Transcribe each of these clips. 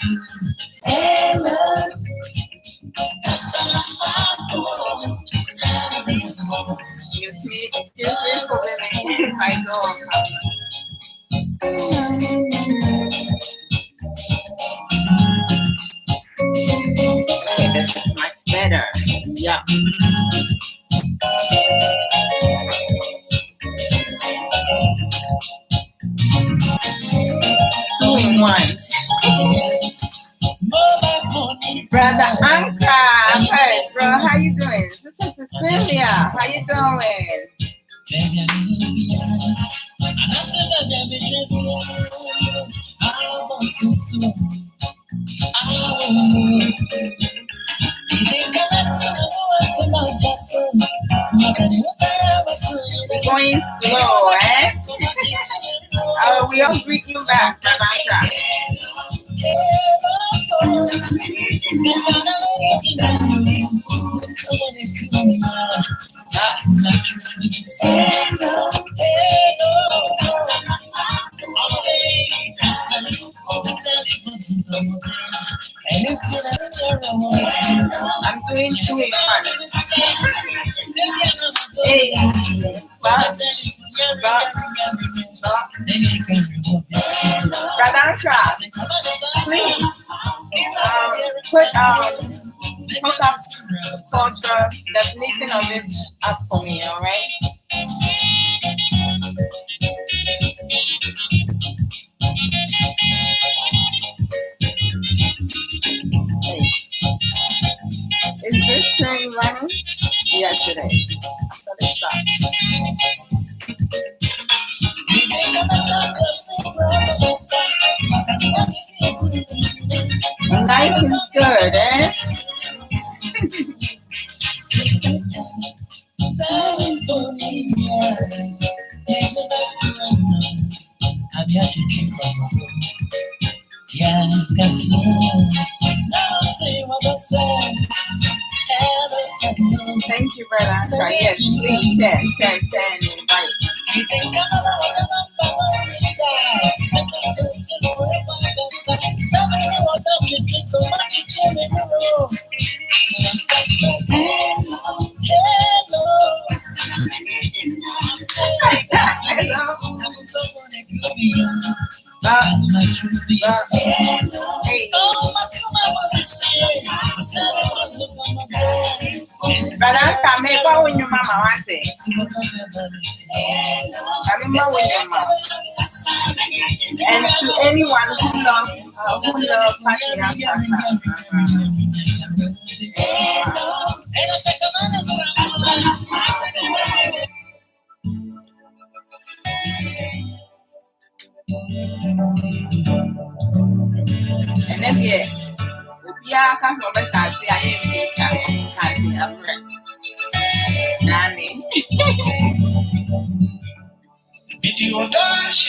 Excuse me for women. I go. Okay, this is much better. Yeah. 2-in-1s. Brother Anka, first, bro, how you doing? Sister Cecilia, how you doing? We're going slow, eh? We all greet you back, Brother Anka. I'm doing 2-in-1. Hey, Brother Anka, please put hookup culture definition of it up for me, all right? Is this thing running? Yesterday. So let's stop. Life is good, eh? Thank you, Brother Anka. Yes, please send, invite. Hey. Brother Anka, make one with your mama, one day. I remember with your mama. And to anyone who loves Passion and then we are coming from a country. I am Nanny. Video dash.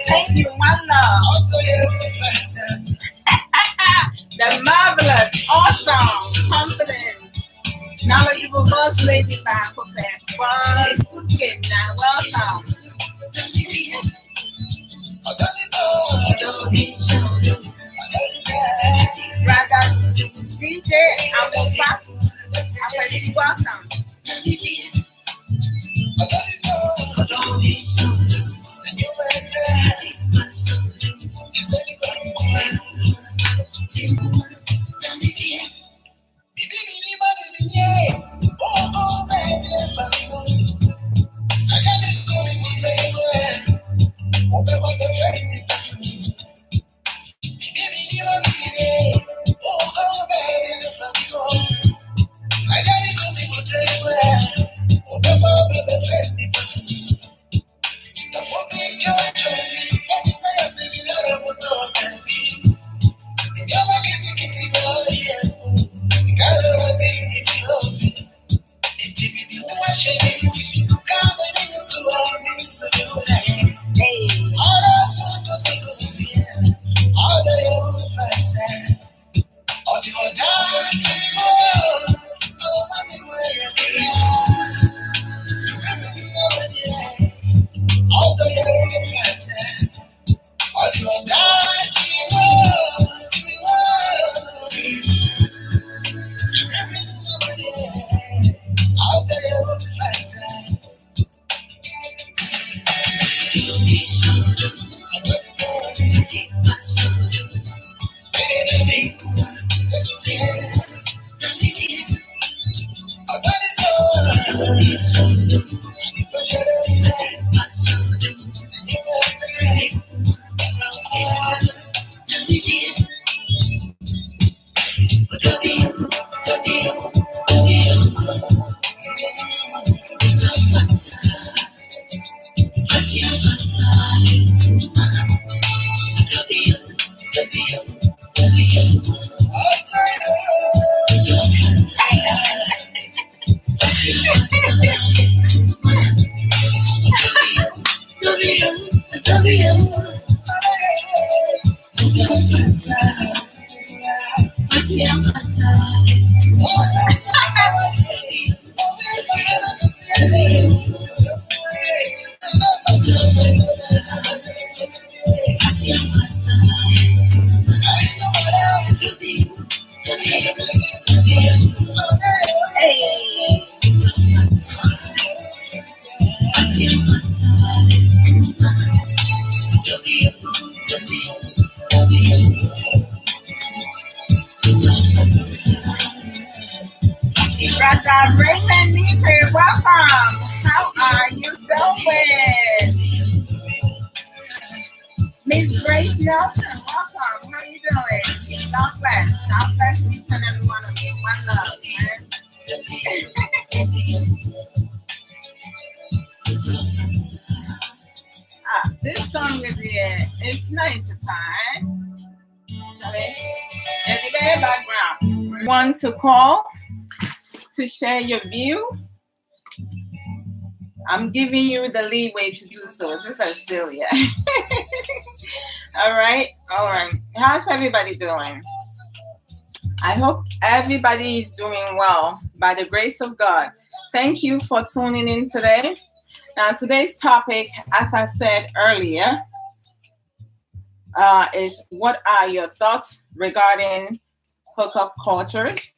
Thank you, my love. The marvelous, awesome, confident, knowledgeable boss lady back for that. Welcome. Brother DJ, I'm Chris, welcome. Brother Raymond Nieper, welcome. How are you doing? Miss Grace Nelson, welcome. How are you doing? God bless. God bless each and every one of you. One love, man. This song is here. It's nice time. There's a very background. Want to call to share your view? I'm giving you the leeway to do so. This is Celia. All right. How's everybody doing? I hope everybody is doing well by the grace of God. Thank you for tuning in today. Now, today's topic, as I said earlier, is what are your thoughts regarding hookup cultures,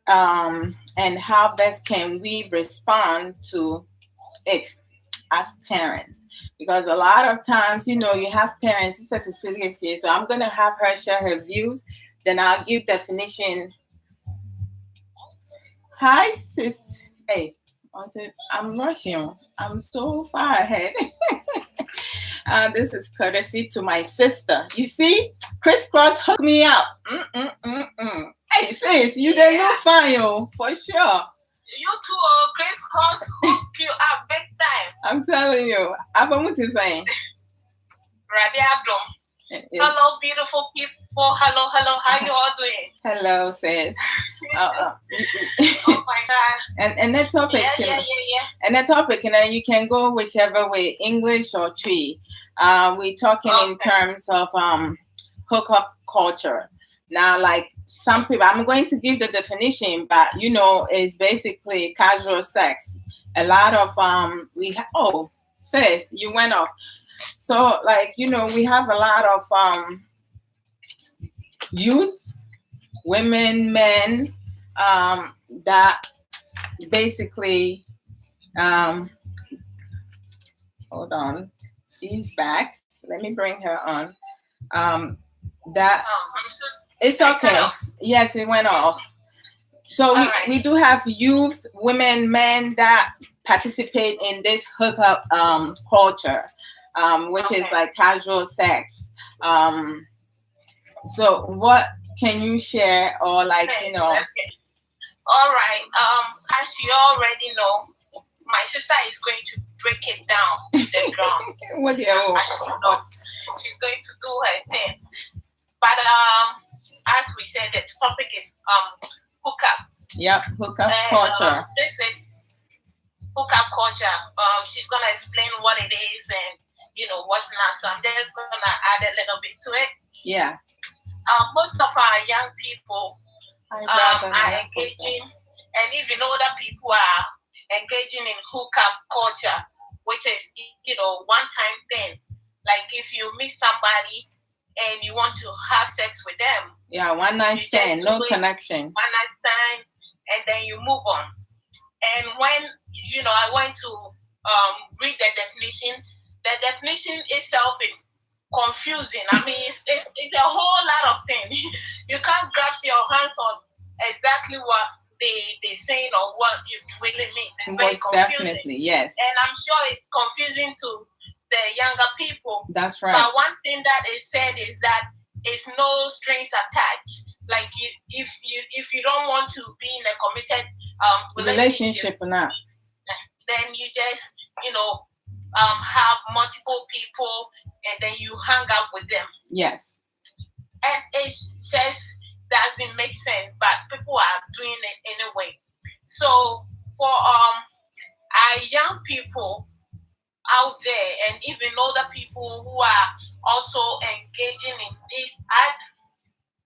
and how best can we respond to it as parents? Because a lot of times, you have parents. This is Cecilia here, so I'm going to have her share her views. Then I'll give definition. Hi, sis. Hey, I'm rushing. I'm so far ahead. This is courtesy to my sister. You see, Crisscross hooked me up. Hey, sis, you didn't look fine, for sure. You too, Crisscross hooked you up big time. I'm telling you. I'm going to say. Hello, beautiful people. Hello. How you all doing? Hello, sis. Oh my God. And that topic. Yeah. And that topic, you can go whichever way, English or Tree. We're talking in terms of hookup culture. Now, like some people, I'm going to give the definition, but it's basically casual sex. A lot of sis, you went off. So, we have a lot of youth, women, men, that basically, hold on, she's back. Let me bring her on. That I'm so it's I cut okay. off. Yes, it went off. So All we right. do have youth, women, men that participate in this hookup culture, which is Okay. like casual sex. Um, so what can you share or like Okay. Okay. All right. As you already know, my sister is going to break it down to the ground. what the hell? As you know, she's going to do her thing. But as we said, the topic is hookup. Yep, hookup And culture. this is hookup culture. She's gonna explain what it is and what's not. So I'm just gonna add a little bit to it. Yeah. Most of our young people are engaging, and even older people are engaging in hookup culture, which is one time thing. Like if you meet somebody and you want to have sex with them, Yeah, one night you just stand, no do it connection. one night stand, and then you move on. And when I went to read the definition itself is confusing. I mean, it's a whole lot of things. You can't grasp your hands on exactly what they saying or what it really means. It's very Most confusing, definitely, yes. and I'm sure it's confusing to the younger people. That's right. But one thing that is said is that it's no strings attached. Like if you don't want to be in a committed relationship, or not. then you just have multiple people and then you hang out with them. Yes. And it just doesn't make sense, but people are doing it anyway. So for our young people out there and even older people who are also engaging in this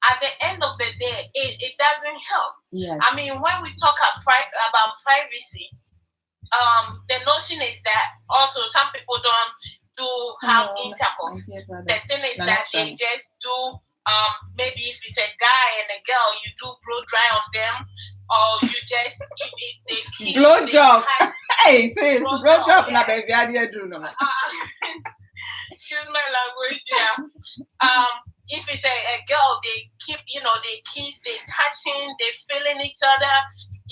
at the end of the day, it doesn't help. Yes. I mean, when we talk about privacy, the notion is that also some people don't do have intercourse. The thing is that they just do maybe if it's a guy and a girl, you do blow dry on them, or you just if they kiss, blow job. Hey, sis, blow job yeah. na baby idea do no. Excuse my language, yeah. If it's a girl, they keep, they kiss, they touching, they feeling each other,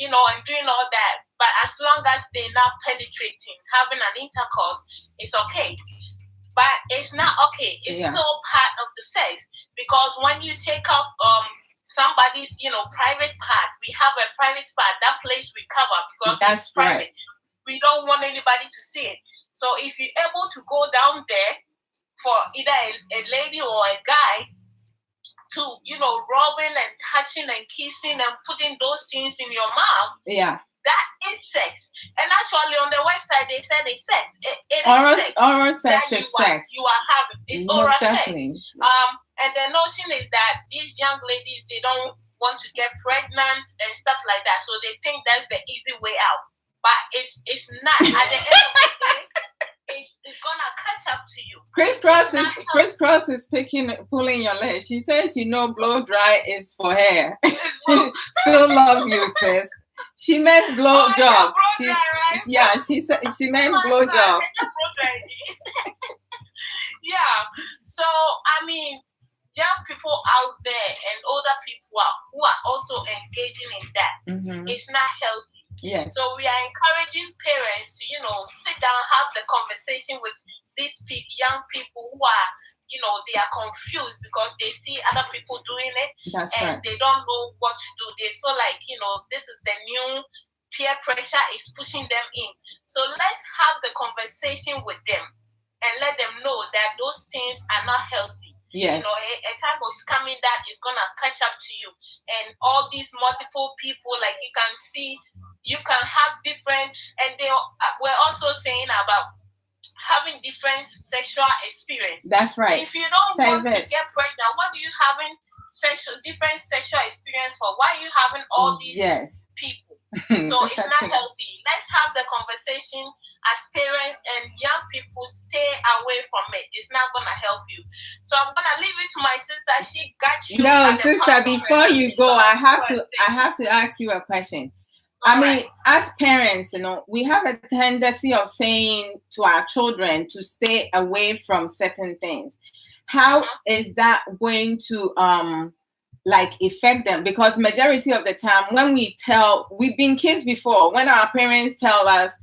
and doing all that. But as long as they're not penetrating, having an intercourse, it's okay. But it's not okay. It's still part of the sex, because when you take off somebody's private part, we have a private part. That place we cover because it's private. Right. We don't want anybody to see it. So if you're able to go down there for either a lady or a guy to rubbing and touching and kissing and putting those things in your mouth, that is sex. And actually on the website they said it's sex. It is sex. Oral sex is sex. You are having it's most oral definitely. Sex. And the notion is that these young ladies, they don't want to get pregnant and stuff like that, so they think that's the easy way out. But it's not. At the end of the day, it's gonna catch up to you. Crisscross is pulling your leg. She says, blow dry is for hair. Still love you, sis. She meant blow job. Dry, right? Yeah, she said she meant blow job. Yeah. So I mean, young people out there and older people who are also engaging in that. Mm-hmm. It's not healthy. Yes. So we are encouraging parents to, sit down, have the conversation with these young people who are, they are confused because they see other people doing it. That's and right. They don't know what to do. They feel like, this is the new peer pressure is pushing them in. So let's have the conversation with them and let them know that those things are not healthy. Yes. A time is coming that is gonna catch up to you, and all these multiple people, like you can see, you can have different, and they were also saying about having different sexual experience. That's right. If you don't want to get pregnant, what do you having different sexual experience for? Why are you having all these people? So it's not healthy. let's have the conversation as parents, and young people stay away from it. It's not gonna help you. So I'm gonna leave it to my sister. She got you. No, sister, before you go, I have to ask you a question. I mean, as parents, we have a tendency of saying to our children to stay away from certain things. How is that going to affect them? Because majority of the time when we've been kids before, when our parents tell us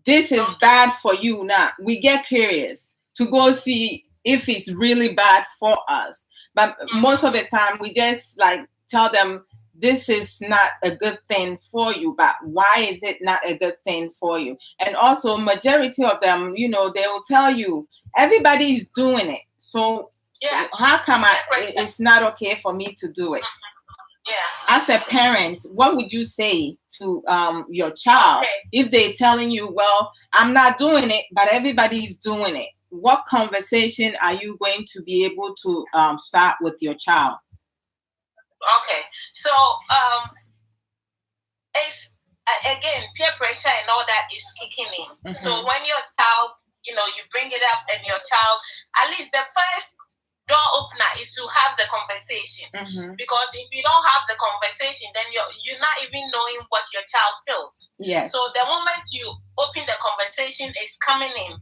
this is bad for you now, we get curious to go see if it's really bad for us. But most of the time we just tell them this is not a good thing for you, but why is it not a good thing for you? And also majority of them, they will tell you everybody's doing it. So how come it's not okay for me to do it? As a parent, what would you say to your child if they're telling you, well, I'm not doing it, but everybody's doing it? What conversation are you going to be able to start with your child? Okay, so it's again peer pressure and all that is kicking in. So when your child, you bring it up, and your child, at least the first door opener is to have the conversation. Because if you don't have the conversation, then you're not even knowing what your child feels. Yes. So the moment you open the conversation, is coming in,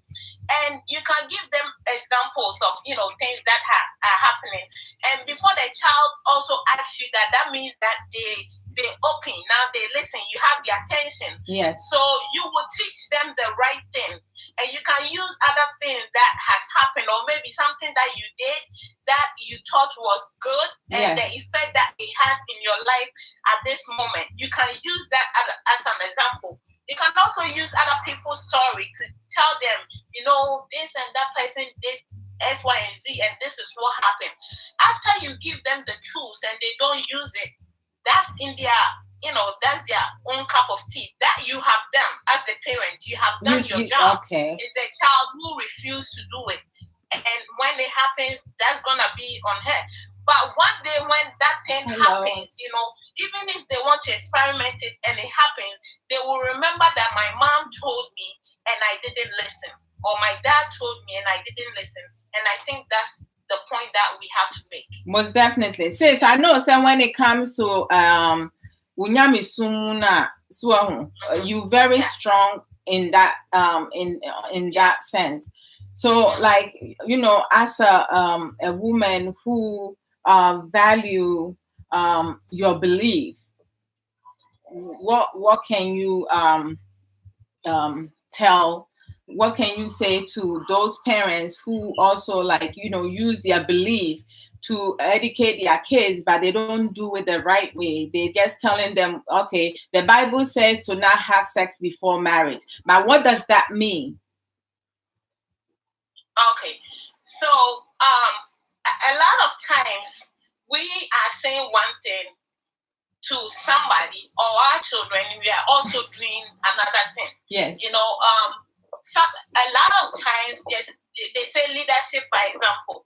and you can give them examples of things that are happening. And before the child also asks you that means that they open, now they listen, you have the attention. Yes. So you will teach them the right thing, and you can use other things that has happened, or maybe something that you did that you thought was good, and the effect that it has in your life at this moment. You can use that as an example. You can also use other people's story to tell them, this and that person did X, Y, and Z, and this is what happened. After you give them the tools and they don't use it, that's in their, that's their own cup of tea. That you have done as the parent. You have done your job. Okay. It's the child who refused to do it. And when it happens, that's going to be on her. But one day when that thing happens, even if they want to experiment it and it happens, they will remember that my mom told me and I didn't listen. Or my dad told me and I didn't listen. And I think that's the point that we have to make. Most definitely. Sis, I know when it comes to Unyami Sumuna Suahu, you very strong in that in that sense. So as a woman who value your belief, what can you tell? What can you say to those parents who also use their belief to educate their kids, but they don't do it the right way? They're just telling them, okay, the Bible says to not have sex before marriage, but what does that mean? Okay, so a lot of times we are saying one thing to somebody or our children, we are also doing another thing. Yes. A lot of times they say leadership by example.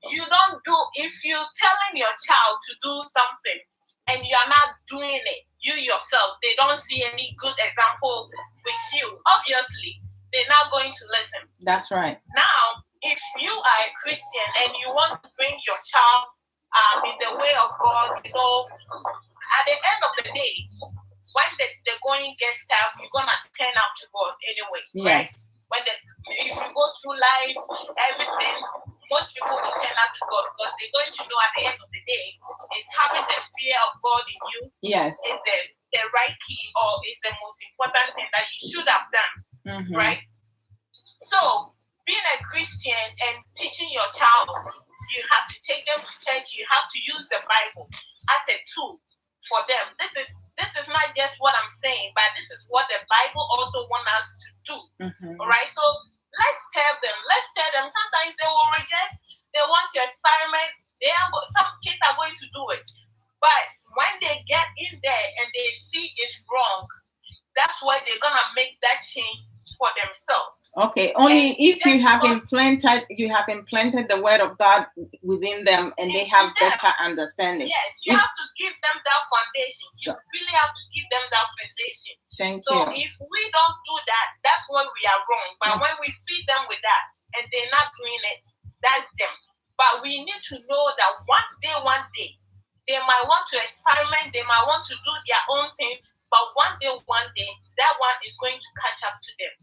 You don't do, if you're telling your child to do something and you're not doing it, you yourself, they don't see any good example with you, obviously they're not going to listen. That's right. Now, if you are a Christian and you want to bring your child in the way of God, at the end of the day, when the going gets tough, you're gonna turn out to God anyway. Yes. Right? If you go through life, everything, most people will turn out to God because they're going to know at the end of the day, is having the fear of God in you. Yes. Is the right key, or is the most important thing that you should have done. Right? So being a Christian and teaching your child, you have to take them to church. You have to use the Bible as a tool for them. This is not just what I'm saying, but this is what the Bible also wants us to do. All right. So let's tell them. Sometimes they will reject. They want to experiment. Some kids are going to do it, but when they get in there and they see it's wrong, that's why they're gonna make that change for themselves. Okay, only if you have implanted the word of God within them and they have better understanding. Yes, you have to give them that foundation. You really have to give them that foundation. Thank so you. if we don't do that, that's when we are wrong. But when we feed them with that and they're not doing it, that's them. But we need to know that one day, they might want to experiment, they might want to do their own thing, but one day, that one is going to catch up to them.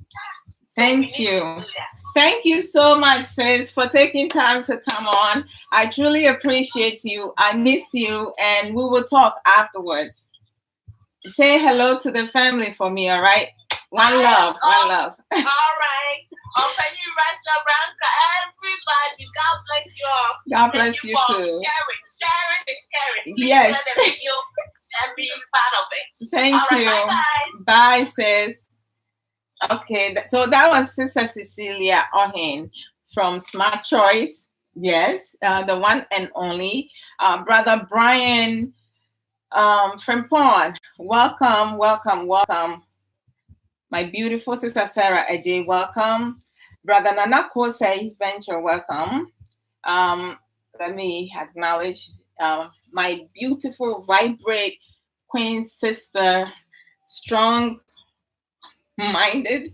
So thank you. Thank you so much, sis, for taking time to come on. I truly appreciate you. I miss you, and we will talk afterwards. Say hello to the family for me, all right? One love, one love. All right. Open your restaurant, everybody. God bless you all. God bless you for too. Sharing is caring. Please Yes. share the video and be part of it. Thank all you. Right, bye, bye, sis. Okay, so that was Sister Cecilia Ohen from Smart Choice. Yes, the one and only. Brother Brian Frimpon, welcome, welcome, welcome. My beautiful sister Sarah Ajay, welcome. Brother Nana Kosei Venture, welcome. Let me acknowledge my beautiful, vibrant queen sister, strong minded,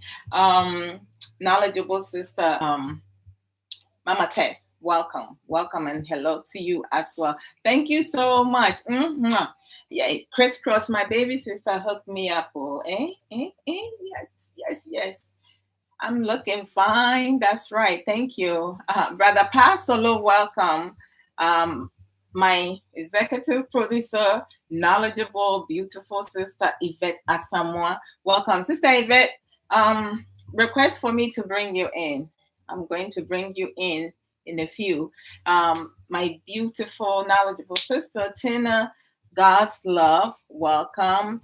knowledgeable sister, Mama Tess. Welcome, welcome, and hello to you as well. Thank you so much. Yeah, Crisscross, my baby sister, hooked me up. Oh, yes. I'm looking fine. That's right. Thank you, Brother Pasolo. Welcome, my executive producer, knowledgeable, beautiful sister Yvette Asamoah. Welcome, Sister Yvette. Request for me to bring you in. I'm going to bring you in a few. My beautiful, knowledgeable sister Tina, God's love. Welcome.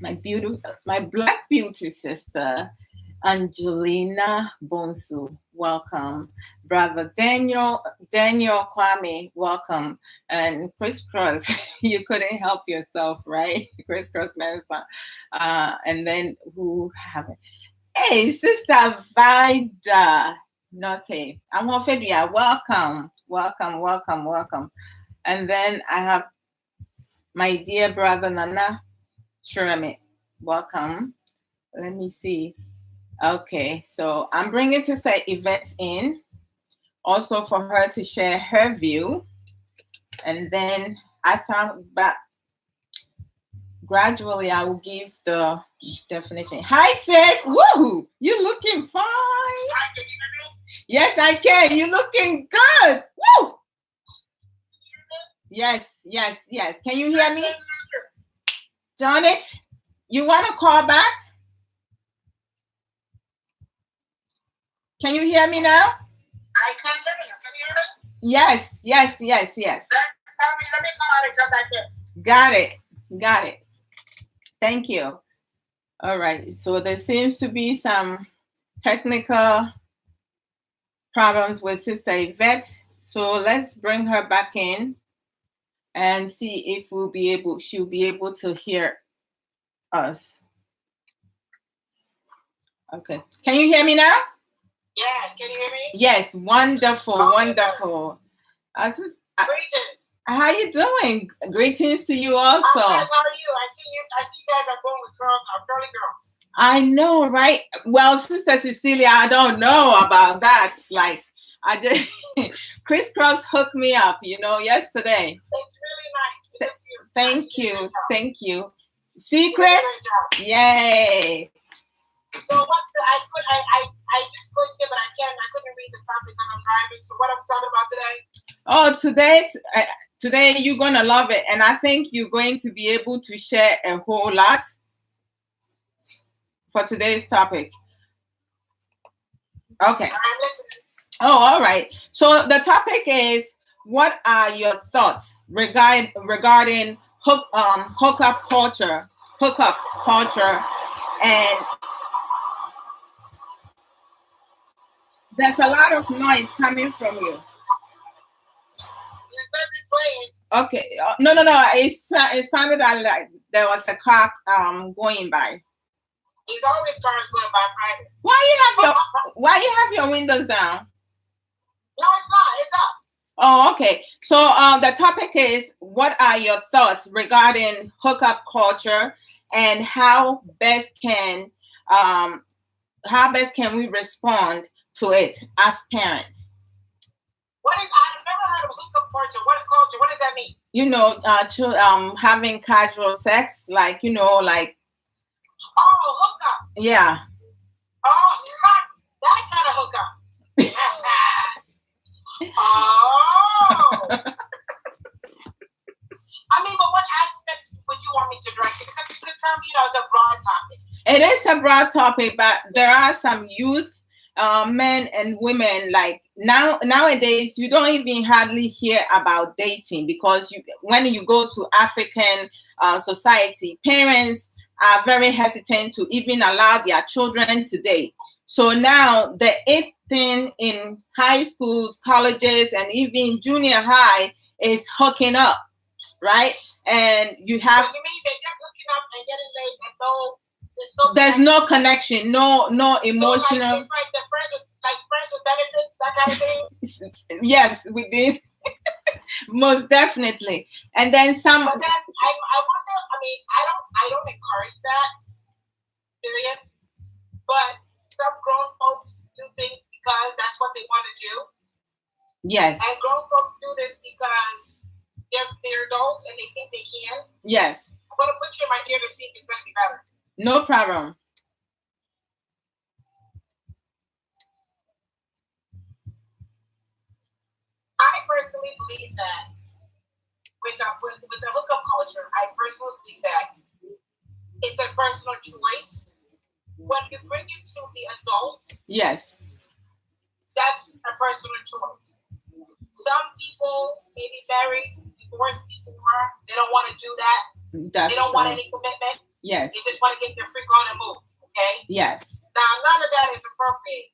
My black beauty sister Angelina Bonsu. Welcome. Brother Daniel Kwame, welcome. And Crisscross, you couldn't help yourself, right? Crisscross Manson. And then who haven't? Hey, Sister Vida Note. I'm Ophelia. Welcome. And then I have my dear brother Nana Shurame. Welcome. Let me see. Okay, so I'm bringing Sister Yvette in, also for her to share her view. And then as I'm back, gradually I will give the definition. Hi, sis. Woo! You looking fine. Yes, I can. You looking good. Woo! Yes. Can you hear me? Darn it. You want to call back? Can you hear me now? I can hear you. Can you hear me? Yes. Let me go out and come back in. Got it. Thank you. All right. So there seems to be some technical problems with Sister Yvette. So let's bring her back in and see if she'll be able to hear us. Okay. Can you hear me now? Yes. Can you hear me? Yes. Wonderful. Wonderful. Greetings. How you doing? Greetings to you also. How are you? I see you guys are going with girly girls. I know, right? Well, Sister Cecilia, I don't know about that. Like, I just Crisscross hooked me up, yesterday. It's really nice. Thank you. See, Chris? Yay. So what's I just couldn't get, but I couldn't read the topic because I'm driving. So what I'm talking about today? Oh, today you're gonna love it, and I think you're going to be able to share a whole lot for today's topic. Okay. I'm listening. Oh, all right. So the topic is, what are your thoughts regarding hookup culture, and there's a lot of noise coming from you. Okay. No. It sounded like there was a car going by. There's always cars going by private. Why you have your windows down? No, it's not. It's up. Oh, okay. So the topic is, what are your thoughts regarding hookup culture, and um, how best can we respond to it as parents? I've never heard of hookup culture. What culture? What does that mean? Having casual sex, like like Oh, hookup. yeah. Oh, that kind of hookup. Oh. I mean, but what aspects would you want me to direct it? Because it could come, it's a broad topic. It is a broad topic, but there are some youth, men and women, like nowadays you don't even hardly hear about dating, because when you go to African society, parents are very hesitant to even allow their children to date. So now the it thing in high schools, colleges, and even junior high is hooking up, right? And you have. So you mean they're just hooking up and getting laid and there's no connection, no emotional. So it's like the friends with benefits, that kind of thing. Yes, we did. Most definitely. And then some. But then I wonder. I mean, I don't encourage that. Period. But some grown folks do things because that's what they want to do. Yes. And grown folks do this because they're adults and they think they can. Yes. I'm gonna put you in my ear to see if it's gonna be better. No problem. I personally believe that with the hookup culture, I personally believe that it's a personal choice. When you bring it to the adults, yes, that's a personal choice. Some people may be married, divorced before, they don't want to do that. They don't want any commitment. Yes. They just want to get their freak on and move. Okay? Yes. Now, none of that is appropriate.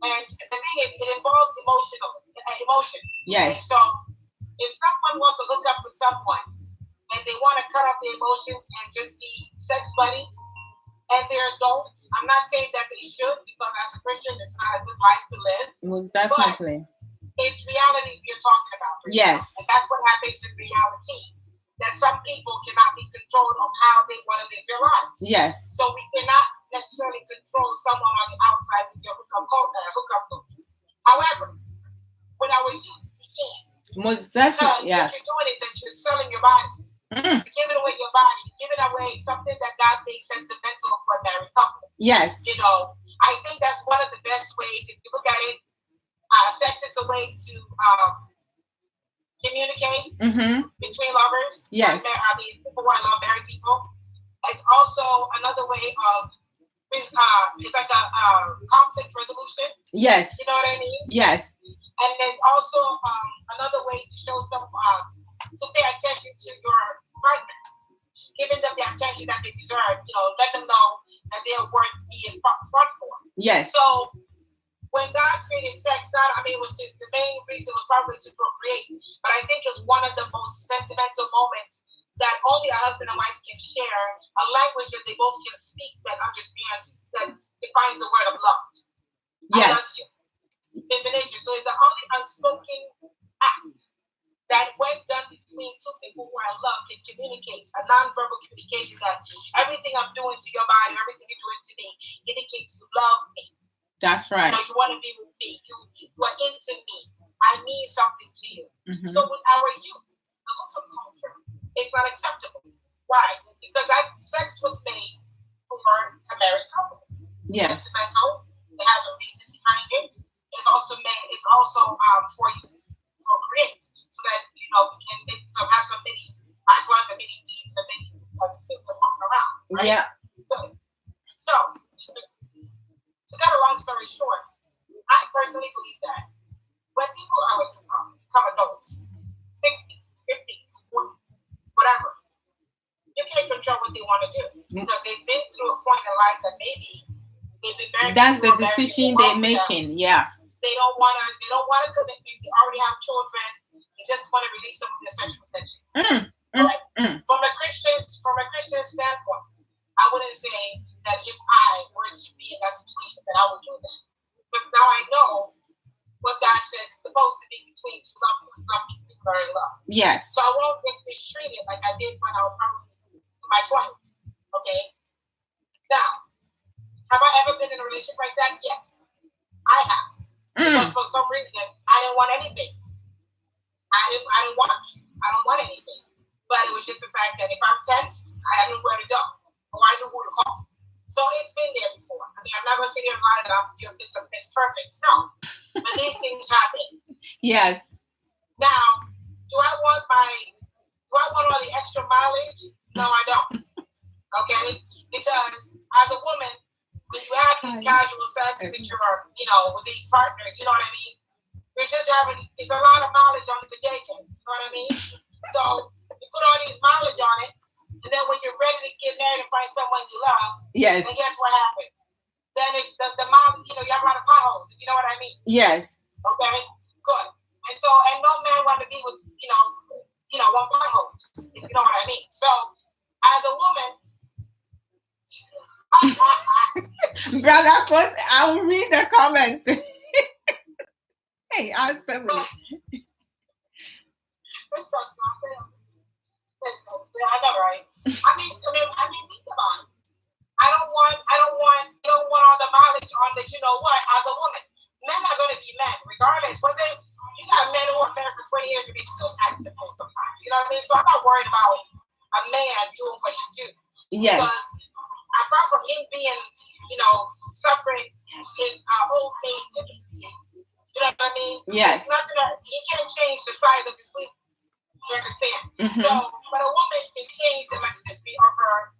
And the thing is, it involves emotion. Yes. And so, if someone wants to hook up with someone and they want to cut off the emotions and just be sex buddies, and they're adults, I'm not saying that they should, because as a Christian, it's not a good life to live. Most definitely. But it's reality we're talking about. Yes. And that's what happens in reality. That some people cannot be controlled of how they want to live their lives. Yes. So we cannot necessarily control someone on the outside with your hookup culture. However, when I was youth, we can. Most definitely, yes. What you're doing is that you're selling your body. You're giving away your body. You're giving away something that God made sentimental for a married couple. Yes. I think that's one of the best ways. If you look at it, sex is a way to communicate between lovers. Yes. People want to love married people. It's also another way of, it's like a conflict resolution. Yes. You know what I mean? Yes. And then also another way to show some, to pay attention to your partner, giving them the attention that they deserve. Let them know that they're worth being fought for. Yes. So when God created sex, the main reason was probably to procreate. But I think it's one of the most sentimental moments that only a husband and wife can share, a language that they both can speak that understands, that defines the word of love. Yes. I love you. Divination. So it's the only unspoken act that when done between two people who are in love can communicate, a nonverbal communication that everything I'm doing to your body, everything you're doing to me, indicates you love me. That's right. You want to be with me. You are into me. I mean something to you. So with our youth, the hookup culture is not acceptable. Why? Because that sex was made for a married couple. Yes. It's sentimental. It has a reason behind it. It's also for you to procreate, so that we can have some mini eyebrows and mini teeth and many things walking around. Right? Yeah. Good. So, to cut a long story short, I personally believe that when people become adults, 60s, 50s, 40s, whatever, you can't control what they want to do, because they've been through a point in life that maybe they've been married. That's the decision they're making. Yeah. They don't want a commitment. They already have children. They just want to release some of their sexual tension. From a Christian standpoint, I wouldn't say that if I were to be in that situation that I would do that. But now I know what God says is supposed to be between two lovers. Yes. So I won't get mistreated like I did when I was probably in my 20s. Okay? Now, have I ever been in a relationship like that? Yes, I have. Because for some reason, I didn't want anything. I didn't want it. I don't want anything. But it was just the fact that if I'm tensed, I knew where to go. Or I knew who to call. So it's been there before. I mean, I'm not going to sit here and lie that I'm just perfect. No. But these things happen. Yes. Now, do I want all the extra mileage? No, I don't. Okay? Because as a woman, when you have these casual sex with with these partners, you know what I mean? You're just it's a lot of mileage on the JJ, you know what I mean? So you put all these mileage on it, and then when you're ready to get married and find someone you love, yes, then guess what happens? Then it's the mom, you have a lot of potholes, if you know what I mean? Yes. Okay, good. And no man want to be with, one potholes, if you know what I mean. So as a woman, brother, I will read the comments. Hey, I'm family. I know, right? I mean, think about it. I don't want all the mileage on the, as a woman. Men are going to be men, regardless. Whether you got men who are married for 20 years and they still active sometimes. You know what I mean? So I'm not worried about a man doing what he do. Yes. Because apart from him being, suffering his whole pain, you know what I mean? Yes. It's nothing that he can't change the size of his wing. You understand? Mm-hmm. So, but a woman can change the elasticity of her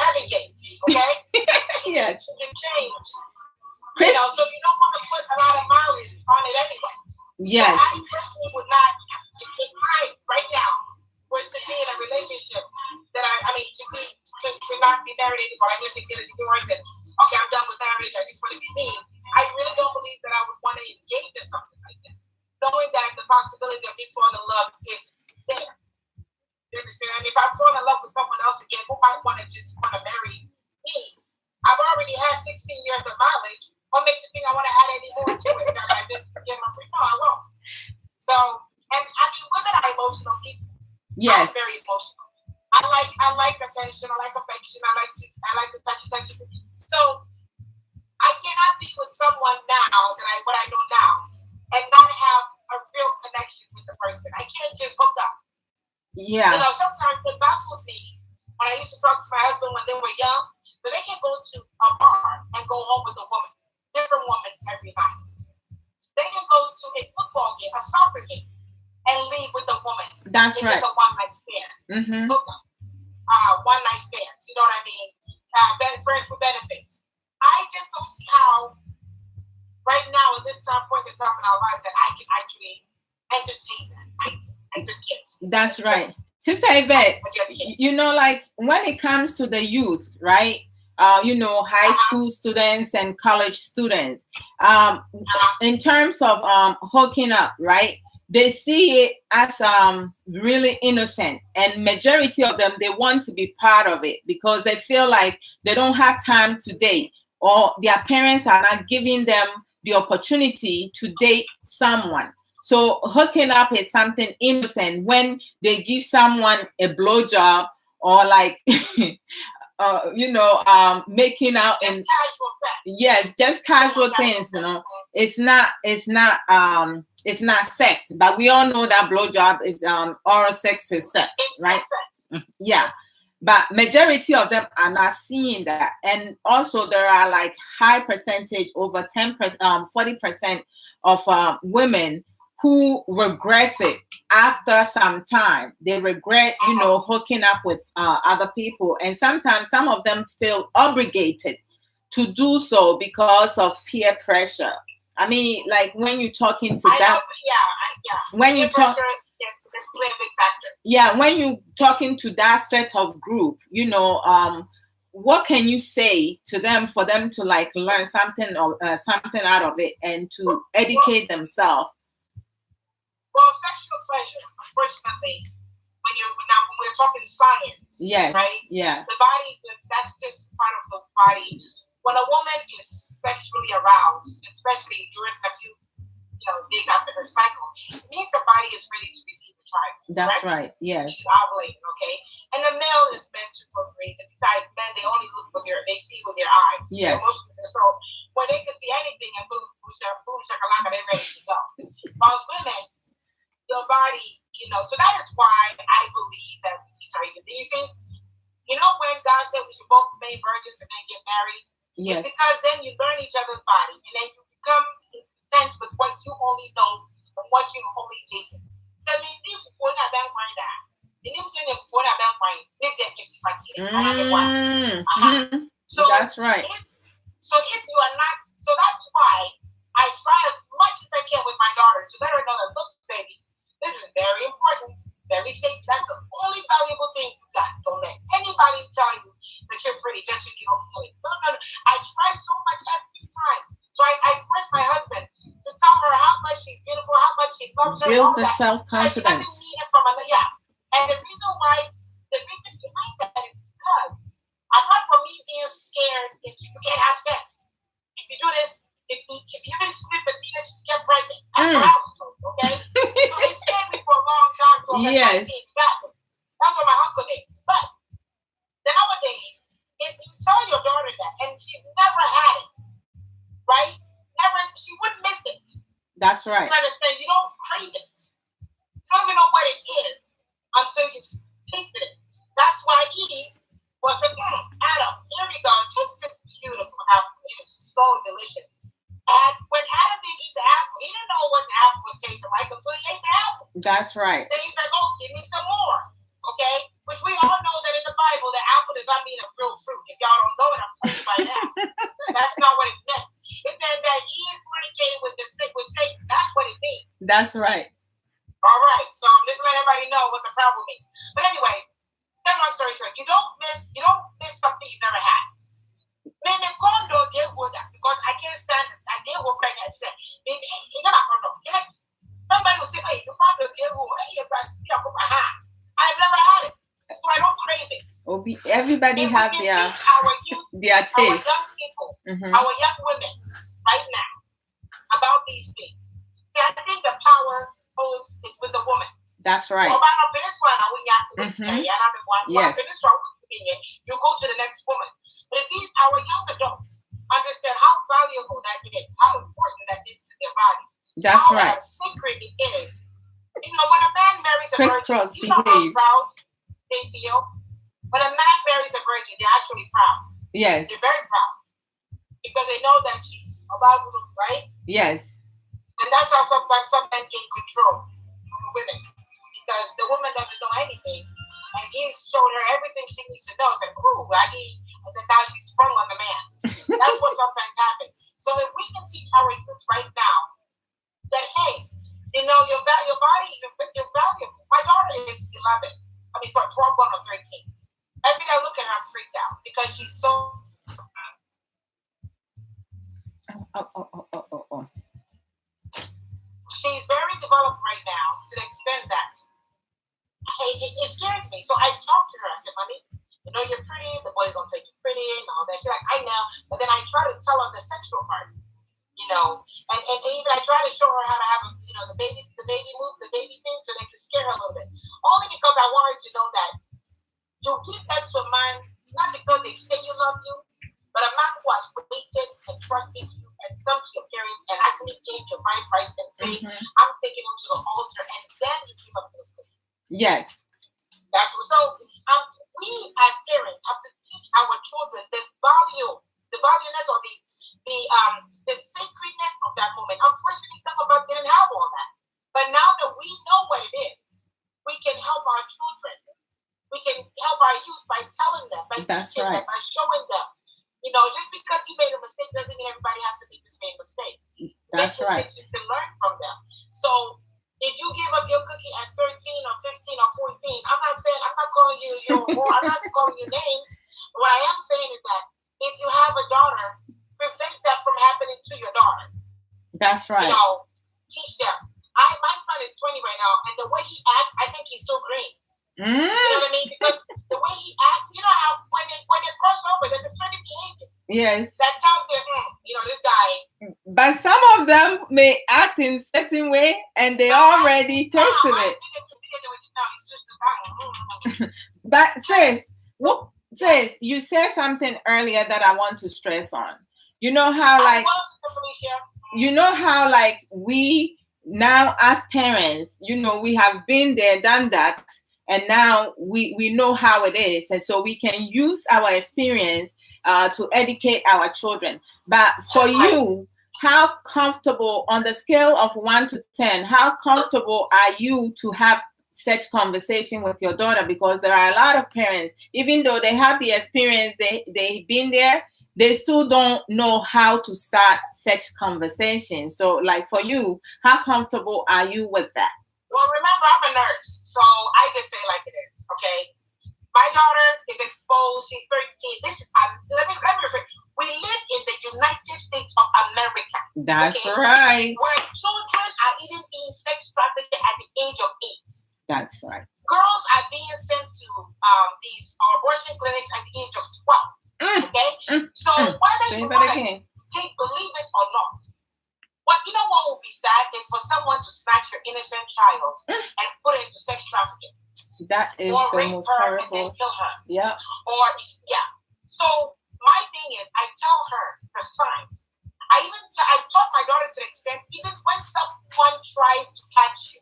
heavy gates. Okay? Yes. She can change. So you don't want to put a lot of mileage on it anyway. Yes. So I personally would not, if I right now were to be in a relationship that to not be married anymore, I guess get a divorce and okay, I'm done with marriage, I just want to be me. I really don't believe that I would want to engage in something like that. Knowing that the possibility of me falling in love is there. You understand? If I fall in love with someone else again, who might want to marry me? I've already had 16 years of knowledge. What makes you think I want to add any more to it? That I just get my free? No, I won't. So, and I mean, women are emotional people. Yes. I'm very emotional. I like attention. I like affection. I like to touch. So, I cannot be with someone now what I know now, and not have a real connection with the person. I can't just hook up. Yeah. Sometimes it baffles me when I used to talk to my husband when they were young, but they can go to a bar and go home with a woman, different woman every night. They can go to a football game, a soccer game, and leave with a woman. That's right. It's just a one-night stand. Mm-hmm. Hook up. One-night stands. You know what I mean? Friends with benefits. I just don't see how, right now at this point in time in our life, that I can actually entertain that. I just can't. That's right. Sister Yvette, like when it comes to the youth, right? High school students and college students, in terms of hooking up, right? They see it as really innocent, and majority of them, they want to be part of it because they feel like they don't have time to date, or their parents are not giving them the opportunity to date someone. So hooking up is something innocent when they give someone a blowjob or like, making out and yes, just casual things. It's not sex, but we all know that blowjob is oral sex is sex, right? Yeah. But majority of them are not seeing that. And also there are like high percentage, over 10%, 40% of women who regrets it after some time. They regret, hooking up with other people. And sometimes some of them feel obligated to do so because of peer pressure. I mean, like when you're talking to that, when you talk, when you talking to that set of group, what can you say to them for them to like learn something or something out of it and to educate themselves? Well, sexual pleasure, unfortunately, when we're talking science, yes, right? Yeah, the body, that's just part of the body. When a woman is sexually aroused, especially during a few, days after her cycle, it means her body is ready to receive the child. That's right. Yes. She's ovulating, okay? And the male is meant to procreate. And besides, men, they only look with they see with their eyes. Yes. So when they can see anything and boom, shakalaka, they're ready to go. While women, your body, so that is why I believe that we teach our youth. You see, when God said we should both remain virgins and then get married, yes, it's because then you learn each other's body, and then you become content with what you only know and what you only taste. So I mean, if you not that find that, and if you not that find, if they can see So that's right. So if you are not, so that's why I try as much as I can with my daughter to let her know that, look, baby, this is very important, very safe. That's the only valuable thing you got. Don't let anybody tell you that you're pretty just so you don't feel it. No. I try so much every time. So I force my husband to tell her how much she's beautiful, how much he loves her. Build the self-confidence. She doesn't need it from another. Yeah. And the reason behind that is because apart from me being scared if you can't have sex, if you do this, if you can slip the penis, you get pregnant. That's what I was told, okay? So they scared me for a long time. So yes. That's what my uncle did. But nowadays, if you tell your daughter that, and she's never had it, right? She wouldn't miss it. That's right. You understand? You don't crave it. You don't even know what it is until you tasted it. That's why Edie was like, Adam, here we go. Taste this beautiful apple. It is so delicious. And when Adam didn't eat the apple, he didn't know what the apple was tasting like until he ate the apple. That's right. Then he's like, oh, give me some more. Okay? Which we all know that in the Bible, the apple does not mean a real fruit. If y'all don't know it, I'm telling you right now. That's not what it meant. It meant that he is fornicating with Satan. That's what it means. That's right. All right. So I'm just letting everybody know what the problem is. But anyway, long story short, you don't miss something you've never had. Because I can't stand it. I did what pregnant said. Somebody will say, hey, you found the deal. I've never had it. So I don't crave it. Everybody have their taste. Our young people, our young women, right now, about these things. I think the power holds is with the woman. That's right. Yes. You go to the next woman. But if these our young adults understand how valuable that is, how important that is to their bodies, that's right. How sacred it is. When a man marries a virgin, you know how proud they feel. When a man marries a virgin, they're actually proud. Yes. They're very proud because they know that she's about to, right? Yes. And that's how sometimes some men gain control over women because the woman doesn't know anything. And he showed her everything she needs to know. It's like, ooh, and then now she's sprung on the man. That's what sometimes happens. So if we can teach our youth right now that, hey, your body, you're valuable. My daughter is 11. 12 going on 13. Every day I look at her, I'm freaked out because she's so. She's very developed right now to the extent that it scares me. So I talk to her. I said, honey, you're pretty. The boy's gonna take you pretty and all that. She's like, I know. But then I try to tell her the sexual part, and even I try to show her how to have the baby move, the baby thing, so they can scare her a little bit. Only because I want her to know that you'll give that to a man not because they say you love you, but a man who has waited and trusted you and come to your parents and actually gave your right price and say, I'm taking him to the altar, and then you give up to the school. Yes. That's what. So we as parents have to teach our children the valueness or the sacredness of that moment. Unfortunately, some of us didn't have all that. But now that we know what it is, we can help our children. We can help our youth by telling them, by teaching them, by showing them. Just because you made a mistake doesn't mean everybody has to make the same mistake. That's right. You can learn from them. So if you give up your cookie at 13 or 15 or 14, I'm not calling you I'm not calling you names. What I am saying is that if you have a daughter, prevent that from happening to your daughter. That's right. Teach them. My son is 20 right now, and the way he acts, I think he's still green. You know what I mean? Because the way he acts, how when they cross over, there's a certain behavior. Yes. That tells them, this guy. But some of them may act in certain way, and they already tasted it. But sis, you said something earlier that I want to stress on. You know how like we now as parents, we have been there, done that, and now we know how it is, and so we can use our experience to educate our children. But for you, how comfortable, on the scale of 1 to 10, how comfortable are you to have such conversation with your daughter? Because there are a lot of parents, even though they have the experience, they've been there, they still don't know how to start such conversations. So like for you, how comfortable are you with that? Well, remember, I'm a nurse, so I just say like it is, okay? My daughter is exposed, she's 13. Let me rephrase. We live in the United States of America. That's right. Where children are even being sex trafficked at the age of 8. That's right. Girls are being sent to these abortion clinics at the age of 12. Okay? So whether you want to believe it or not, what would be sad is for someone to snatch your innocent child and put it into sex trafficking. That is or the rape most her horrible. and then kill her. Yeah. So my thing is, I tell her the signs. I taught my daughter to the extent, even when someone tries to catch you,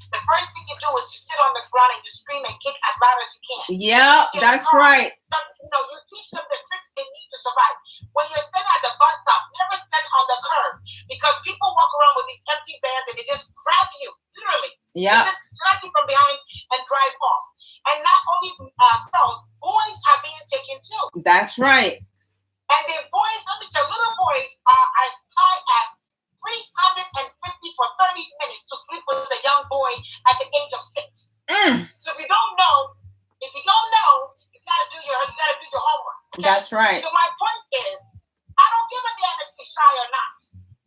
the first thing you do is you sit on the ground and you scream and kick as loud as you can. Yeah, that's right. You teach them the tricks they need to survive. When you're standing at the bus stop, never stand on the curb, because people walk around with these empty vans and they just grab you, literally. Yeah. They just drag you from behind and drive off. And not only girls, boys are being taken too. That's right. And the boys, let me tell you, little boys are as high as $350 for 30 minutes to sleep with a young boy at the age of 6. So if you don't know, you gotta do your homework. Okay? That's right. So my point is, I don't give a damn if you're shy or not.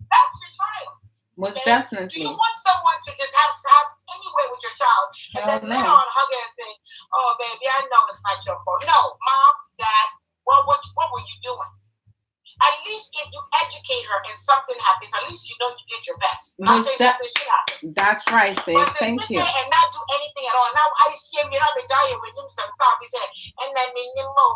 That's your child. Most okay? definitely. Do you want someone to just have any way with your child and then later on hug her and say, "Oh baby, I know it's not your fault." No, mom, dad, what were you doing? At least if you educate her and something happens, at least you know you did your best. Not saying something should happen. That's right, sis. Thank you. And not do anything at all. Now I see me not be dying with him some stuff. He said, and then no,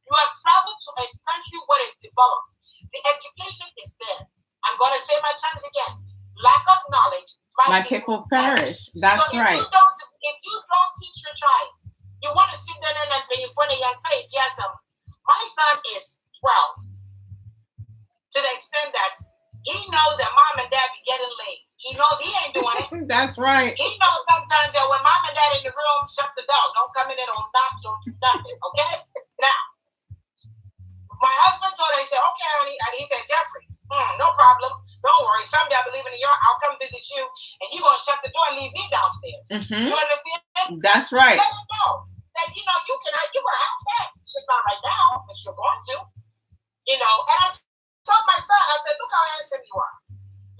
you have traveled to a country where it's developed. The education is there. I'm gonna say my terms again. Lack of knowledge. My people perish. That's so right. If you don't teach your child, you want to sit there and pay for the young pay. Yes, my son is 12, to the extent that he knows that mom and dad be getting late. He knows he ain't doing it. That's right. He knows sometimes that when mom and dad in the room, shut the door. Don't come in there, don't knock, don't do nothing. Okay? Now, my husband told her, he said, "Okay, honey," and he said, "Jeffrey, no problem. Don't worry. Someday I believe in you. I'll come visit you, and you're gonna shut the door and leave me downstairs." You understand? That's right. Let him know that you can have sex. It's just not right now, but you're going to. And I told my son, I said, "Look how handsome you are.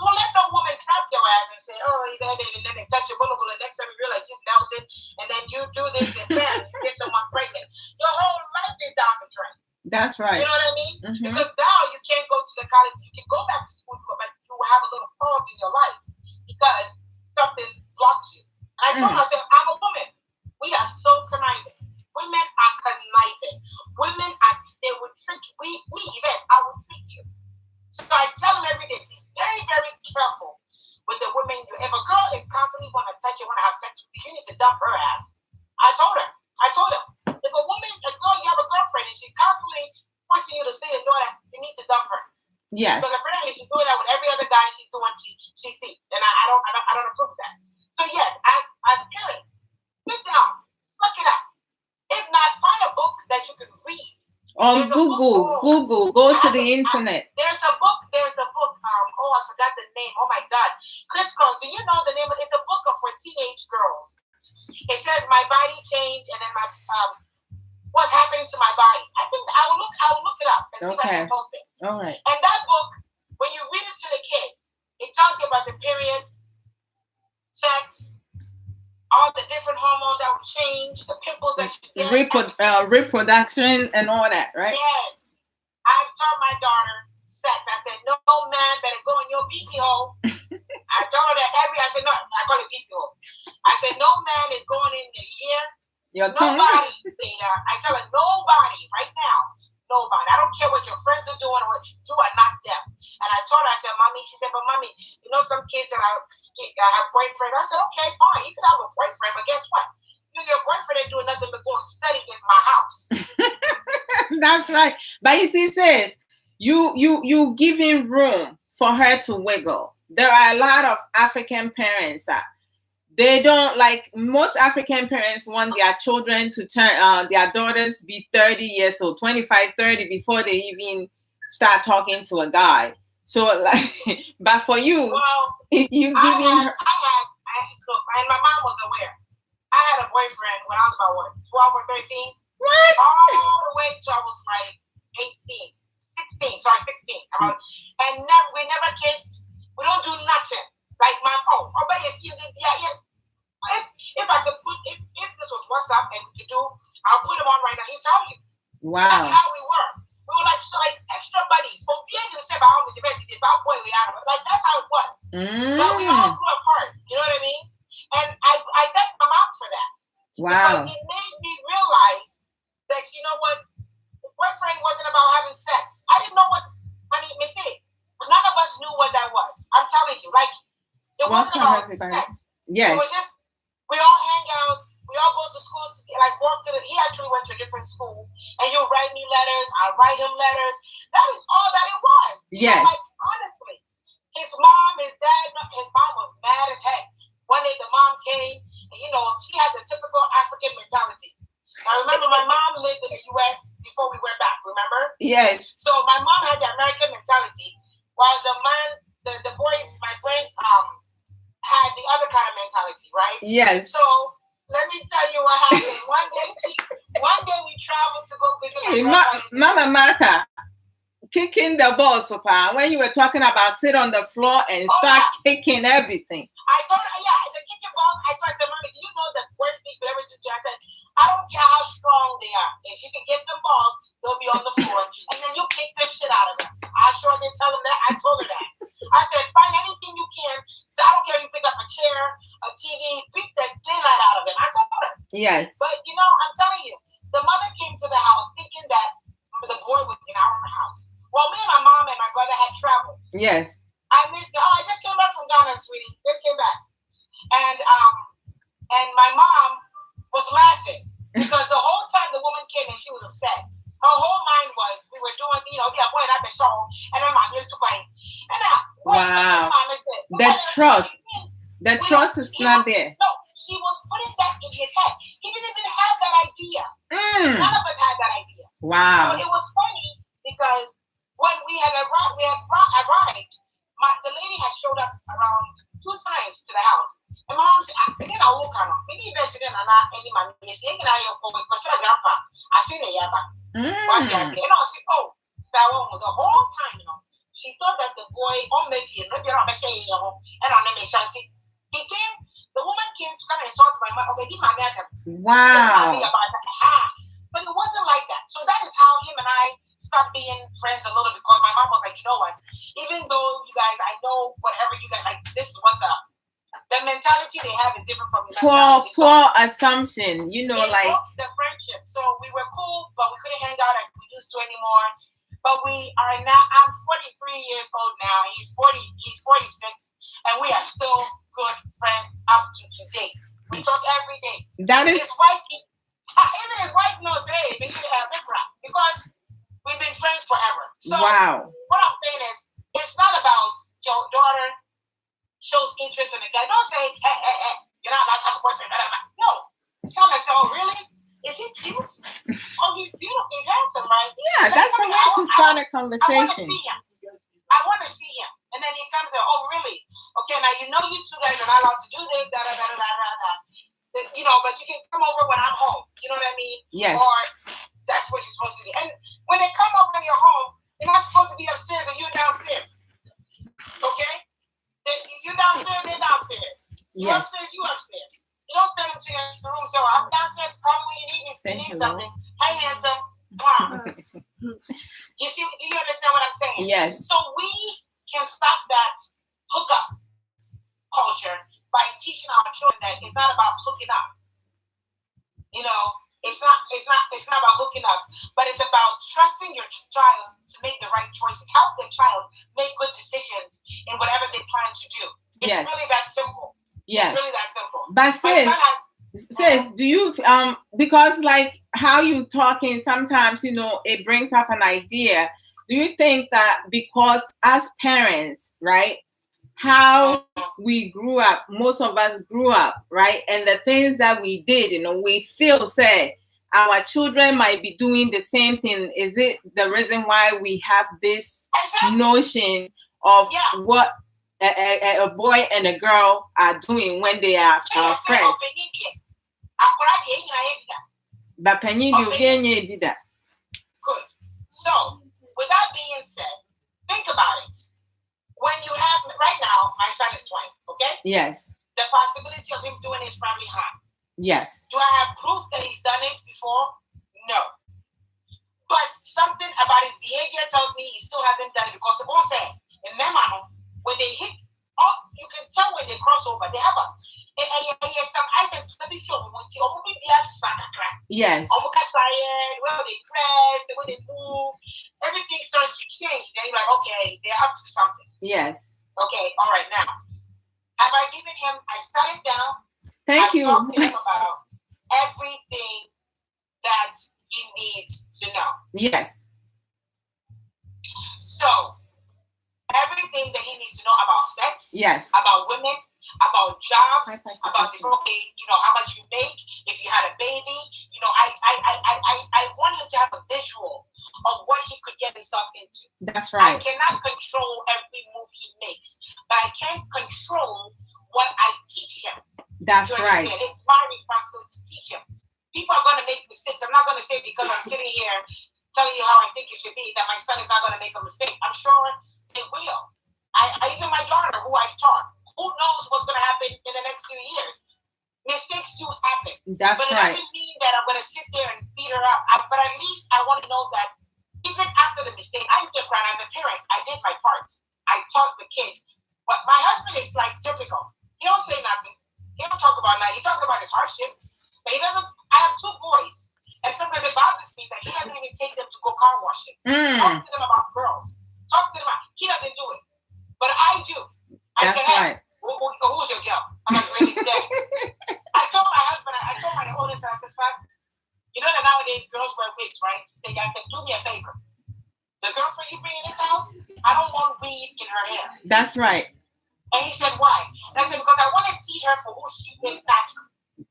Don't let no woman trap your ass and say, 'Oh, you got it,' and then they touch your bubble, and next time you realize you melted, and then you do this and bam, you get someone pregnant. Your whole life is down the drain." That's right. You know what I mean? Because now you can't go to the college. You can go back to school, but you will have a little pause in your life because something blocked you. And I told myself, I'm a woman. We are so conniving. Women are conniving. They would trick you. I would trick you. So I tell them every day, be very, very careful with the women. If a girl is constantly want to touch you, want to have sex with you, you need to dump her ass. I told him, if a girl, you have a girlfriend and she's constantly forcing you to stay and do that, you need to dump her. Yes. Because apparently she's doing that with every other guy she's doing. She sees, and I don't approve of that. So yes, as parents, sit down, suck it up. If not, find a book that you can read. On Google, go to the internet. There's a book. I forgot the name. Oh my God, Crisscross. Do you know the name? It's a book for teenage girls. It says my body changed, and then my what's happening to my body. I think I will look it up and see if I can post it. All right. And that book, when you read it to the kid, it tells you about the period, sex, all the different hormones that will change, the pimples that you get. Reproduction and all that, right? Yes. I've told my daughter sex. I said, no man better go in your pee hole. I told her that I said, no, I call it pee hole. I said, no man is going in here. Nobody, Dana. I tell her, nobody right now. Nobody. I don't care what your friends are doing or what you are not them. And I told her, I said, Mommy, she said, but Mommy, you know some kids that have boyfriends. I said, okay, fine, you can have a boyfriend, but guess what? You and your boyfriend ain't doing nothing but go and study in my house. That's right. But you see, sis, you giving room for her to wiggle. There are a lot of African parents that they don't like. Most African parents want their children to turn their daughters be 30 years old, 25, 30 before they even start talking to a guy. So like, but for you, well, you giving her. Look, and my mom was aware. I had a boyfriend when I was about what, 12 or 13. What? All the way till I was like 16. And we never kissed. We don't do nothing. Like my but if I could put if this was WhatsApp and we could do, I'll put him on right now. He'll tell you. Wow. That's how we were. We were like extra buddies. But we ain't gonna say about homies this our boy we out of it. Like that's how it was. But we all grew apart. You know what I mean? And I thank my mom for that. Wow. Because it made me realize that, you know what, the boyfriend wasn't about having sex. I didn't know what, mistake. None of us knew what that was. I'm telling you, like, it wasn't about sex. Yes. It was just, we all hang out, we all go to school, he actually went to a different school, and he'll write me letters, I'll write him letters. That is all that it was. Yes. Like, honestly, his mom, his dad, his mom was mad as heck. One day the mom came, and she had the typical African mentality. I remember my mom lived in the U.S. before we went back, remember? Yes. So my mom had the American mentality, while the boys, my friends, had the other kind of mentality, right? Yes. So let me tell you what happened. One day we traveled to go visit Mama Martha, kicking the balls apart when you were talking about sit on the floor and start kicking everything. I told her, the kicking balls. I told her, Mommy, do you know the worst thing you ever do? I said, I don't care how strong they are. If you can get them balls, they'll be on the floor. And then you kick the shit out of them. I sure didn't tell them that. I told her that. I said, find anything you can. So I don't care if you pick up a chair, a TV, beat the daylight out of them. I told her. Yes. But, I'm telling you, the mother came to the house thinking that the boy was in our house. Well, me and my mom and my brother had traveled. Yes. I just came back from Ghana, sweetie. Just came back. And my mom was laughing because the whole time the woman came and she was upset. Her whole mind was we were doing, going up a song and her mom used to going. And wow. The trust. The trust is not there. No, she was putting that in his head. He didn't even have that idea. None of us had that idea. Wow. So it was funny because when we had arrived, the lady had showed up around 2 times to the house. And mom said, I think I will come. Maybe eventually I'm not any man. Yes, you can have your because you're a grandpa. I feel it, yeah, but one day I said, the whole time, she thought that the boy, maybe not saying, and on the shanty. The woman came to come and talk to my mom. Okay, wow. But it wasn't like that. So that is how him and I stopped being friends a little bit because my mom was like, you know what? Even though you guys, I know whatever you guys like, this is what's up. The mentality they have is different from the mentality. Poor assumption, like the friendship. So we were cool, but we couldn't hang out like we used to anymore. But we are now. I'm 43 years old now. He's 46, and we are still good friends up to today. We talk every day. That is. His wife, even his wife knows, hey, because we've been friends forever. So wow. What I'm saying is, it's not about your daughter shows interest in a guy. Don't say, hey, you're not that type of boyfriend. No. Tell her, really? Is he cute? Oh, he's beautiful. He's handsome, right? Yeah, that's a way to start a conversation. I want to see him. And then he comes and, really? Okay, now you two guys are not allowed to do this, but you can come over when I'm home. You know what I mean? Yes. Or that's what you're supposed to do. And when they come over in your home, they're not supposed to be upstairs and you're downstairs. Okay? You downstairs, they're downstairs. You yes. upstairs, you upstairs. You don't send them to your room. So I'm downstairs, call me when you need something. Hey, handsome. Wow. You understand what I'm saying? saying? Yes. So we can stop that hookup culture by teaching our children that it's not about hooking up. It's not about hooking up, but it's about trusting your child to make the right choices, help the child make good decisions in whatever they plan to do. It's really that simple. Yes. It's really that simple. But sis, do you because like how you talking sometimes, it brings up an idea. Do you think that because as parents, right, how we grew up, most of us grew up, right, and the things that we did, we still say our children might be doing the same thing? Is it the reason why we have this notion of what a boy and a girl are doing when they are friends? But good. So, with that being said, think about it. When you have, right now, my son is 20, okay? Yes. The possibility of him doing it is probably high. Yes. Do I have proof that he's done it before? No. But something about his behavior tells me he still hasn't done it, because the boss said, in Memano, when they hit, you can tell when they cross over, they have a yes. Where they dress, the way they move, everything starts to change. Then you're like, okay, they're up to something. Yes. Okay, all right, now. Have I given him, I've sat him down. Thank you. I've talked to him about everything that he needs to know. Yes. So, everything that he needs to know about sex, yes, about women, about jobs, about how much you make, if you had a baby, I want him to have a visual of what he could get himself into. That's right. I cannot control every move he makes, but I can control what I teach him. That's right. It's my responsibility to teach him. People are going to make mistakes. I'm not going to say because I'm sitting here telling you how I think it should be that my son is not going to make a mistake. I'm sure they will. Even my daughter, who I've taught, who knows what's going to happen in the next few years? Mistakes do happen. That's but right. But it doesn't mean that I'm going to sit there and beat her up. But at least I want to know that even after the mistake, I'm different. As a parent, I did my part. I taught the kid. But my husband is like typical. He don't say nothing. He don't talk about nothing. He talks about his hardship. But he doesn't. I have two boys. And sometimes it bothers me that he doesn't even take them to go car washing. Talk to them about girls. Talk to them about, he doesn't do it. But I do. That's right. Who's your girl? I'm like, really today. I told my husband, I told my oldest son, I said, you know that nowadays girls wear wigs, right? Say, I said, do me a favor. The girlfriend you bring in this house, I don't want weave in her hair. That's right. And he said, why? And I said, because I want to see her for who she is naturally.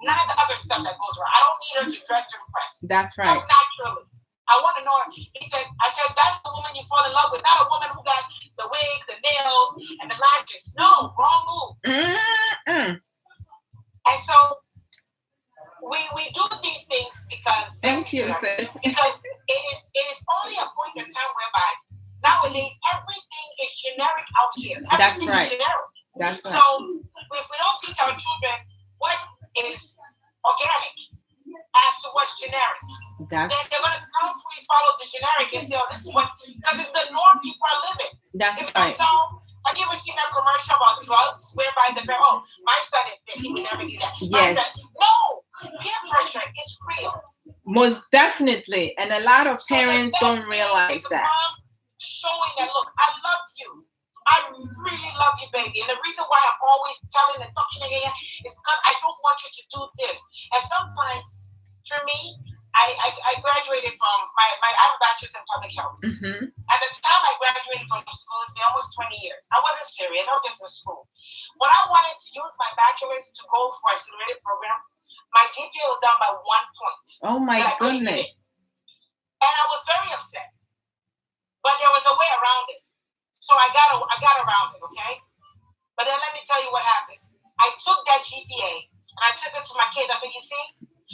None of the other stuff that goes around. I don't need her to dress to impress. That's right. So naturally. I want to know her. I said, that's the woman you fall in love with, not a woman who got the wig, the nails, and the lashes. No, wrong move. And so we do these things because thank you, sis. Because it is only a point in time whereby nowadays everything is generic out here. That's Everything right. is generic. That's right. So if we don't teach our children what is organic as to what's generic, then they're going to constantly follow the generic and say, oh, this is what, because it's the norm people are living. That's if right. Have you ever seen that commercial about drugs whereby my son is this, he would never do that. Yes. No, peer pressure is real. Most definitely. And a lot of parents don't realize that. Mom showing that, look, I love you. I really love you, baby. And the reason why I'm always telling and talking again is because I don't want you to do this. And sometimes, for me, I graduated from I have a bachelor's in public health. Mm-hmm. At the time I graduated from school, it's been almost 20 years. I wasn't serious. I was just in school. When I wanted to use my bachelor's to go for a accelerated program, my GPA was down by 1 point. Oh my goodness. And I was very upset. But there was a way around it. So I got around it, okay? But then let me tell you what happened. I took that GPA and I took it to my kids. I said, you see,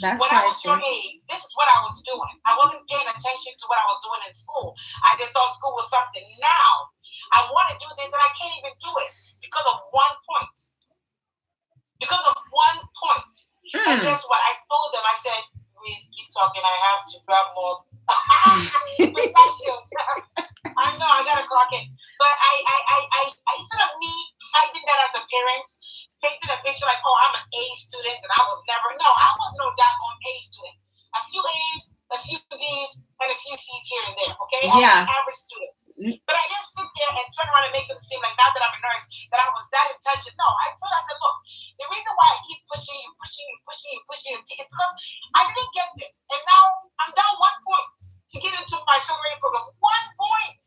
when I was your age, this is what I was doing. I wasn't paying attention to what I was doing in school. I just thought school was something. Now, I want to do this and I can't even do it because of 1 point. Because of 1 point. And guess what? I told them, I said, please keep talking. I have to grab more. I'm feel like, oh, I'm an A student and I was never. No, I was no doggone A student. A few A's, a few B's, and a few C's here and there. Okay, I was an average student. But I didn't sit there and turn around and make it seem like now that I'm a nurse that I was that intelligent. No, I said, look, the reason why I keep pushing you is because I didn't get this, and now I'm down 1 point to get into my summer program. 1 point.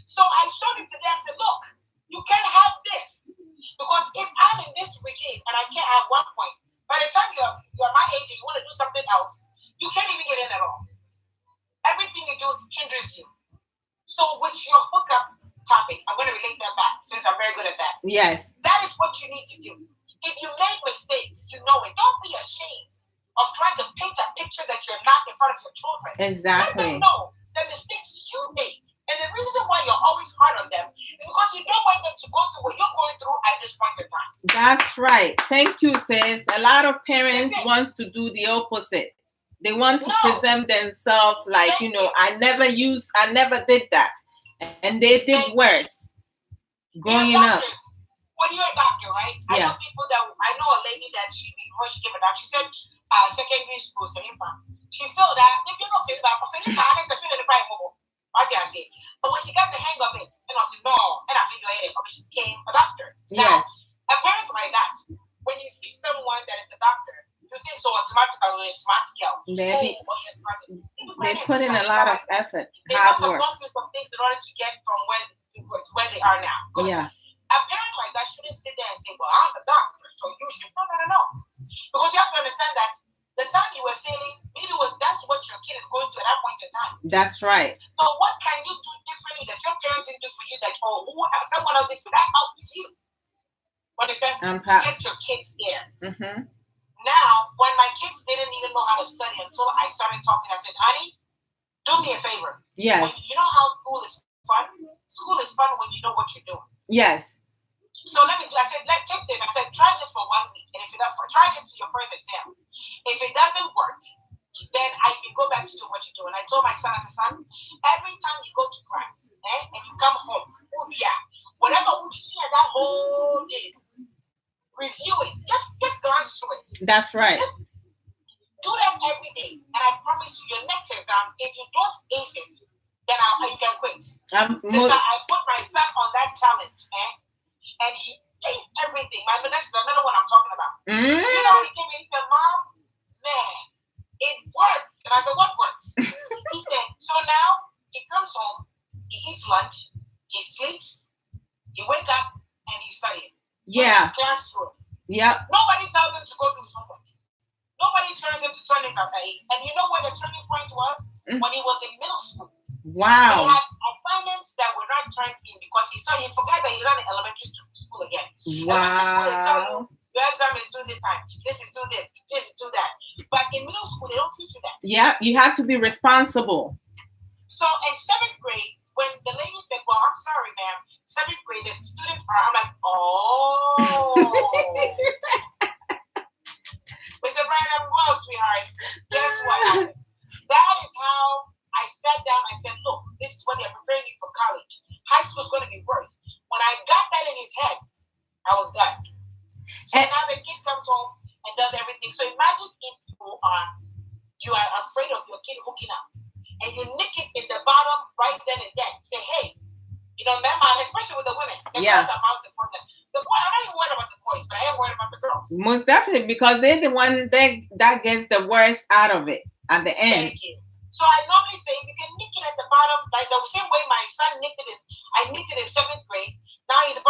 So I showed it to them and said, look, you can't have this. Because if I'm in this regime and I can't have 1 point, by the time you're my age and you want to do something else, you can't even get in at all. Everything you do hinders you. So with your hookup topic, I'm going to relate that back since I'm very good at that. Yes. That is what you need to do. If you make mistakes, you know it. Don't be ashamed of trying to paint a picture that you're not in front of your children. Exactly. Let them know the mistakes you made. And the reason why you're always hard on them is because you don't want them to go through what you're going through at this point in time. That's right. Thank you, sis. A lot of parents want to do the opposite. They want to present themselves like, I never did that. And they did worse growing up. When you're a doctor, right? Yeah. I know a lady that she came a doctor. She said secondary school, she felt that if you don't feel that, but when she got the hang of it, she no, and I feel it, she became a doctor. Yes. Now, a parent like that, when you see someone that is a doctor, you think so automatically a smart girl. They put in a lot of effort, hard work. They have gone through some things in order to get from where they are now. Good. Yeah. A parent like that shouldn't sit there and say, well, I'm a doctor, so you should. No. Because you have to understand that the time you were failing, maybe that's what your kid is going through at that point in time. That's right. So what can you do differently that your parents didn't do for you that, someone else did for that helped you? Understand? Get your kids there. Mm-hmm. Now, when my kids didn't even know how to study until I started talking, I said, honey, do me a favor. Yes. You know how school is fun? School is fun when you know what you're doing. Yes. So I said, take this. I said, try this for 1 week. And if it doesn't, try this to your first exam. If it doesn't work, then I can go back to do what you do. And I told my son, I said, son, every time you go to class and you come home, whatever you see that whole day, review it. Just glance through it. That's right. Do that every day. And I promise you, your next exam, if you don't ace it, then you can quit. I put my son on that challenge, and he aced everything. That's the middle one I'm talking about. Mm. He came in and said, Mom, man, it works. And I said, what works? He said, so now he comes home, he eats lunch, he sleeps, he wakes up, and he's studying. Yeah. Classroom. Yeah. Nobody tells him to go do his homework. Nobody turns him to turn his A. And you know what the turning point was? When he was in middle school. Wow. He had assignments that were not turned in because he forgot that he's not in elementary school again. Wow. Your exam is due this time. This is due this. This is due that. But in middle school, they don't teach you that. Yeah, you have to be responsible. So in 7th grade, when the lady said, well, I'm sorry, ma'am, 7th grade, the students are, I'm like, oh. We said, Brian, I'm well, sweetheart. Guess what happened? That is how I sat down and said, look, this is what they're preparing you for college. High school is going to be worse. When I got that in his head, I was done. So now the kid comes home and does everything. So imagine if you are afraid of your kid hooking up and you nick it in the bottom right then and then. Say, hey, remember, especially with the women. The girls are most important. The boy, I'm not even worried about the boys, but I am worried about the girls. Most definitely, because they're the one that gets the worst out of it at the end. Thank you. So I normally say you can nick it at the bottom, like the same way my son nicked it I nicked it in 7th grade. Now he's in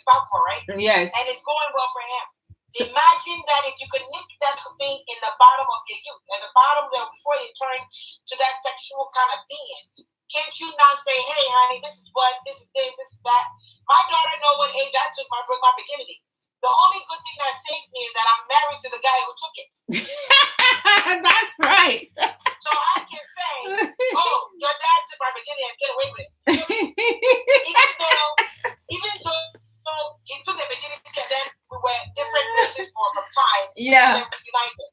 sophomore, right? Yes. And it's going well for him. So, imagine that if you could nick that thing in the bottom of your youth, at the bottom there before you turn to that sexual kind of being. Can't you now say, hey, honey, this is what, this is this, this is that. My daughter know what age I took my virginity. The only good thing that saved me is that I'm married to the guy who took it. That's right. So I can say, oh, your dad took my virginity and get away with it. Even though he took the virginity and then we were different places for some time. Yeah. And then we united.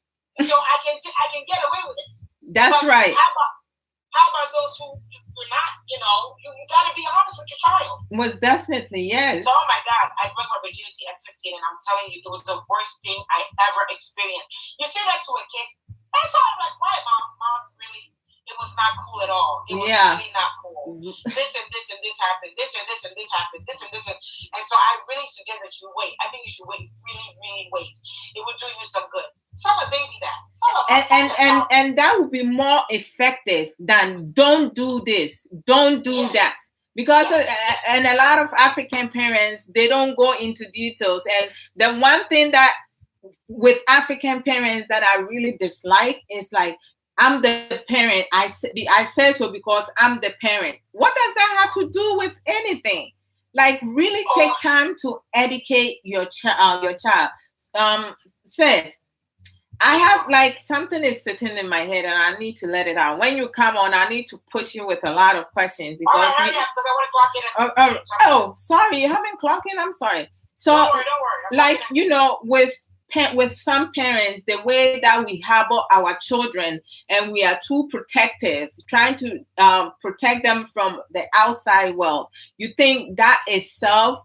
So I can get away with it. That's right. How about those who you're not, you got to be honest with your child. Most definitely, yes. So, oh my God, I broke my virginity at 15, and I'm telling you, it was the worst thing I ever experienced. You say that to a kid, and so I'm like, why, mom, really? It was not cool at all. It was really not cool. This and this and this happened. This and this and this happened. This and this and so I really suggest that you wait. I think you should wait. Really, really wait. It will do you some good. Tell a baby that. And that would be more effective than don't do this, don't do that. Because and a lot of African parents, they don't go into details. And the one thing that with African parents that I really dislike is like, I'm the parent. I say so because I'm the parent. What does that have to do with anything? Like, really take time to educate your child. Says, I have like something is sitting in my head and I need to let it out. When you come on, I need to push you with a lot of questions because sorry, you haven't clocked in. I'm sorry. So, don't worry. Like, with some parents, the way that we harbor our children and we are too protective, trying to protect them from the outside world, you think that itself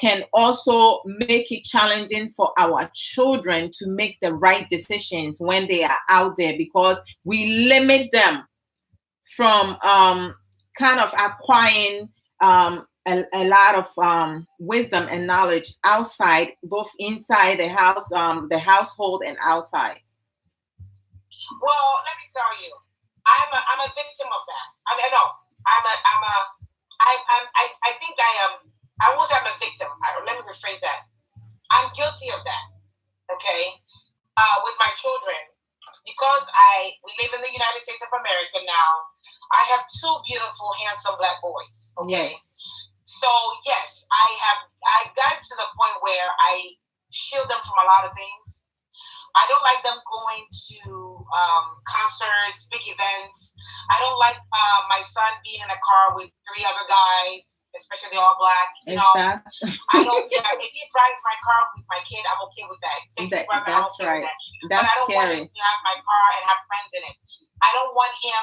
can also make it challenging for our children to make the right decisions when they are out there, because we limit them from kind of acquiring a lot of wisdom and knowledge outside, both inside the house, the household, and outside. Well, let me tell you, I'm a victim of that. I mean, no, I think I am. I won't say I'm a victim. Let me rephrase that. I'm guilty of that. Okay, with my children, because we live in the United States of America now. I have two beautiful, handsome black boys. Okay. Yes. So yes, I've gotten to the point where I shield them from a lot of things. I don't like them going to concerts, big events. I don't like my son being in a car with 3 other guys, especially all black. I don't. If he drives my car with my kid, I'm okay with that. That's right. That's but I don't scary. want him to have my car and have friends in it. I don't want him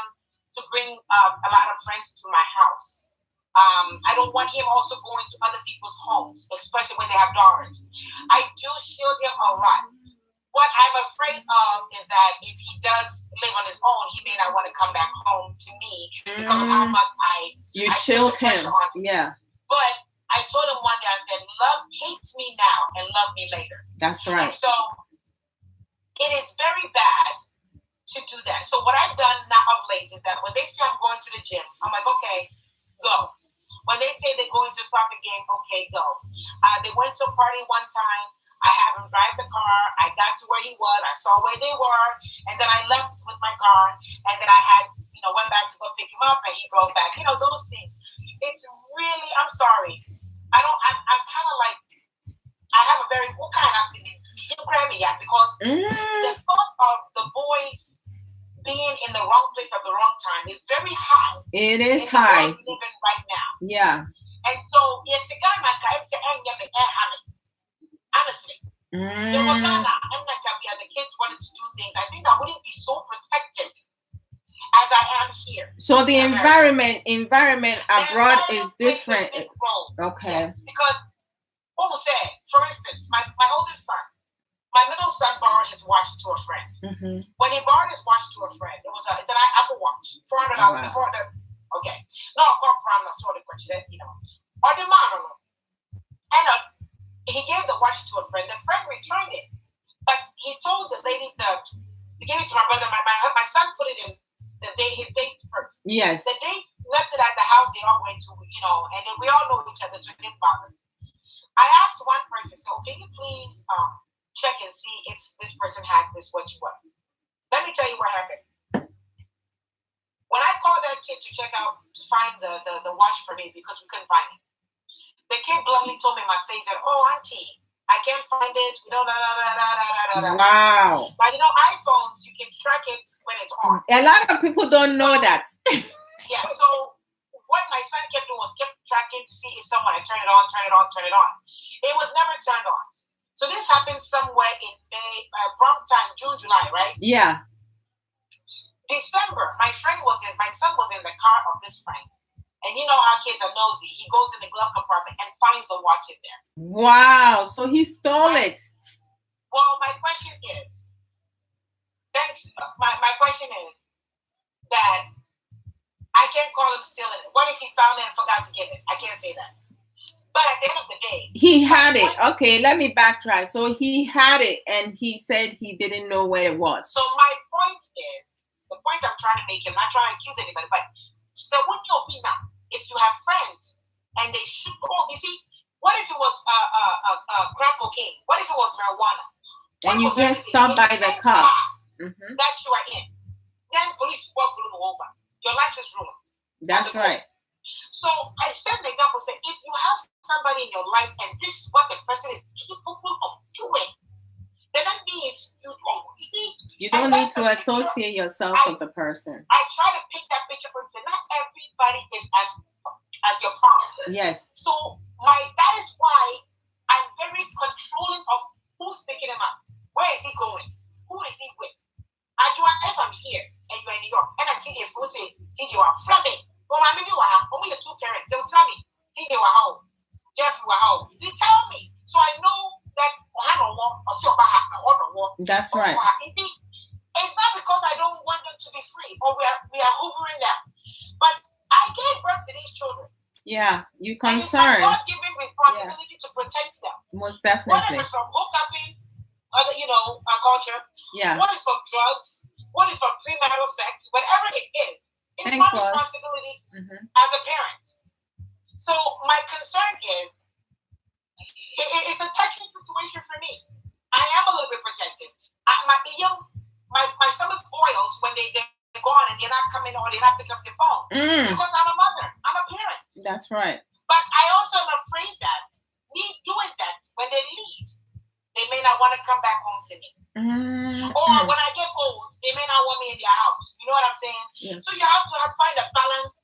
to bring a lot of friends to my house. I don't want him also going to other people's homes, especially when they have daughters. I do shield him a lot. What I'm afraid of is that if he does live on his own, he may not want to come back home to me because of how much I shield him. Yeah. But I told him one day, I said, love hates me now and love me later. That's right. And so it is very bad to do that. So what I've done now of late is that when they say I'm going to the gym, I'm like, okay, go. When they say they're going to a soccer game, okay, go. They went to a party one time. I had him drive the car. I got to where he was. I saw where they were. And then I left with my car. And then I had, went back to go pick him up and he drove back. Those things. It's really, I'm sorry. I'm kind of like, I have a very, you cry me at because the thought of the boys being in the wrong place at the wrong time is very high. It is high. Living right now. Yeah. And so it's a guy honestly. The kids wanted to do things. I think I wouldn't be so protected as I am here. So the environment abroad is different. Okay. Yes, because for instance, my oldest son, my middle son borrowed his watch to a friend. Mm-hmm. When he borrowed his watch to a friend, it's an Apple Watch, $400 before the. Okay, no, from the sort of question, or the man, and he gave the watch to a friend. The friend returned it, but he told the lady he gave it to my brother. My son put it in his date first. Yes. The date left it at the house they all went to, and then we all know each other, so it didn't bother. I asked one person, so can you please check and see if this person has this what you want? Let me tell you what happened. When I called that kid to check out to find the watch for me because we couldn't find it, the kid bluntly told me in my face that, "Oh, auntie, I can't find it. Wow. But iPhones, you can track it when it's on. A lot of people don't know that. Yeah. So what my son kept doing was kept tracking to see if someone had turned it on. It was never turned on. So this happened somewhere in May, wrong time, June, July, right? Yeah. December, my son was in the car of this friend. And you know how kids are nosy. He goes in the glove compartment and finds the watch in there. Wow. So he stole it. Well, my question is, my question is that I can't call him stealing it. What if he found it and forgot to give it? I can't say that. But at the end of the day, he had it. Okay, let me backtrack. So he had it and he said he didn't know where it was. So my point is, the point I'm trying to make, I'm not trying to accuse anybody, but so what you be now, if you have friends and they shoot, you see, what if it was crack cocaine? What if it was marijuana? And you get stopped by the cops. That you are in. Then police walk you over. Your life is ruined. That's right. So I set an example, say if you have somebody in your life and this is what the person is capable of doing, then that means you see. You don't need to associate yourself with the person. I try to pick that picture for you. Not everybody is as your palm. Yes. So that is why I'm very controlling of who's picking him up. Where is he going? Who is he with? If I'm here and you're in New York, and I think if you say, think you are flamming. Well, I mean, you are only your two parents. They'll tell me, think you are home. Jeff, you are home. They tell me. So I know that that's right. It's not because I don't want them to be free or we are hoovering them. But I gave birth to these children. Yeah, you concerned. God giving responsibility to protect them. Most definitely. What is from hookupping, our culture. Yeah. What is from drugs? What is from premarital sex? Whatever it is, it's my responsibility as a parent. So my concern is, it's a touchy situation for me. I am a little bit protected. My stomach boils when they're gone and they're not coming or they're not picking up the phone. Because I'm a mother. I'm a parent. That's right. But I also am afraid that me doing that, when they leave, they may not want to come back home to me. Or when I get old, they may not want me in their house. You know what I'm saying? Yeah. So you have to find a balance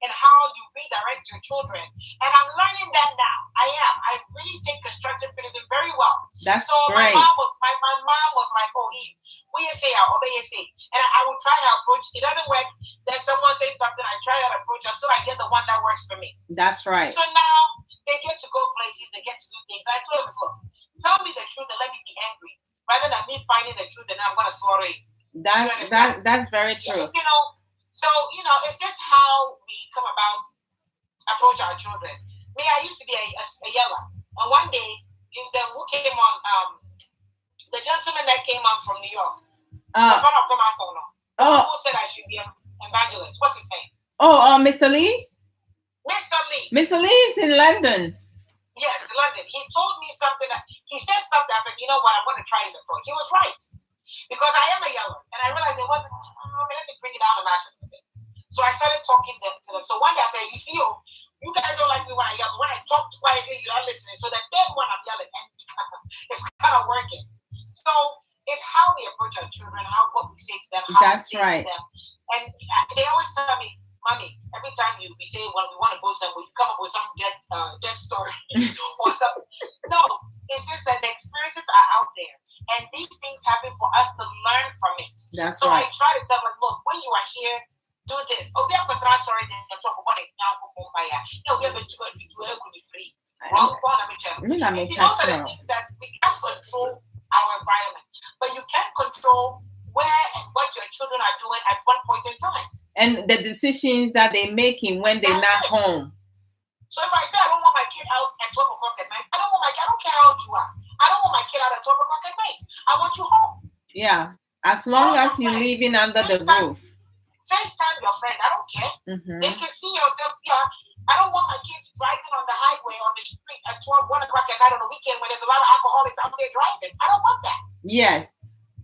in how you redirect your children. And I'm learning that now. I really take constructive criticism very well. That's so great. My mom was like, oh, what you say, obey you say. And I would try to approach. It doesn't work. Then someone says something, I try that approach until I get the one that works for me. That's right. So now they get to go places, they get to do things. I told them, look, tell me the truth and let me be angry, rather than me finding the truth and I'm going to slaughter you. That's very true. So it's just how we come about approach our children. Me, I used to be a yeller, and one day, who came on? The gentleman that came on from New York. Who said I should be an evangelist? What's his name? Mr. Lee. Mr. Lee. Mr. Lee is in London. Yes, London. He told me something. He said something. I said, you know what? I'm going to try his approach. He was right. Because I am a yeller. And I realized it wasn't, let me bring it down a notch a bit. So I started talking to them. So one day I said, you see, you guys don't like me when I yell. When I talk quietly, you're not listening. So that then when I'm yelling, and it's kind of working. So it's how we approach our children, what we say to them, how That's we say right. to them. And they always tell me, Mommy, every time we say when we want to go somewhere, you come up with some death story or something. No, it's just that the experiences are out there. And these things happen for us to learn from it. That's so right. I try to tell them, look, when you are here, do this. Oh, we have a sorry, then talk about it now. No, we have a good to be free. Wrong one, those are the things that we can't control our environment. But you can control where and what your children are doing at one point in time. And the decisions that they're making when they're not home. So if I say I don't want my kid out at 12 o'clock at night, I don't care how old you are. I don't want my kid out at 12 o'clock at night. I want you home. Yeah. As long as you're living under the roof. FaceTime your friend. I don't care. They can see yourself. Yeah. I don't want my kids driving on the highway, on the street at 1 o'clock at night on the weekend when there's a lot of alcoholics out there driving. I don't want that. Yes.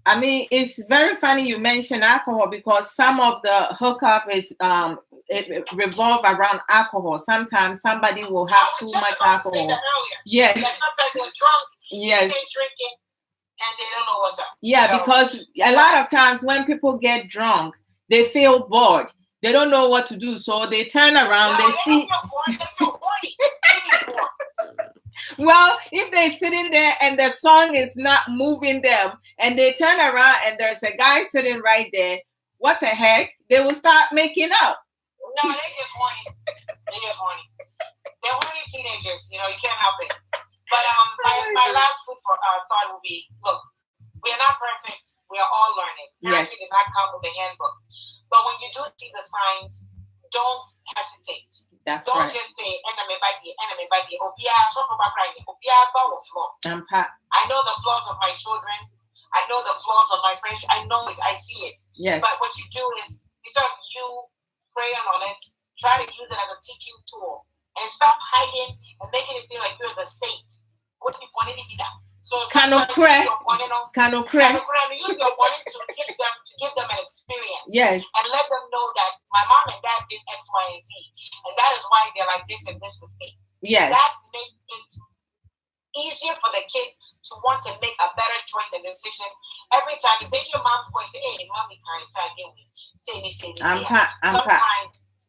I mean, it's very funny you mentioned alcohol because some of the hookup is it revolve around alcohol. Sometimes somebody will have too much alcohol. Yes. That sometimes they're drunk. Yes. They're drinking and they don't know what's up. Yeah, so, because a lot of times when people get drunk, they feel bored. They don't know what to do, so they turn around. They see. Well, if they're sitting there and the song is not moving them, and they turn around and there's a guy sitting right there, what the heck? They will start making up. No, they're just horny. They're just horny. They're horny teenagers. You can't help it. But my last food for thought will be: look, we are not perfect. We are all learning. Parenting did not come with a handbook. But when you do see the signs, don't hesitate. That's don't right. Just say enemy by the. I know the flaws of my children. I know the flaws of my friends. I know it. I see it. Yes. But what you do is instead of you praying on it, try to use it as a teaching tool and stop hiding and making it feel like you're the state. What you want to be that? So kind of crack. Use your money to teach them, to give them an experience. Yes. And let them know that my mom and dad did X, Y, and Z. And that is why they're like this and this with me. Yes. That makes it easier for the kid to want to make a better choice and decision every time. If they hear your mom's voice, say, hey, mommy can't say this.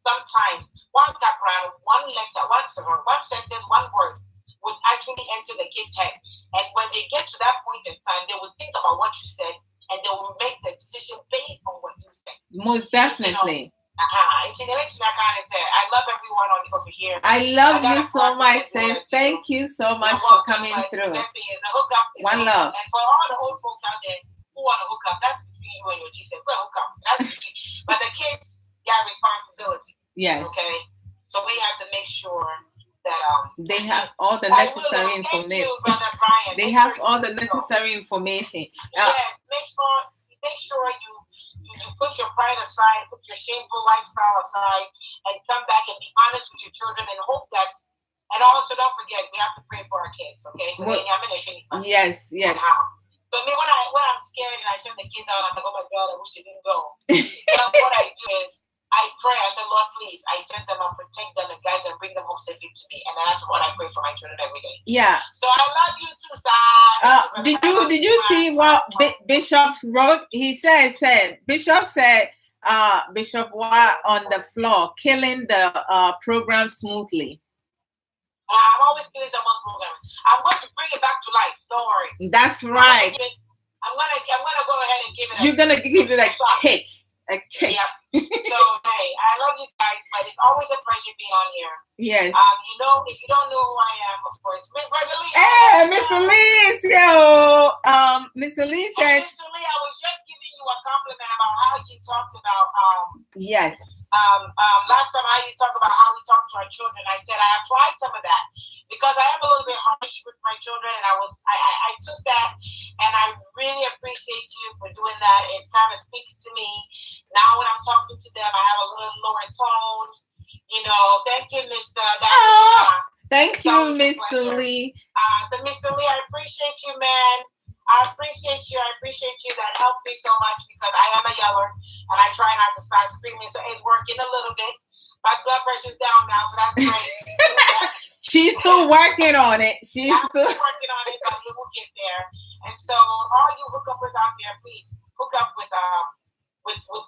Sometimes one background, one letter, one sentence, one word would actually enter the kid's head. And when they get to that point in time, they will think about what you said and they will make the decision based on what you said. Most definitely. I love everyone over here. I love you so much, sis. Thank you so much for coming through. One love. And for all the old folks out there who want to hook up, that's between you and your Jesus. We'll hook up. But the kids got responsibility. Yes. Okay. So we have to make sure that they have all the necessary information. They have all the necessary information. Yes. Make sure you put your pride aside, put your shameful lifestyle aside, and come back and be honest with your children and hope that. And also, don't forget, we have to pray for our kids, okay? Yes. So me, when I'm scared and I send the kids out, I'm like, oh my God, I wish they didn't go. But what I do is I pray. I say, Lord, please, I send them and protect them and guide them, bring them home safely to me. And that's what I pray for my children every day. Yeah. So I love you too, Star. Did you see what Bishop wrote? He said Bishop said Bishop Wa on the floor, killing the program smoothly. I'm always killing the one program. I'm going to bring it back to life. Don't worry. That's right. I'm gonna go ahead and give it. You're gonna give it a kick. A kick. Yeah. So hey, I love you guys, but it's always a pleasure being on here. Yes. If you don't know who I am, of course, Miss Brother Lee. Hey, Mr. Lee, Mr. Lee said. Mr. Lee, I was just giving you a compliment about how you talked about Yes. Last time how you talked about how we talk to our children. I said I applied some of that because I am a little bit harsh with my children, and I took that, and I really appreciate you for doing that. It kind of speaks to me now when I'm talking to them. I have a little lower tone. Thank you, Mr. Thank you, Mr. Lee. But Mr. Lee, I appreciate you, man. I appreciate you. That helped me so much because I am a yeller and I try not to start screaming. So it's working a little bit. My blood pressure's down now, so that's great. She's still working on it. I'm still working on it, but it will get there. And so all you hookuppers out there, please hook up with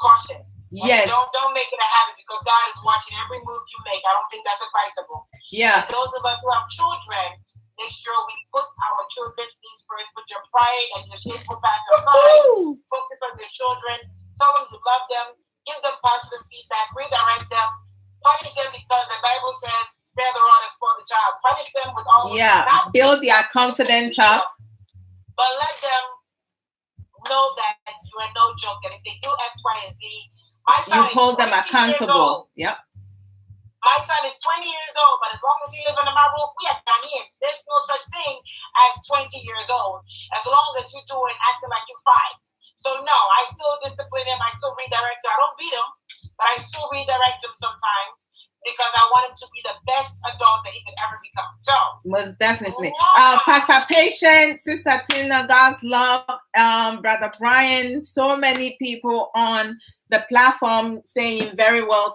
caution. Yes. Don't make it a habit because God is watching every move you make. I don't think that's advisable. Yeah. And those of us who have children, make sure we put our children's needs first. Put your pride and your shameful past aside. Focus on your children. Tell them you love them. Give them positive feedback. Redirect them. Punish them because the Bible says, spare the rod and spoil the child. Punish them with all. Yeah. Build their confidence up. But let them know that you are no joke. And if they do X, Y, and Z, my son you hold them accountable. Yep. My son is 20 years old, but as long as he lives under my roof, we are Ghanaians. There's no such thing as 20 years old. As long as you're doing acting like you're 5. So no, I still discipline him. I still redirect him. I don't beat him, but I still redirect him sometimes because I want him to be the best adult that he could ever become. So most definitely. Pastor Patient, Sister Tina, God's love, Brother Brian, so many people on the platform saying very well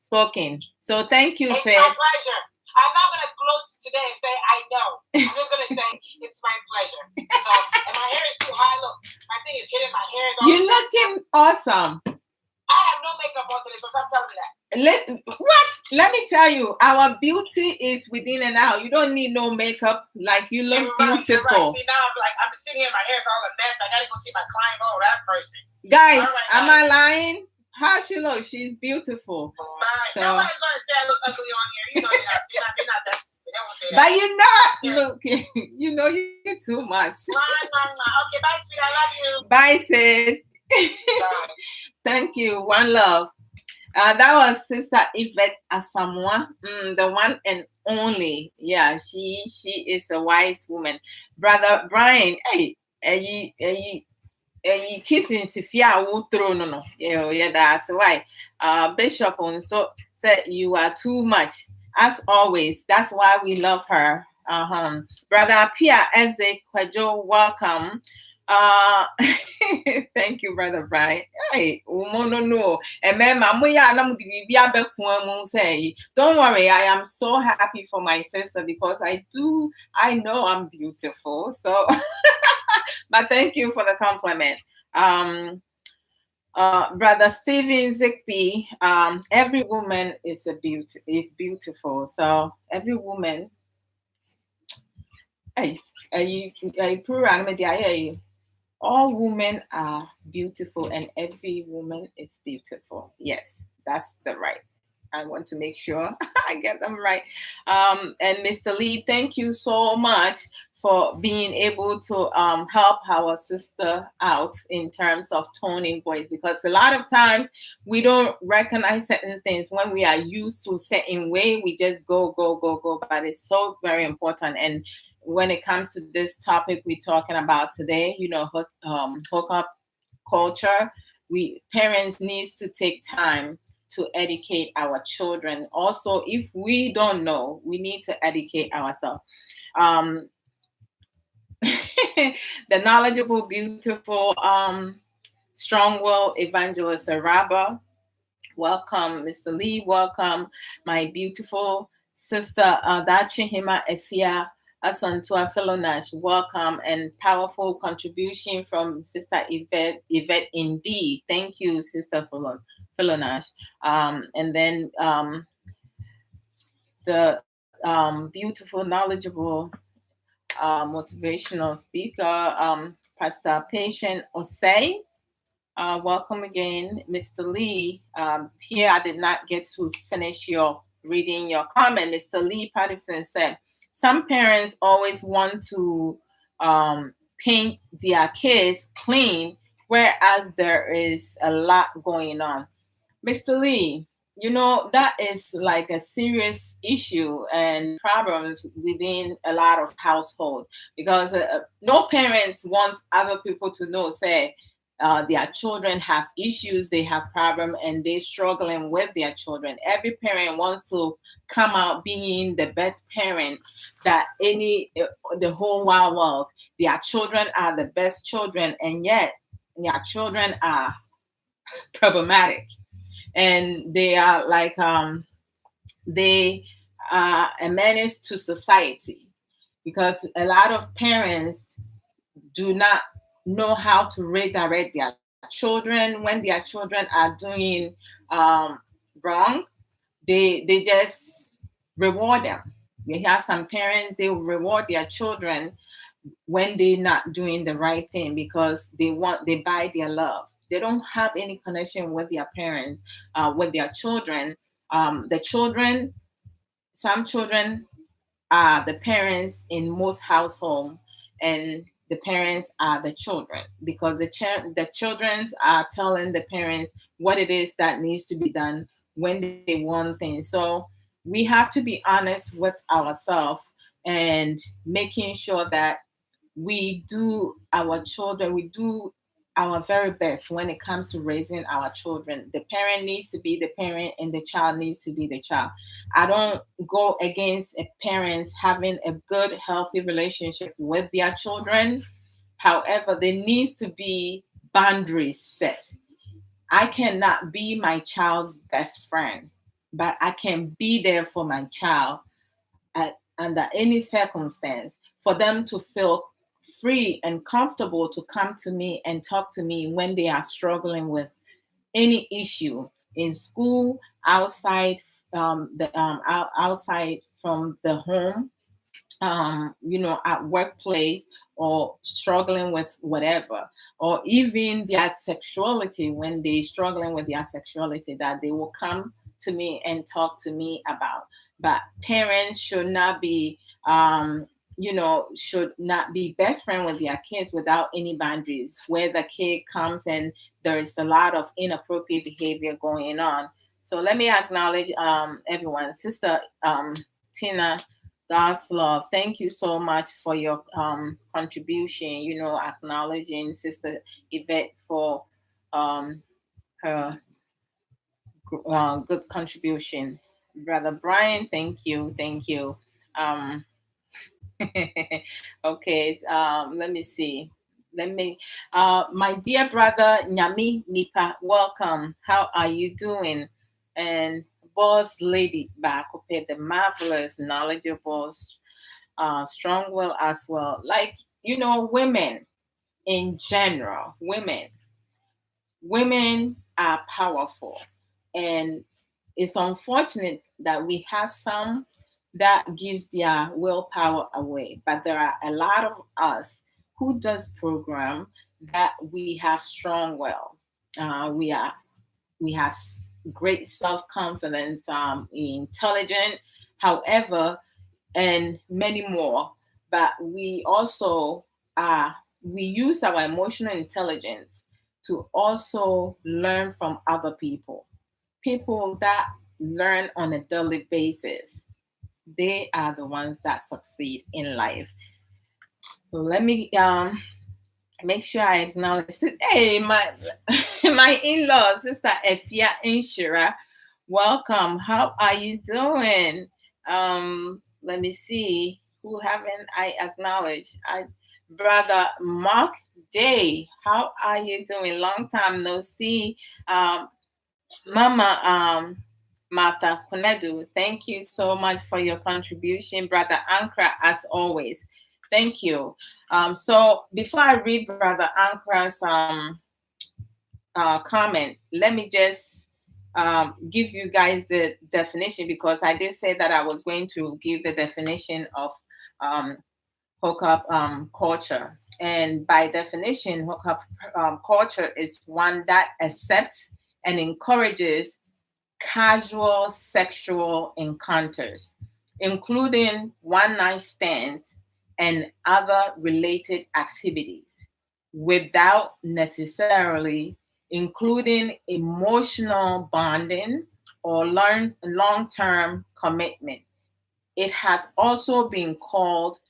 spoken. So thank you, it's sis. It's my pleasure. I'm not going to gloat today and say, I know. I'm just going to say, it's my pleasure. So, and my hair is too high. Look, my thing is hitting my hair. You're looking awesome. I have no makeup on today. so stop telling me that. Let me tell you, our beauty is within and out. You don't need no makeup. Like, you look beautiful. You're right. See, now I'm sitting here, my hair's all a mess. I gotta go see my client. Oh, that person. Guys, am I lying? How she look? She's beautiful. So, nobody's gonna say I look ugly on here. You know, they're not that stupid. They won't say that. But you're not looking. You know, you're too much. Okay, bye, sweet. I love you. Bye, sis. Bye. Thank you. One love. That was Sister Yvette Asamoah, the one and only. Yeah, she is a wise woman. Brother Brian, hey, kissing Sophia Wutro, no. Yeah, that's why. Bishop so said you are too much. As always, that's why we love her. Brother Pia Eze Kwajo, welcome. Thank you, Brother Brian. Hey, no. And don't worry, I am so happy for my sister because I know I'm beautiful. So, but thank you for the compliment. Brother Stephen Zigby, every woman is beautiful. So every woman, all women are beautiful and every woman is beautiful. Yes, that's the right. I want to make sure I get them right. And Mr. Lee, thank you so much for being able to help our sister out in terms of toning voice, because a lot of times we don't recognize certain things when we are used to certain way. We just go, but it's so very important. And when it comes to this topic we're talking about today, hookup culture, parents needs to take time to educate our children. Also, if we don't know, we need to educate ourselves. The knowledgeable, beautiful, strong-willed evangelist Araba, welcome. Mr. Lee, welcome. My beautiful sister Dachihima Efia Asantua Philonash, welcome, and powerful contribution from Sister Yvette indeed. Thank you, Sister Philonash. And then the beautiful, knowledgeable, motivational speaker, Pastor Patient Osei. Welcome again, Mr. Lee. Here I did not get to finish reading your comment. Mr. Lee Patterson said, some parents always want to paint their kids clean, whereas there is a lot going on. Mr. Lee, that is like a serious issue and problems within a lot of households, because no parents wants other people to know, say, their children have issues, they have problems, and they're struggling with their children. Every parent wants to come out being the best parent that the whole wide world. Their children are the best children, and yet their children are problematic. And they are like, they are a menace to society, because a lot of parents do not know how to redirect their children when their children are doing wrong. They just reward them. We have some parents, they will reward their children when they're not doing the right thing, because they buy their love. They don't have any connection with their parents, with their children. Some children are the parents in most households, and the parents are the children, because the children are telling the parents what it is that needs to be done when they want things. So we have to be honest with ourselves and making sure that we do our very best when it comes to raising our children. The parent needs to be the parent and the child needs to be the child. I don't go against parents having a good, healthy relationship with their children. However, there needs to be boundaries set. I cannot be my child's best friend, but I can be there for my child under any circumstance, for them to feel free and comfortable to come to me and talk to me when they are struggling with any issue in school, outside, outside from the home, at workplace, or struggling with whatever, or even their sexuality, when they struggling with their sexuality, that they will come to me and talk to me about. But parents should not be, should not be best friend with their kids without any boundaries, where the kid comes and there is a lot of inappropriate behavior going on. So let me acknowledge everyone. Sister Tina, God's love. Thank you so much for your contribution. Acknowledging Sister Yvette for her good contribution. Brother Brian, thank you. Um, okay, let me see. My dear brother Nyami Nipa, welcome. How are you doing? And boss lady Bakope, the marvelous, knowledgeable, strong will as well. Like, women in general, women are powerful, and it's unfortunate that we have some that gives their willpower away, but there are a lot of us who does program that we have strong will. We have great self-confidence, intelligent, however, and many more. But we also we use our emotional intelligence to also learn from other people that learn on a daily basis. They are the ones that succeed in life. So let me make sure I acknowledge it. Hey, my my in-law, Sister Efia Inshira, welcome. How are you doing? Let me see. Who haven't I acknowledged? Brother Mark Day, how are you doing? Long time no see. Mama Martha Kunedu, thank you so much for your contribution. Brother Ankra, as always, thank you. So before I read Brother Ankra's comment, let me just give you guys the definition, because I did say that I was going to give the definition of hookup culture. And by definition, hookup culture is one that accepts and encourages casual sexual encounters, including one night stands and other related activities, without necessarily including emotional bonding or long term commitment. It has also been called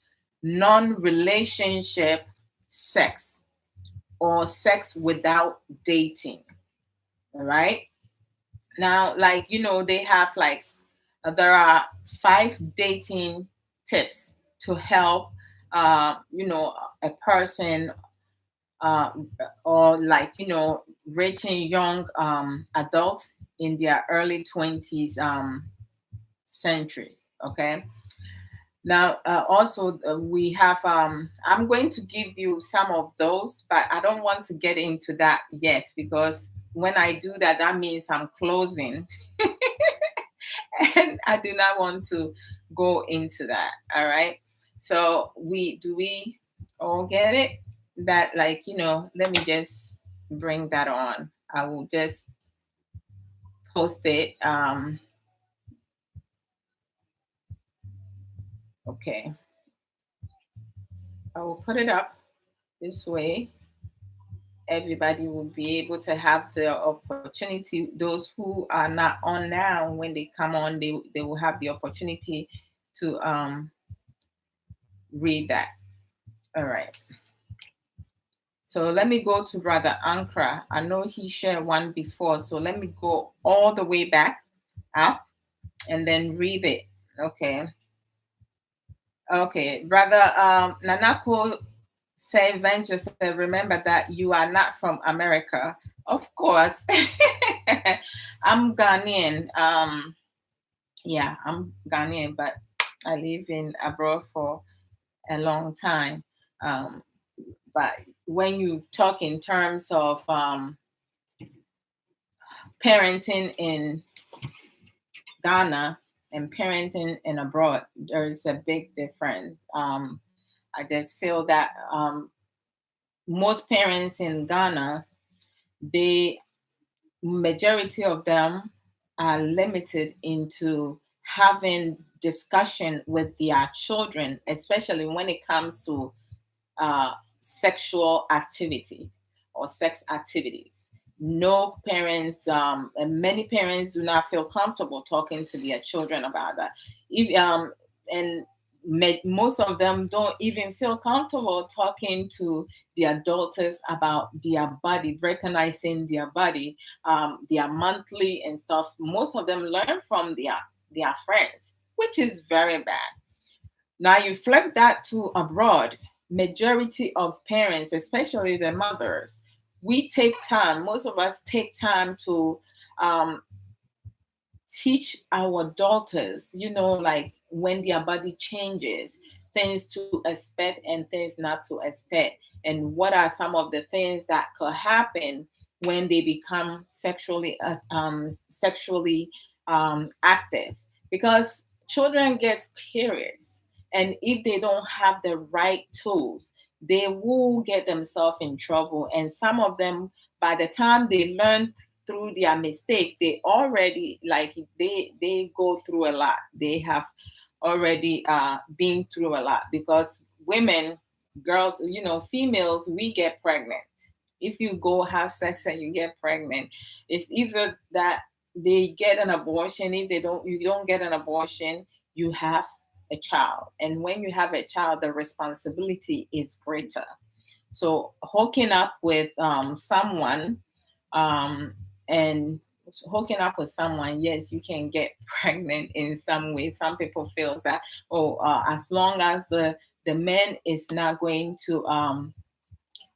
non relationship sex, or sex without dating. All right. Now, like, they have like, there are 5 dating tips to help, a person, uh, or like, reaching young adults in their early 20s centuries. Okay. Now, also, we have, I'm going to give you some of those, but I don't want to get into that yet, because when I do that, that means I'm closing. And I do not want to go into that. All right. So we all get it? That, like, let me just bring that on. I will just post it. Okay. I will put it up this way. Everybody will be able to have the opportunity. Those who are not on now, when they come on, they will have the opportunity to read that. All right. So let me go to Brother Ankra. I know he shared one before, so let me go all the way back up and then read it. Okay. Okay, Brother Nanako say Venture said, remember that you are not from America. Of course. I'm Ghanaian. Yeah, I'm Ghanaian, but I live in abroad for a long time. But when you talk in terms of parenting in Ghana and parenting in abroad, there's a big difference. I just feel that most parents in Ghana, they majority of them are limited into having discussion with their children, especially when it comes to sexual activity or sex activities. No parents, and many parents do not feel comfortable talking to their children about that. If, and most of them don't even feel comfortable talking to their daughters about their body, recognizing their body, their monthly and stuff. Most of them learn from their friends, which is very bad. Now you flip that to abroad. Majority of parents, especially the mothers, we take time. Most of us take time to um, teach our daughters, like when their body changes, things to expect and things not to expect, and what are some of the things that could happen when they become sexually active. Because children get curious, and if they don't have the right tools, they will get themselves in trouble. And some of them, by the time they learn through their mistake, they already, like, they go through a lot. They have already been through a lot, because women, girls, females, we get pregnant. If you go have sex and you get pregnant, it's either that they get an abortion. If you don't get an abortion, you have a child. And when you have a child, the responsibility is greater. So hooking up with someone, um, and hooking up with someone, yes, you can get pregnant in some way. Some people feel that, as long as the man is not going to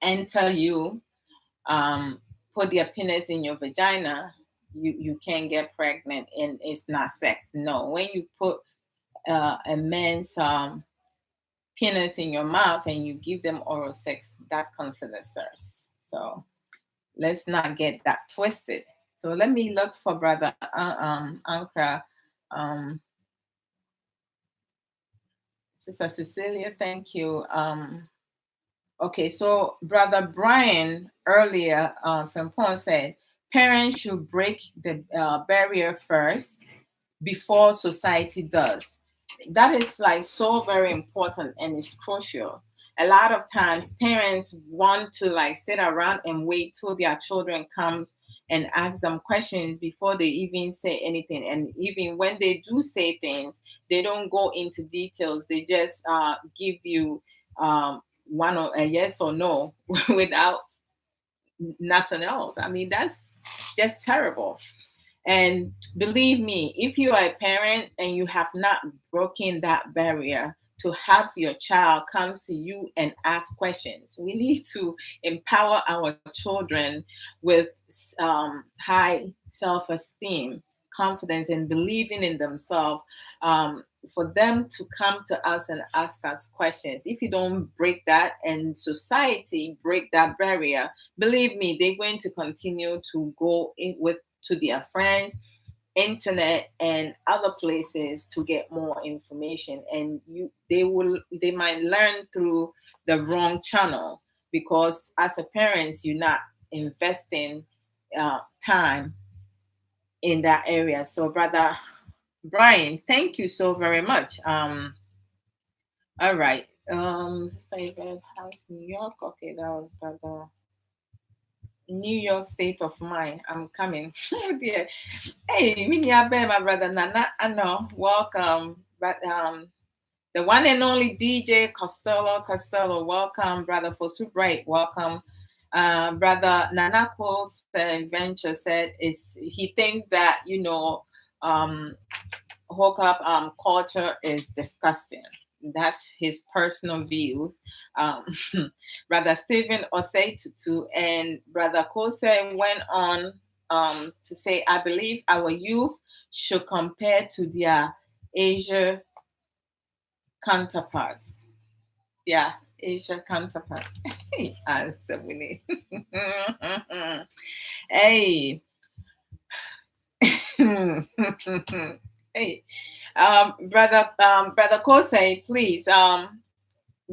enter you, um, put their penis in your vagina, you can get pregnant, and it's not sex. No, when you put a man's penis in your mouth and you give them oral sex, that's considered sex. So let's not get that twisted. So let me look for brother Ankara. Um, Sister Cecilia, thank you. Okay, so brother Brian earlier from Paul said parents should break the barrier first before society does. That is like so very important, and it's crucial. A lot of times parents want to like sit around and wait till their children come and ask them questions before they even say anything. And even when they do say things, they don't go into details. They just give you one or a yes or no without nothing else. I mean, that's just terrible. And believe me, if you are a parent and you have not broken that barrier to have your child come to you and ask questions, we need to empower our children with high self esteem, confidence, and believing in themselves, for them to come to us and ask us questions. If you don't break that and society break that barrier, believe me, they're going to continue to go in with to their friends, internet, and other places to get more information. And they might learn through the wrong channel, because as a parent, you're not investing time in that area. So brother Brian, thank you so very much. All right. House, New York. Okay, that was brother. New York state of mind. I'm coming. Oh dear. Hey, my brother Nana. I know. Welcome. But the one and only DJ Costello. Welcome, brother for Soup Right. Welcome. Brother Nanako's venture said is he thinks that hookup culture is disgusting. That's his personal views. Um, Brother Stephen Osei Tutu and Brother Kose went on to say, I believe our youth should compare to their Asia counterparts. Yeah, Asia counterparts. Answer, Winnie. Hey, Hey, brother Kosei, please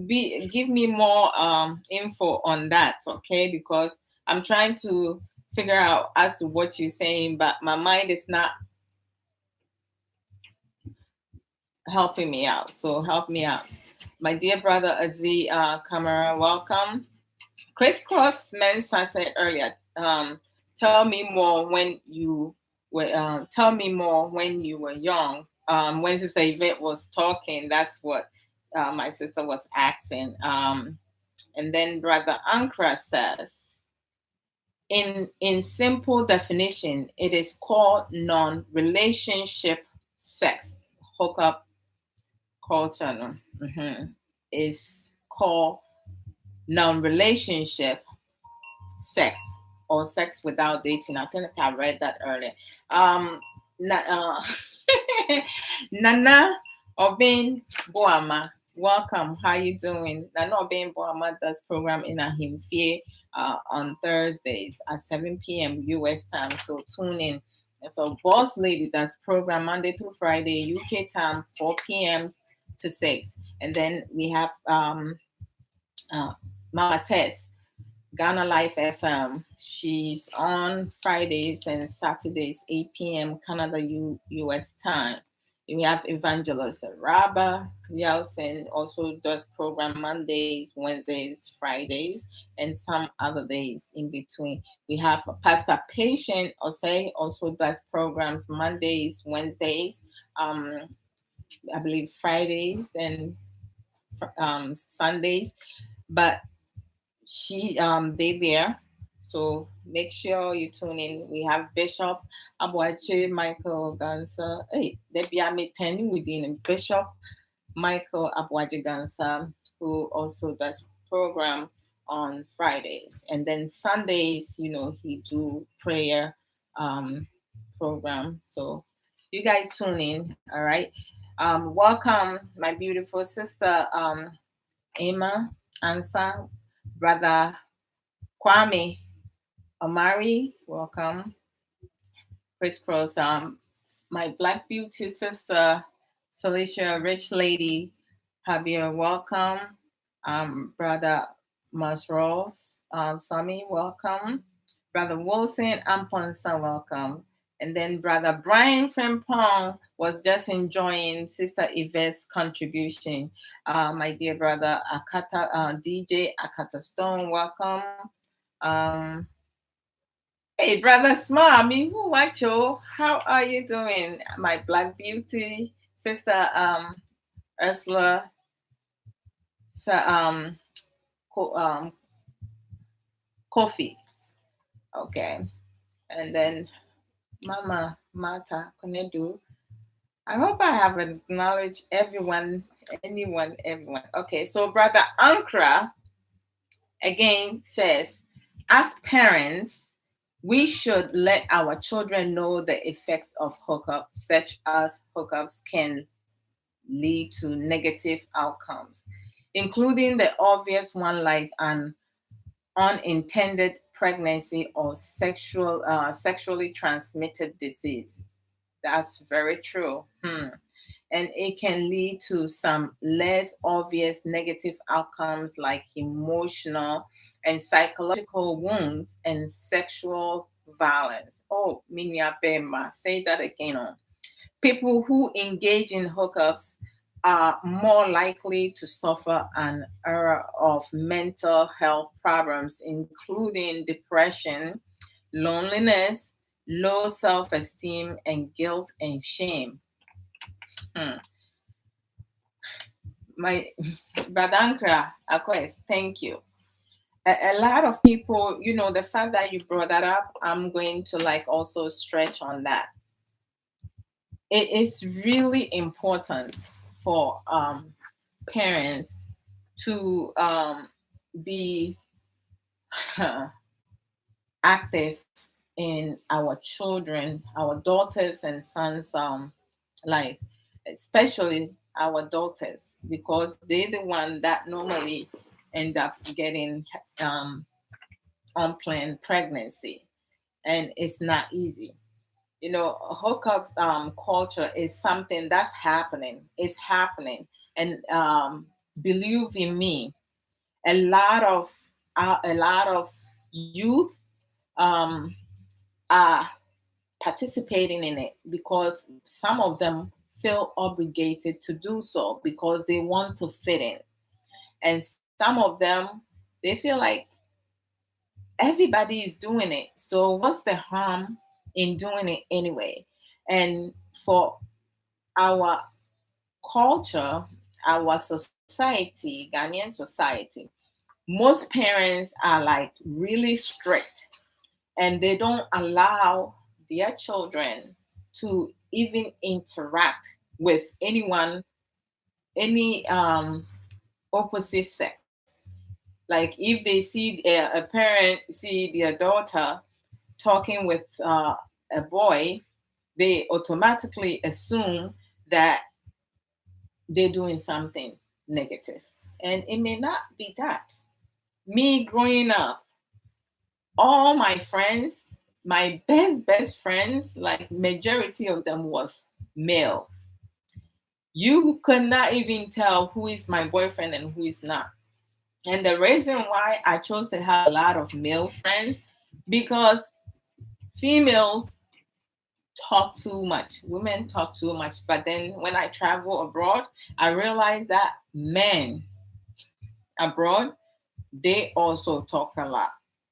give me more info on that, okay? Because I'm trying to figure out as to what you're saying, but my mind is not helping me out. So help me out. My dear brother Azi Kamara, welcome. Crisscross Mensa said earlier, tell me more when you were tell me more when you were young. When Sister Yvette was talking, that's what my sister was asking. And then Brother Ankra says, in simple definition, it is called non-relationship sex. Hookup culture is called non-relationship sex or sex without dating. I think I read that earlier. Nana Obin Boama, welcome. How you doing? Nana Obin Boama does program in Ahimfie on Thursdays at 7 p.m. US time. So tune in. And so Boss Lady does program Monday through Friday UK time 4 p.m. to 6. And then we have Mama Tess, Ghana Life FM. She's on Fridays and Saturdays, 8 p.m. Canada US time. We have Evangelist Rabba Yelson also does program Mondays, Wednesdays, Fridays, and some other days in between. We have Pastor Patient Osei also does programs Mondays, Wednesdays, I believe Fridays and Sundays. But they there, so make sure you tune in. We have Bishop Abuache Michael Gansa. Hey, they be attending within Bishop Michael Abuache Gansa, who also does program on Fridays, and then Sundays, he do prayer program. So you guys tune in, all right. Welcome my beautiful sister Emma Ansa, Brother Kwame Amari, welcome. Crisscross, my Black Beauty sister Felicia Rich Lady Javier, welcome. Brother Masros Sami, welcome. Brother Wilson Amponsa, welcome. And then Brother Brian Frimpong was just enjoying Sister Yvette's contribution. My dear brother Akata, DJ Akata Stone, welcome. Hey, Brother Smami, how are you doing? My Black Beauty sister Ursula Kofi. Okay. And then Mama Mata Konedu. I hope I have acknowledged everyone. Okay, so Brother Ankra again says, as parents, we should let our children know the effects of hookups, such as hookups can lead to negative outcomes, including the obvious one like an unintended pregnancy or sexually transmitted disease. That's very true. And it can lead to some less obvious negative outcomes like emotional and psychological wounds and sexual violence. Oh, Minya Bema, say that again. People who engage in hookups are more likely to suffer an era of mental health problems, including depression, loneliness, low self-esteem, and guilt and shame. My Brother Ankra, Aquest, thank you. A lot of people, the fact that you brought that up, I'm going to also stretch on that. It is really important for parents to be active in our children, our daughters and sons' life, especially our daughters, because they're the one that normally end up getting unplanned pregnancy, and it's not easy. hookup culture is something that's happening. It's happening, and believe in me, a lot of youth um, are participating in it because some of them feel obligated to do so because they want to fit in, and some of them they feel like everybody is doing it. So what's the harm in doing it anyway? And for our culture, our society, Ghanaian society, most parents are like really strict and they don't allow their children to even interact with anyone, any opposite sex. Like if they see a parent see their daughter talking with a boy, they automatically assume that they're doing something negative. And it may not be that. Me growing up, all my friends, my best friends, like majority of them was male. You could not even tell who is my boyfriend and who is not. And the reason why I chose to have a lot of male friends, because females talk too much. Women talk too much. But then when I travel abroad, I realize that men abroad, they also talk a lot.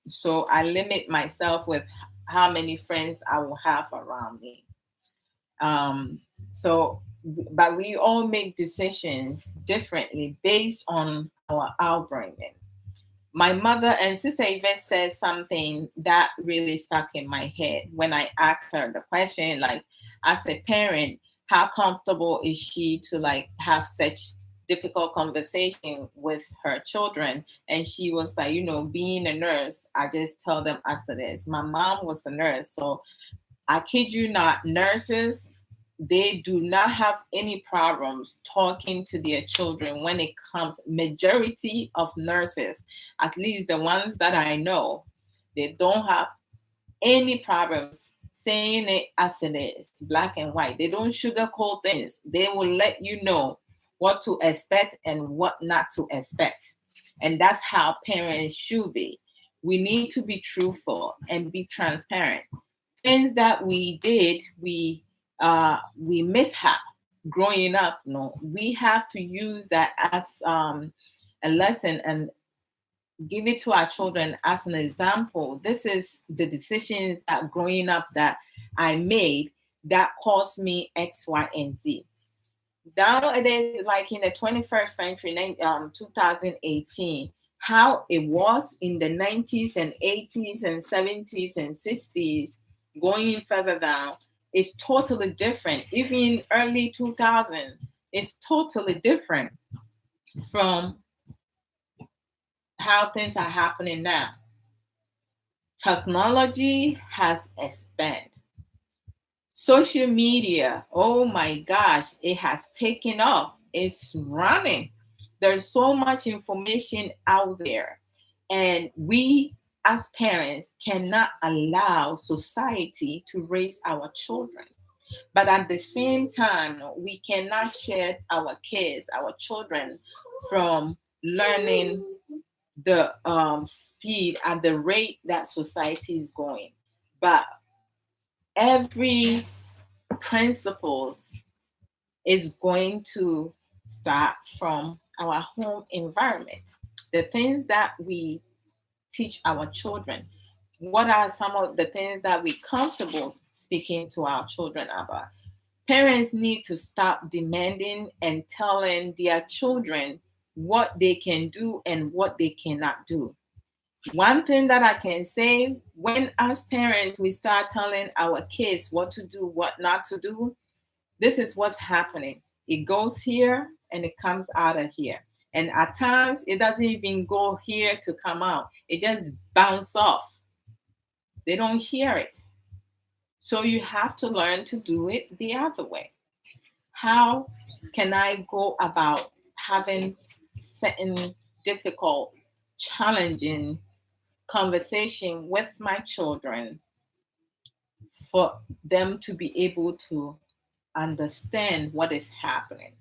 So I limit myself with how many friends I will have around me. Um, so, but we all make decisions differently based on our upbringing. My mother and Sister Yvette said something that really stuck in my head when I asked her the question, like, as a parent, how comfortable is she to like have such difficult conversation with her children? And she was like, being a nurse, I just tell them as it is. My mom was a nurse, so I kid you not, nurses, they do not have any problems talking to their children when it comes. Majority of nurses, at least the ones that I know, they don't have any problems saying it as it is, black and white. They don't sugarcoat things. They will let you know what to expect and what not to expect. And that's how parents should be. We need to be truthful and be transparent. Things that we did, we mishap growing up. We have to use that as a lesson and give it to our children as an example. This is the decisions that growing up that I made that caused me X, Y, and Z. Nowadays, like in the 21st century, 2018, how it was in the 90s and 80s and 70s and 60s, going further down, is totally different. Even early 2000s, it's totally different from how things are happening now. Technology has expanded. Social media, oh my gosh, it has taken off. It's running. There's so much information out there. And we as parents cannot allow society to raise our children. But at the same time, we cannot shed our kids, our children, from learning the speed at the rate that society is going. But every principles is going to start from our home environment. The things that we teach our children. What are some of the things that we're comfortable speaking to our children about? Parents need to stop demanding and telling their children what they can do and what they cannot do. One thing that I can say, when as parents we start telling our kids what to do, what not to do, this is what's happening. It goes here and it comes out of here. And at times it doesn't even go here to come out. It just bounce off. They don't hear it. So you have to learn to do it the other way. How can I go about having certain difficult, challenging conversation with my children for them to be able to understand what is happening.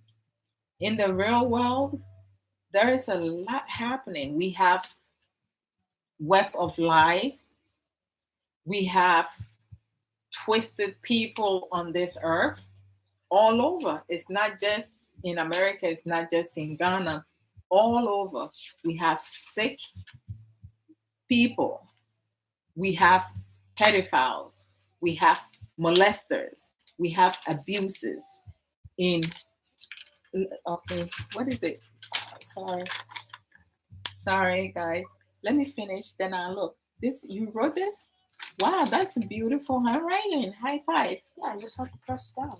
In the real world, there is a lot happening. We have web of lies. We have twisted people on this earth all over. It's not just in America, it's not just in Ghana. All over, we have sick people. We have pedophiles. We have molesters. We have abuses in, okay, what is it? Sorry. Sorry, guys. Let me finish, then I'll look. This, you wrote this? Wow, that's beautiful handwriting. High five. Yeah, I just have to press down.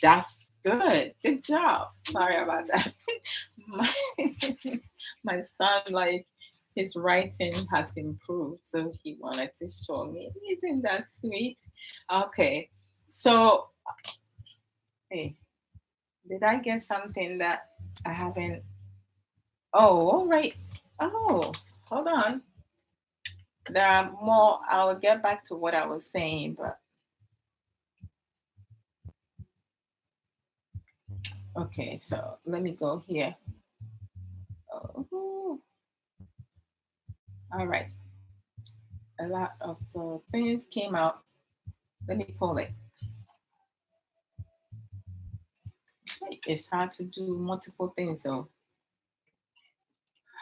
That's good. Good job. Sorry about that. my, my son, like, his writing has improved, so he wanted to show me. Isn't that sweet? Okay. So, hey, did I get something that I haven't? Oh, all right. Oh, hold on. There are more. I will get back to what I was saying, but okay. So let me go here. Oh, all right. A lot of the things came out. Let me pull it. It's hard to do multiple things, so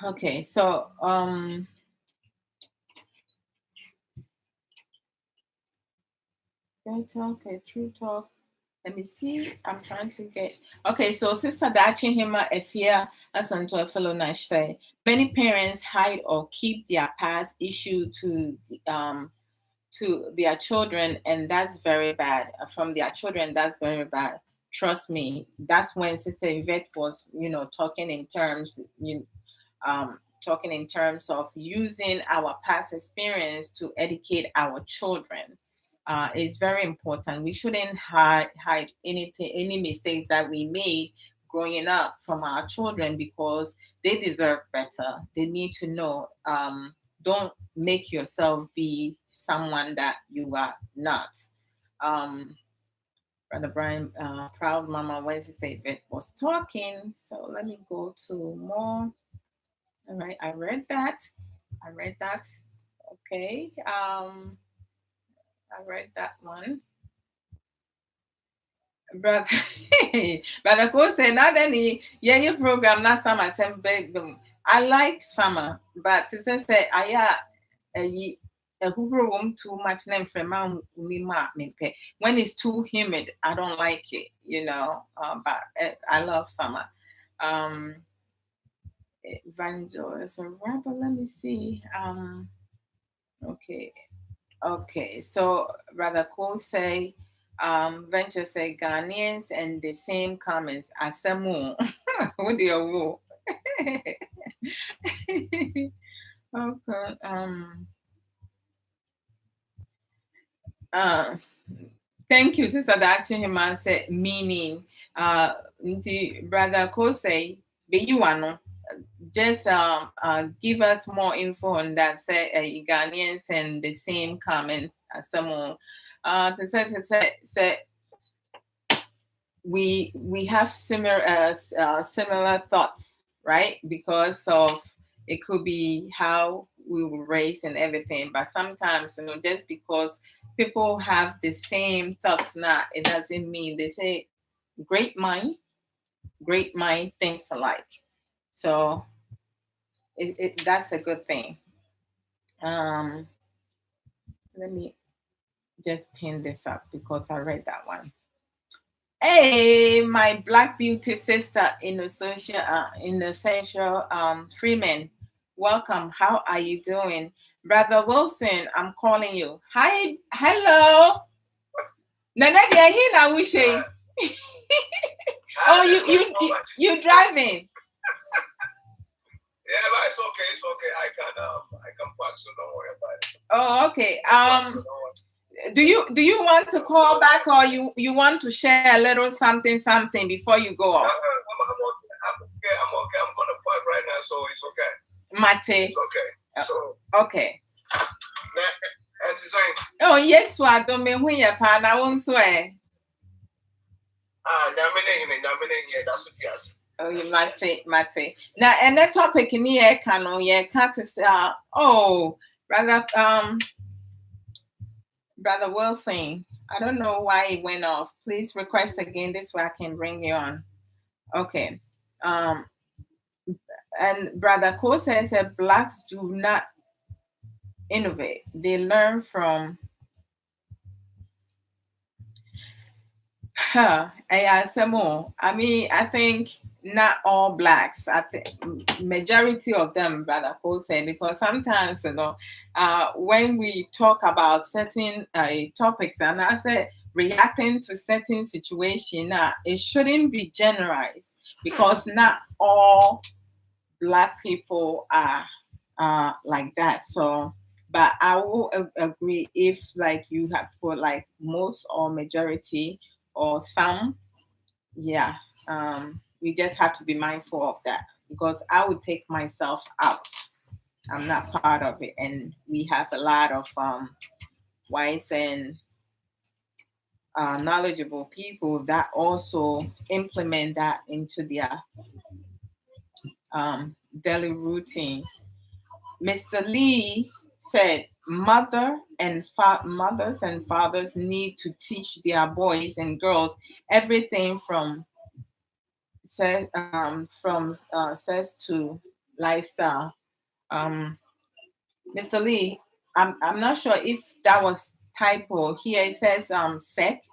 okay. So fair talk, a true talk. Let me see. I'm trying to get. Okay, so Sister Dachi Hima Efia Asanto Fellow Nash say many parents hide or keep their past issue to their children, and that's very bad. From their children, that's very bad. Trust me. That's when Sister Yvette was, talking in terms, talking in terms of using our past experience to educate our children. Is very important. We shouldn't hide anything, any mistakes that we made growing up from our children, because they deserve better. They need to know. Don't make yourself be someone that you are not. Um, Brother Brian, proud Mama Wednesday Vet was talking. So let me go to more. All right, I read that. I read that. Okay. I read that one. Brother, Brother Cole say now then your program last summer assembly. I like summer, but to say a room too much name from when it's too humid, I don't like it, but I love summer. Um Evangelist or rapper, let me see. Okay. Okay, so Brother Cole say, Venture say Ghanaians and the same comments. Asemu, what do you Okay. Uh, Thank you, Sister Daction Himan said meaning. Brother Cole say, be you ano. Just give us more info on that. Say Ghanaians and the same comments as someone. Say we have similar thoughts, right? Because of it could be how we were raised and everything. But sometimes, just because people have the same thoughts now, it doesn't mean. They say great mind thinks alike. So that's a good thing. Let me just pin this up because I read that one. Hey, my Black beauty sister, Innocential Freeman, welcome. How are you doing, Brother Wilson? I'm calling you. Hi, hello. Nana, here we say. Oh, you driving? Yeah, but it's okay. It's okay. I can park, so don't worry about it. Oh, okay. Do you want to call back, or you want to share a little something before you go off? I'm okay. I'm gonna park right now, so it's okay. Mate. It's okay. So okay. And to say, Oh, yes, what don't mean when you're pan, I won't swear. Namine, that's what yes. Oh, you mate. Now, and the topic in here can on yeah, can't say, oh, brother, brother Wilson. I don't know why it went off. Please request again. This way I can bring you on. Okay. Um, and brother Ko says that blacks do not innovate. They learn from some more. I mean, I think not all blacks. I think majority of them, brother Cole said, because sometimes when we talk about certain topics, and I said reacting to certain situation, it shouldn't be generalized because not all black people are like that. So, but I will agree if like you have put like most or majority or some, yeah, we just have to be mindful of that because I would take myself out. I'm not part of it, and we have a lot of wise and knowledgeable people that also implement that into their daily routine. Mr. Lee said, mothers and fathers need to teach their boys and girls everything from sex to lifestyle. Um, Mr. Lee, I'm not sure if that was typo. Here it says sex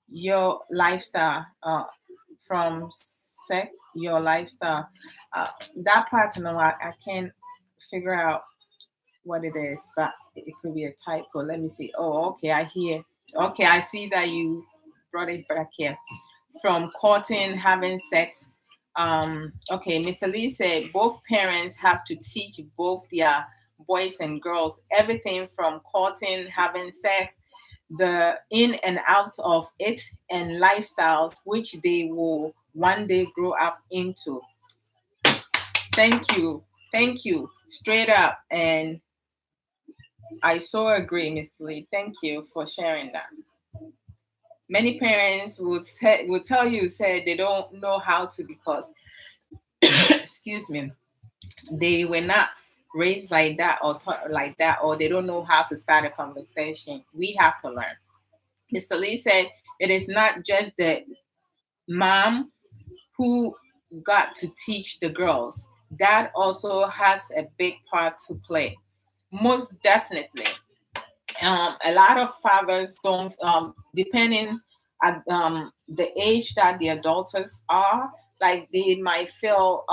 your lifestyle. From sex your lifestyle. That part, no, I can't figure out what it is, but it could be a typo. Let me see. Oh, okay, I hear. Okay, I see that you brought it back here. From courting, having sex. Okay, Mr. Lee said both parents have to teach both their boys and girls everything from courting, having sex, the in and out of it, and lifestyles which they will one day grow up into. Thank you. Thank you. Straight up. And I so agree, Miss Lee. Thank you for sharing that. Many parents would tell you say they don't know how to because excuse me, they were not raised like that or taught like that, or they don't know how to start a conversation. We have to learn. Mr. Lee said it is not just the mom who got to teach the girls. Dad also has a big part to play. Most definitely. A lot of fathers don't, depending at the age that their daughters are, like they might feel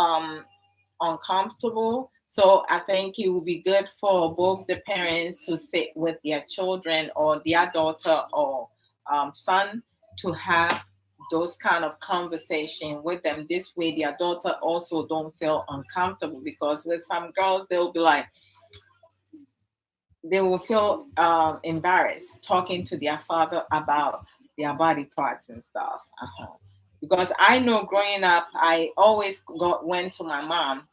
uncomfortable. So I think it would be good for both the parents to sit with their children or their daughter or son to have those kind of conversation with them. This way their daughter also don't feel uncomfortable because with some girls they'll be like, they will feel embarrassed talking to their father about their body parts and stuff. Because I know growing up, I always went to my mom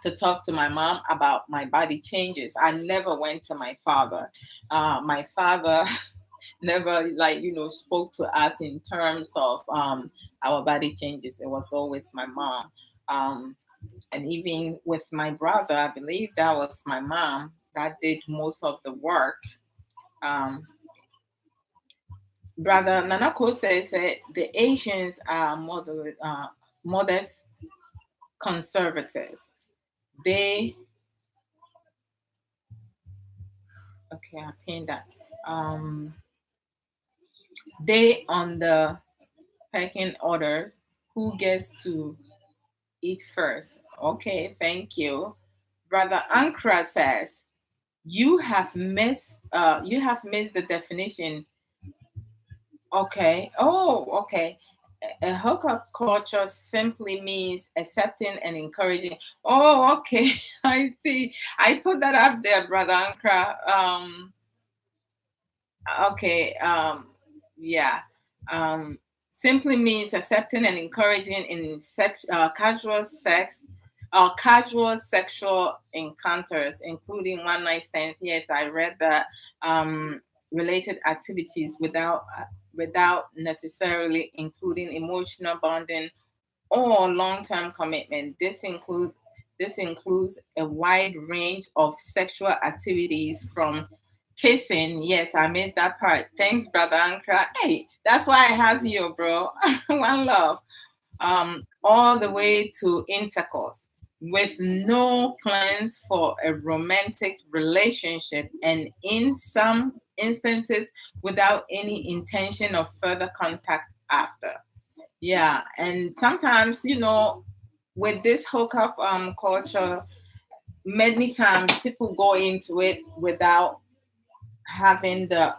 to talk to my mom about my body changes. I never went to my father. My father never, like, spoke to us in terms of our body changes. It was always my mom. And even with my brother, I believe that was my mom that did most of the work. Um, Brother Nanako says that the Asians are modest, conservative. They okay, I pinned that. Um, they on the pecking orders. Who gets to eat first? Okay, thank you. Brother Ankra says you have missed the definition. Okay. Oh, okay. A hookup culture simply means accepting and encouraging. Oh, okay. I see. I put that up there, brother Ankra. Okay. Yeah. Simply means accepting and encouraging in casual sex, casual sexual encounters, including one night stands. Yes, I read that. Related activities without necessarily including emotional bonding or long-term commitment. This includes a wide range of sexual activities from kissing. Yes, I missed that part. Thanks, brother Ankra. Hey, that's why I have you, bro. One love. All the way to intercourse with no plans for a romantic relationship, and in some instances without any intention of further contact after. Yeah, and sometimes, with this hookup culture, many times people go into it without having the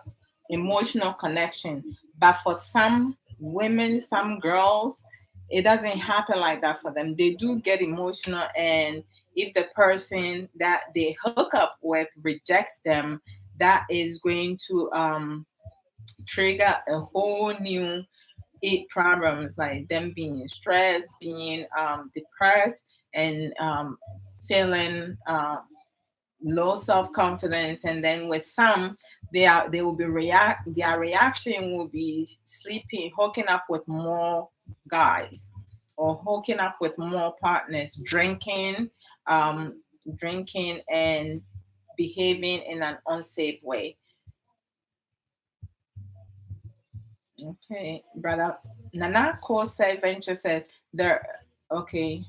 emotional connection. But for some women, some girls, it doesn't happen like that for them. They do get emotional, and if the person that they hook up with rejects them, that is going to trigger a whole new eight problems, like them being stressed, being depressed, and feeling low self confidence. And then with some, they will be their reaction will be sleeping, hooking up with more guys, or hooking up with more partners, um, drinking and behaving in an unsafe way. Okay, brother Nana Kosei Venture said there. Okay,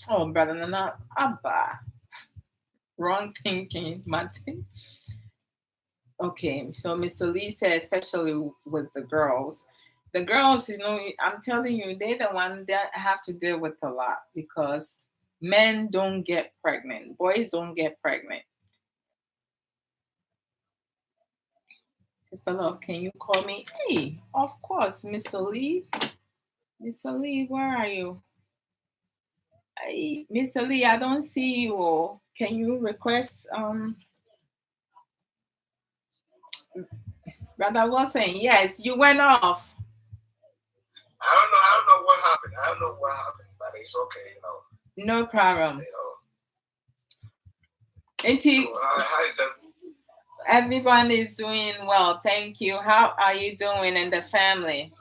oh brother Nana Abba, wrong thinking, Martin. Okay, so Mr. Lee said, especially with the girls, I'm telling you, they're the one that have to deal with a lot, because men don't get pregnant, boys don't get pregnant. Sister Love, can you call me? Hey, of course, Mr. Lee. Mr. Lee, where are you? Hey, Mr. Lee, I don't see you. Oh. Can you request Brother Wilson? Yes, you went off. I don't know what happened. I don't know what happened, but it's okay. No problem. Auntie, So, how is that? everyone is doing well. Thank you. How are you doing in the family?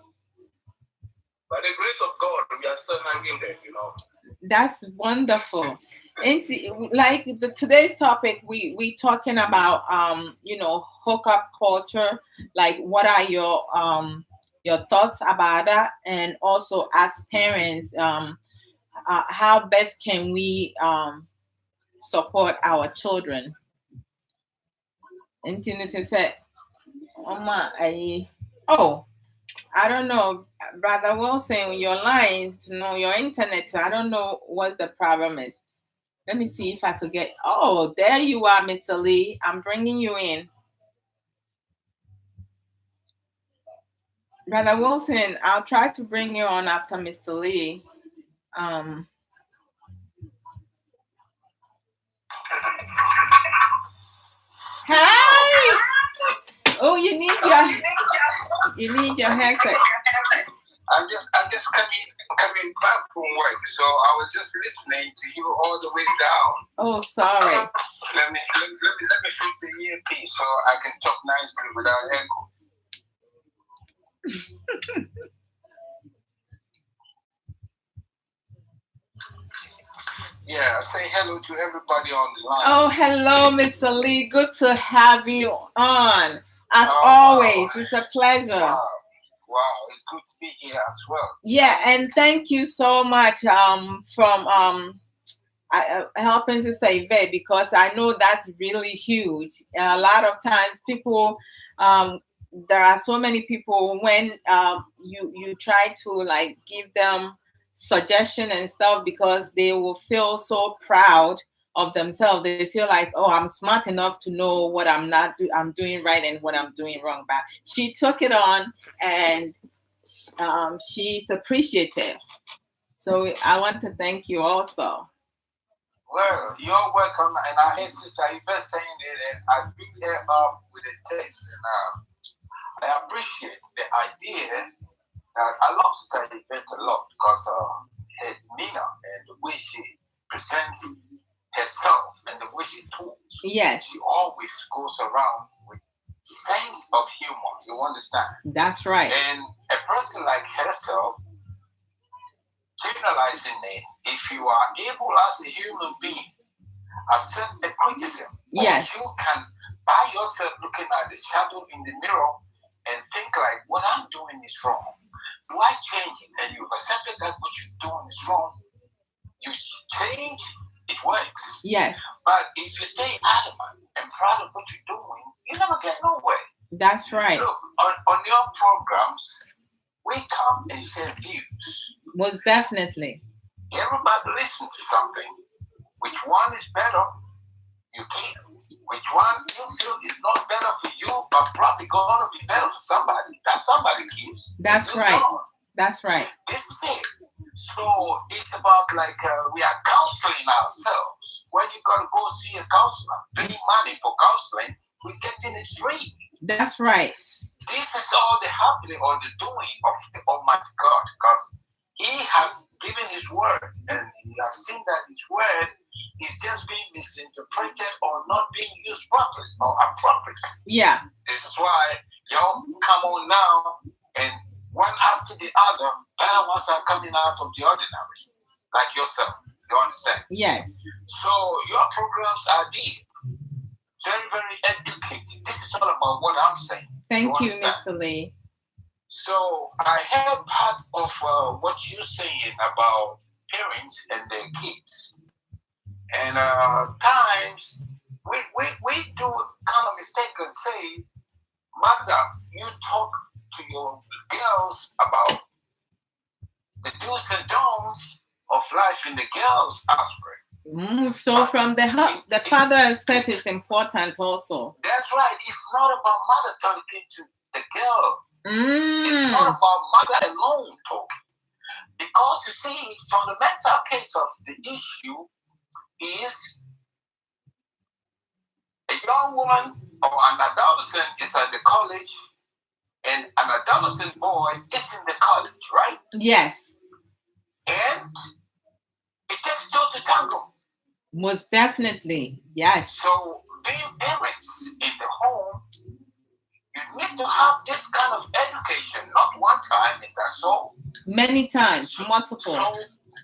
By the grace of God, we are still hanging there. That's wonderful. Auntie, like today's topic, we talking about hookup culture. Like, what are your thoughts about that? And also, as parents, how best can we support our children? And Tinita said, Oma, oh, I don't know, Brother Wilson, your lines, your internet, I don't know what the problem is. Let me see if I could get, oh, there you are, Mr. Lee. I'm bringing you in. Brother Wilson, I'll try to bring you on after Mr. Lee. Um, Hi! Oh, you need your headset. I'm just coming back from work, so I was just listening to you all the way down. Oh, sorry. Let me fix the earpiece so I can talk nicely without echo. Yeah, say hello to everybody on the line. Oh, hello, Mr. Lee. Good to have you on. As Oh, always, wow. it's a pleasure. Wow, it's good to be here as well. Yeah, and thank you so much from helping to say that, because I know that's really huge. A lot of times people, um, there are so many people when you try to like give them suggestion and stuff, because they will feel so proud of themselves. They feel like, oh, I'm smart enough to know what I'm doing right and what I'm doing wrong. But she took it on, and she's appreciative. So I want to thank you also. Well, you're welcome, and I heard Sister Yvette saying it, and I picked her up with a text, and I appreciate the idea. I love Sister Yvette a lot because her demeanor and the way presents herself and the way she talks. Yes. She always goes around with sense of humor. You understand? That's right. And a person like herself, generalizing it, if you are able as a human being, accept the criticism, Yes. or you can by yourself looking at the shadow in the mirror and think like, what I'm doing is wrong. Do I change it? And you've accepted that what you're doing is wrong. You change, it works. Yes. But if you stay adamant and proud of what you're doing, you never get nowhere. That's right. Look, on your programs, we come and share views. Most definitely. Everybody listen to something. Which one is better, you keep. Which one you feel is not better for you, but probably going to be better for somebody. That somebody keeps. That's right. That's right. This is it. So it's about like we are counseling ourselves. When you got to go see a counselor, pay money for counseling, we getting it free. That's right. This is all the happening or the doing of the Almighty God, because He has given His word, and we have seen that His word is just being misinterpreted or not being used properly or appropriately. Yeah. This is why y'all come on now, and one after the other, better ones are coming out of the ordinary, like yourself. You understand? Yes. So your programs are deep, very, very educated. This is all about what I'm saying. Thank you, Mr. Lee. So I heard part of what you're saying about parents and their kids. And times we do kind of mistake and say, Mother, you talk to your girls about the do's and don'ts of life in the girls' aspect. So from the father aspect is important also. That's right. It's not about mother talking to the girl. It's not about mother alone talking. Because you see, from the mental case of the issue is a young woman or an adolescent is at the college and an adolescent boy is in the college, right? Yes. And it takes two to tango. Most definitely, yes. So being parents in the home, you need to have this kind of education, not one time, and that's all. Many times, multiple. So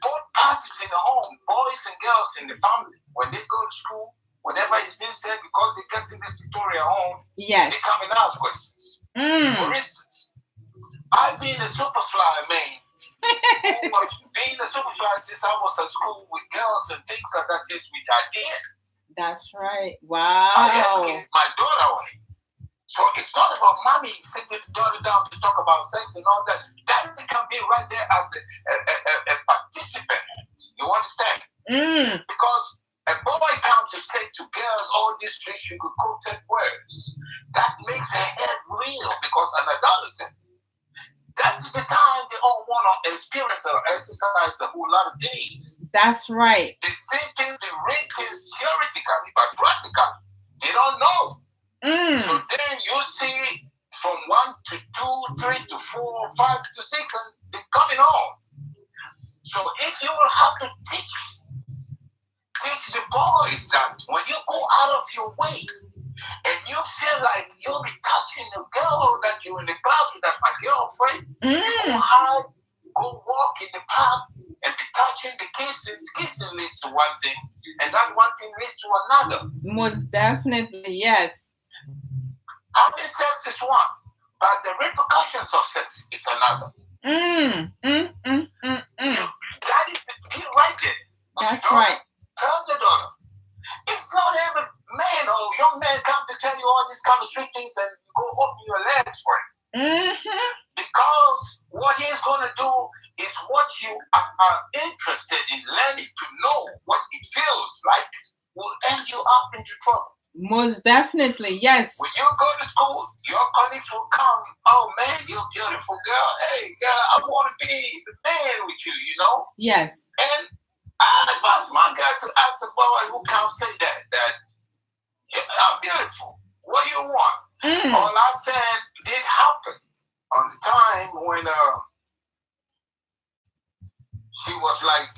both parties in the home, boys and girls in the family, when they go to school, whatever is being said, because they get in this tutorial home, yes, they come and ask questions. For instance, I've been a superfly man. Who was being a superfly since I was at school with girls and things like that, which I did. That's right. Wow. I educated my daughter on it. So it's not about mommy sitting the daughter down to talk about sex and all that. That can be right there as a participant. You understand? Because a boy comes to say to girls all these three sugar-coated words. That makes her head real because an adolescent, that is the time they all want to experience or exercise a whole lot of things. That's right. The same thing, they read things theoretically, but practically, they don't know. So then you see from 1 to 2, 3 to 4, 5 to 6, and they're coming on. So if you will have to teach the boys that when you go out of your way and you feel like you'll be touching the girl that you're in the class with, that's my girlfriend, you go out, go walk in the park and be touching the kissing. Kissing leads to one thing, and that one thing leads to another. Most definitely, yes. Having sex is one, but the repercussions of sex is another. Daddy, be right there. That's right. Tell the daughter. It's not every man or young man come to tell you all these kind of sweet things and you go open your legs for it. Because what he's going to do is what you are interested in learning to know what it feels like will end you up into trouble. Most definitely, yes. When you go to school, your colleagues will come. Oh man, you're a beautiful girl. Hey girl, I want to be the man with you, you know? Yes. And I advise my guy to ask a boy who can't say that I'm beautiful. What do you want? All I said did happen on the time when she was like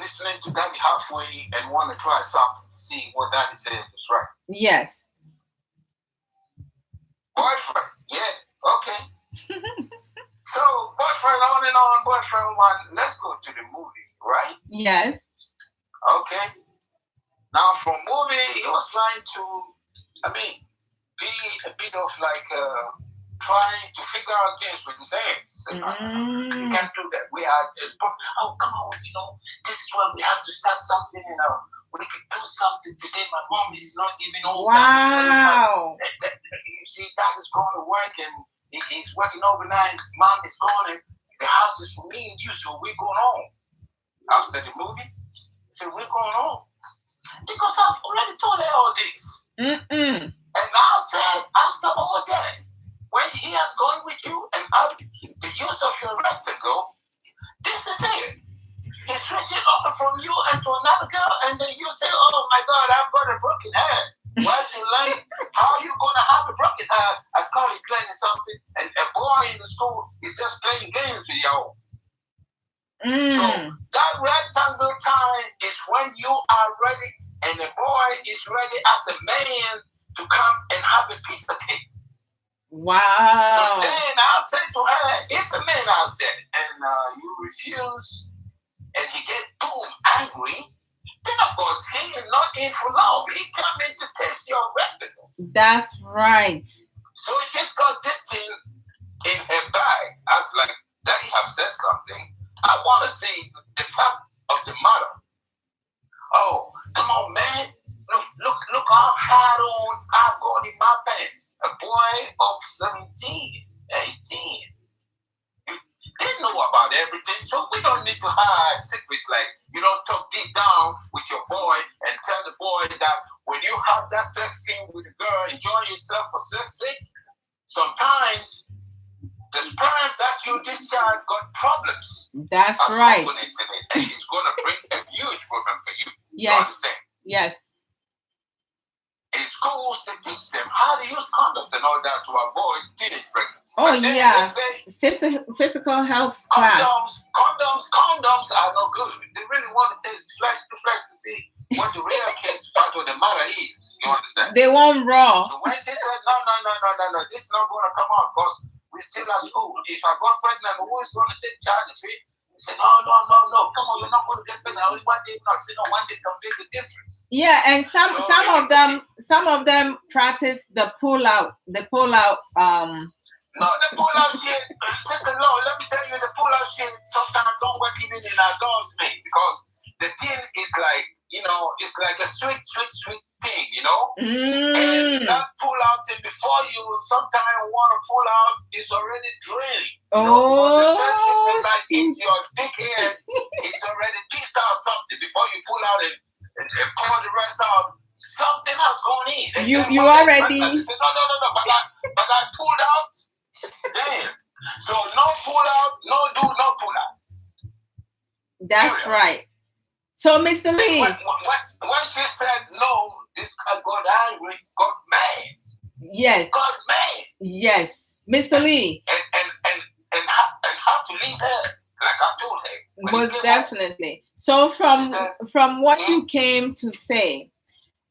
listening to daddy halfway and want to try something to see what daddy says is right. Yes. Boyfriend, yeah, okay. So boyfriend on and on, boyfriend one. Let's go to the movie, right? Yes. Okay. Now from movie, he was trying to, be a bit of like trying to figure out things with his hands. You can't do that. We are, come on, this is where we have to start something, we can do something today. My mom is not even home. Wow. You see, dad is going to work and he's working overnight. Mom is gone and the house is for me and you, so we're going home. After the movie, so we're going home. Because I've already told her all this. And now said, after all that, when he has gone with you and the use of your rectangle, this is it. He switches over from you and to another girl, and then you say, oh my God, I've got a broken hand. Once you learn how you going to have a broken hand, I call it playing something, and a boy in the school is just playing games with y'all. So that rectangle time is when you are ready, and the boy is ready as a man to come and have a piece of cake. Wow. So then I'll say to her, if a man has that and you refuse and he get boom angry, then of course he is not in for love. He come in to test your rectangle. That's right. So she's got this thing in her bag. I was like, Daddy have said something. I want to see the fact of the matter. Oh, come on, man. Look how hard on I've got in my pants. A boy of 17, 18. They know about everything, so we don't need to hide secrets. Like, you don't talk deep down with your boy and tell the boy that when you have that sex scene with a girl, enjoy yourself for sex sake, sometimes the sperm that you discharge got problems. That's right. In it, and it's going to bring a huge problem for you. Yes. You understand? Yes. In schools, they teach them how to use condoms and all that to avoid teenage pregnancy. Oh, yeah. Physical health class. Condoms are no good. They really want to test flesh to flesh to see what the real case part of the matter is. You understand? They want raw. So when she said, no, this is not going to come out because we're still at school. If I got pregnant, who is going to take charge of it? He said, no. Come on, you're not going to get pregnant. Only one day not. Say, no, one day can make a difference. Yeah, and some of them practice the pull out. No, the pull out shit, sister Lord, let me tell you, the pull out shit sometimes don't work even in adults, mate, because the thing is like, it's like a sweet thing, And that pull out thing before you sometimes want to pull out is already draining. Oh, the first thing that hits your dick here, it's already pieced out something before you pull out and pour the rest out. Something else going in. And you already. Said, no. But I pulled out. Damn. So no pull out, no pull out. That's right. So, Mr. Lee. When she said no, this guy got angry, got mad. Yes. Got mad. Yes. Mr. Lee. And how to leave her, like I told her. Most definitely. So from what you came to say,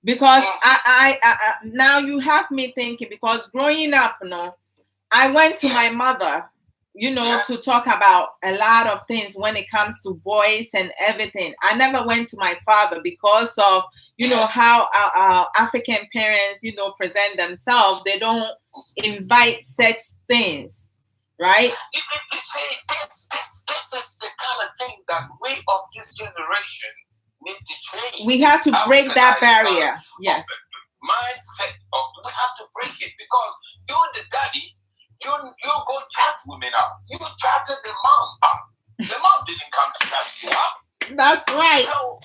because I now you have me thinking, because growing up, I went to my mother, to talk about a lot of things when it comes to boys and everything. I never went to my father because of, how our African parents, present themselves. They don't invite such things, right? You see, this is the kind of thing that we of this generation need to change. We have to break that barrier. Yes. Mindset of, we have to break it, because you're the daddy. You go chat women up. You chatted the mom up. The mom didn't come to chat you up. That's right. So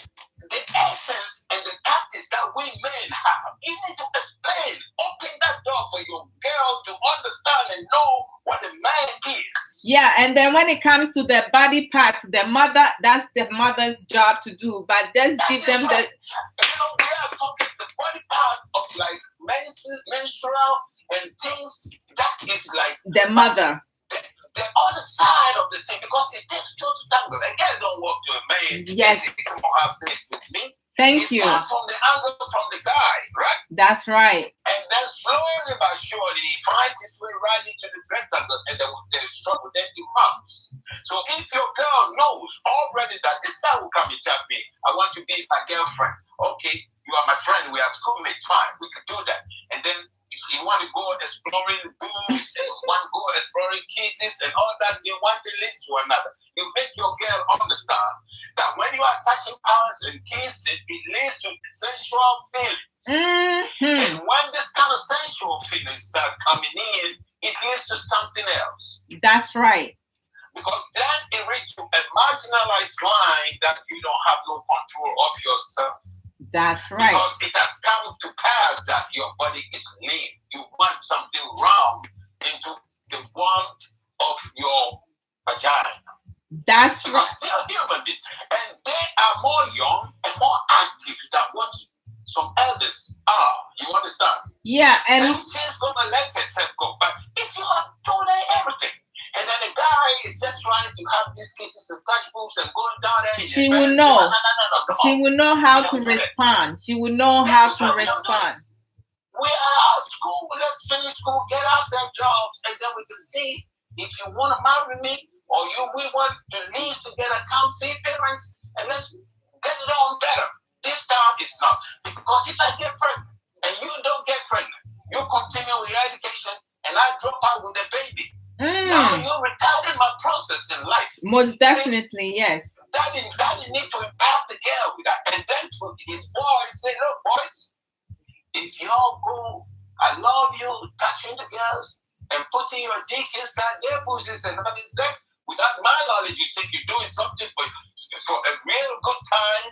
the essence and the tactics that we men have, you need to explain. Open that door for your girl to understand and know what a man is. Yeah, and then when it comes to the body parts, that's the mother's job to do. But just give them the. We are talking the body part of like menstrual and things that is like the mother. The other side of the thing, because because it takes two to tangle. A girl don't walk to a man. Yes. And say, come on, have sex with me. Thank you. It's from the angle from the guy, right? That's right. And then slowly but surely, he finds his way right into the rectangle, and the struggle then demands. So if your girl knows already that this guy will come and tell me, I want to be my girlfriend. Okay, you are my friend. We are schoolmates. Fine, we can do that. And then if you want to go exploring boobs, and want to go exploring kisses and all that, you want to list to another. You make your girl understand that when you are touching hands and kissing, it leads to sensual feelings. And when this kind of sensual feelings start coming in, it leads to something else. That's right. Because then it reaches to a marginalized line that you don't have no control of yourself. That's right. Because it has come to pass that your body is lean. You want something round into the warmth of your vagina. That's because right. they are human beings. And they are more young and more active than what some elders are. You understand? Yeah, and she's gonna let herself go. But if you have told her everything, and then the guy is just trying to have these kisses and touch boobs and going down there, she will know. She will know how to respond. She will know how to respond. We are out of school. Let's finish school, get ourselves jobs, and then we can see if you want to marry me or we want to live together. Come see parents and let's get it on better. This time it's not. Because if I get pregnant and you don't get pregnant, you continue with your education and I drop out with a baby. Now you're retarding my process in life. Most definitely, yes. Daddy need to impact the girl with that. And then to his boys say, look, boys, if y'all go, I love you, touching the girls and putting your dick inside their bosoms and having sex, without my knowledge, you think you're doing something for a real good time.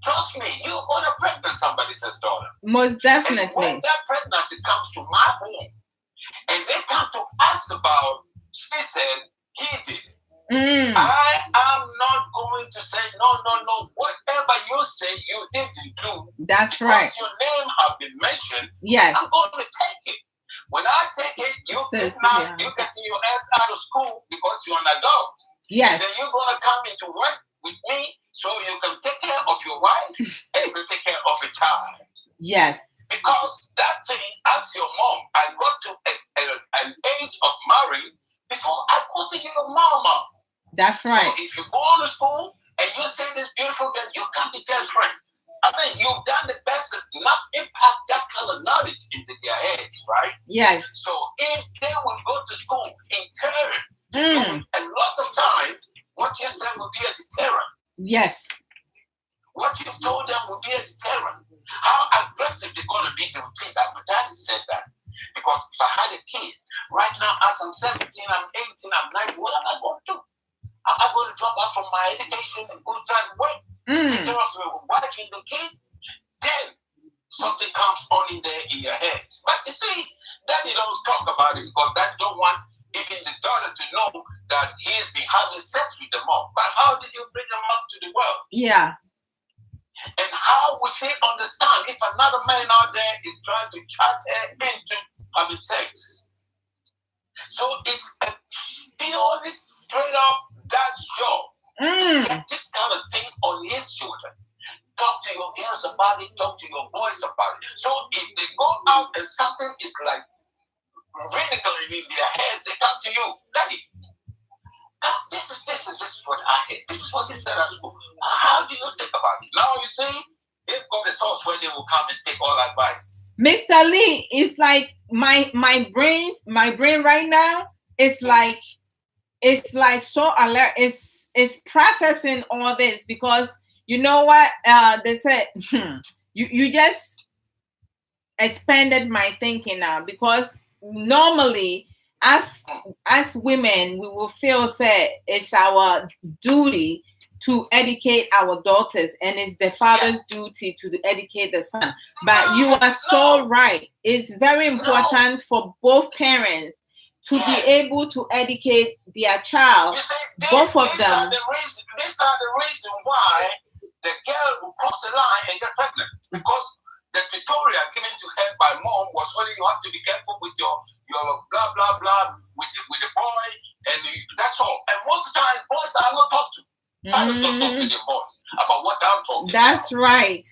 Trust me, you're gonna pregnant somebody's daughter. Most definitely. And when that pregnancy comes to my home, and they come to ask about, she said, he did it. I am not going to say, no. Whatever you say you didn't do. That's right. Because your name have been mentioned. Yes. I'm going to take it. When I take it, you get your ass out of school because you're an adult. Yes. And then you're going to come into work with me so you can take care of your wife and you can take care of a child. Yes. Because that thing, ask your mom. I got to an age of marrying before I go to your mama. That's right. So if you go to school and you see this beautiful girl, you can't be just friends. I mean, you've done the best to not impact that kind of knowledge into their heads, right? Yes. So if they will go to school in turn, a lot of times, what you said will be a deterrent. Yes. What you've told them will be a deterrent. How aggressive they're going to be, they will think that my daddy said that. Because if I had a kid, right now, as I'm 17, I'm 18, I'm 19, what am I going to do? Am I going to drop out from my education and go try to work? Take care of my wife and the kid? Then something comes on in there in your head. But you see, daddy don't talk about it because daddy don't want even the daughter to know that he has been having sex with the mom. But how did you bring them up to the world? Yeah. And how will she understand if another man out there is trying to chat her into having sex? So it's a purely straight up dad's job. Get this kind of thing on his children. Talk to your girls about it, talk to your boys about it. So if they go out and something is like ridiculing in their head, they come to you, Daddy. This is what I hate. This is what they said at school. How do you think about it? Now you see, they've got a source where they will come and take all advice. Mr. Lee, it's like my brain right now. It's like so alert. It's processing all this because you know what they said. You just expanded my thinking now because normally as women we will feel that it's our duty to educate our daughters and it's the father's duty to educate the son. But you are so right. It's very important for both parents to be able to educate their child. See, both of them. These are the reason why the girl will cross the line and get pregnant. Because the tutorial given to her by mom was only you have to be careful with your blah blah blah with the boy, and that's all. And most of the time boys Fathers don't talk to their boys about what I'm talking That's about. right.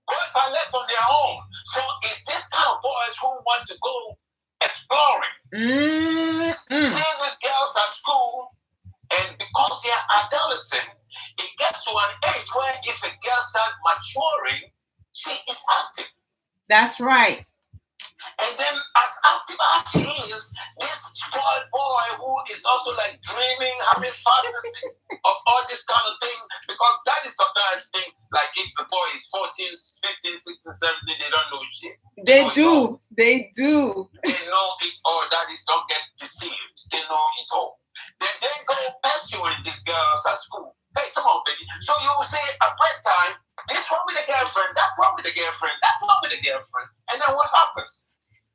Boys are left on their own. So it's this kind of boys who want to go exploring. Seeing these girls at school, and because they are adolescent, it gets to an age where if a girl starts maturing, she is active. That's right. And then as active as she is, this spoiled boy who is also like dreaming, having fantasy of all this kind of thing, because that is sometimes thing, like if the boy is 14, 15, 16, 17, they don't know shit. They so do. They do. They know it all. That is, don't get deceived. They know it all. Then they go pursuing these girls at school. Hey, come on, baby. So you will say at break time, this one with the girlfriend, that one with the girlfriend, that one with the girlfriend. And then what happens?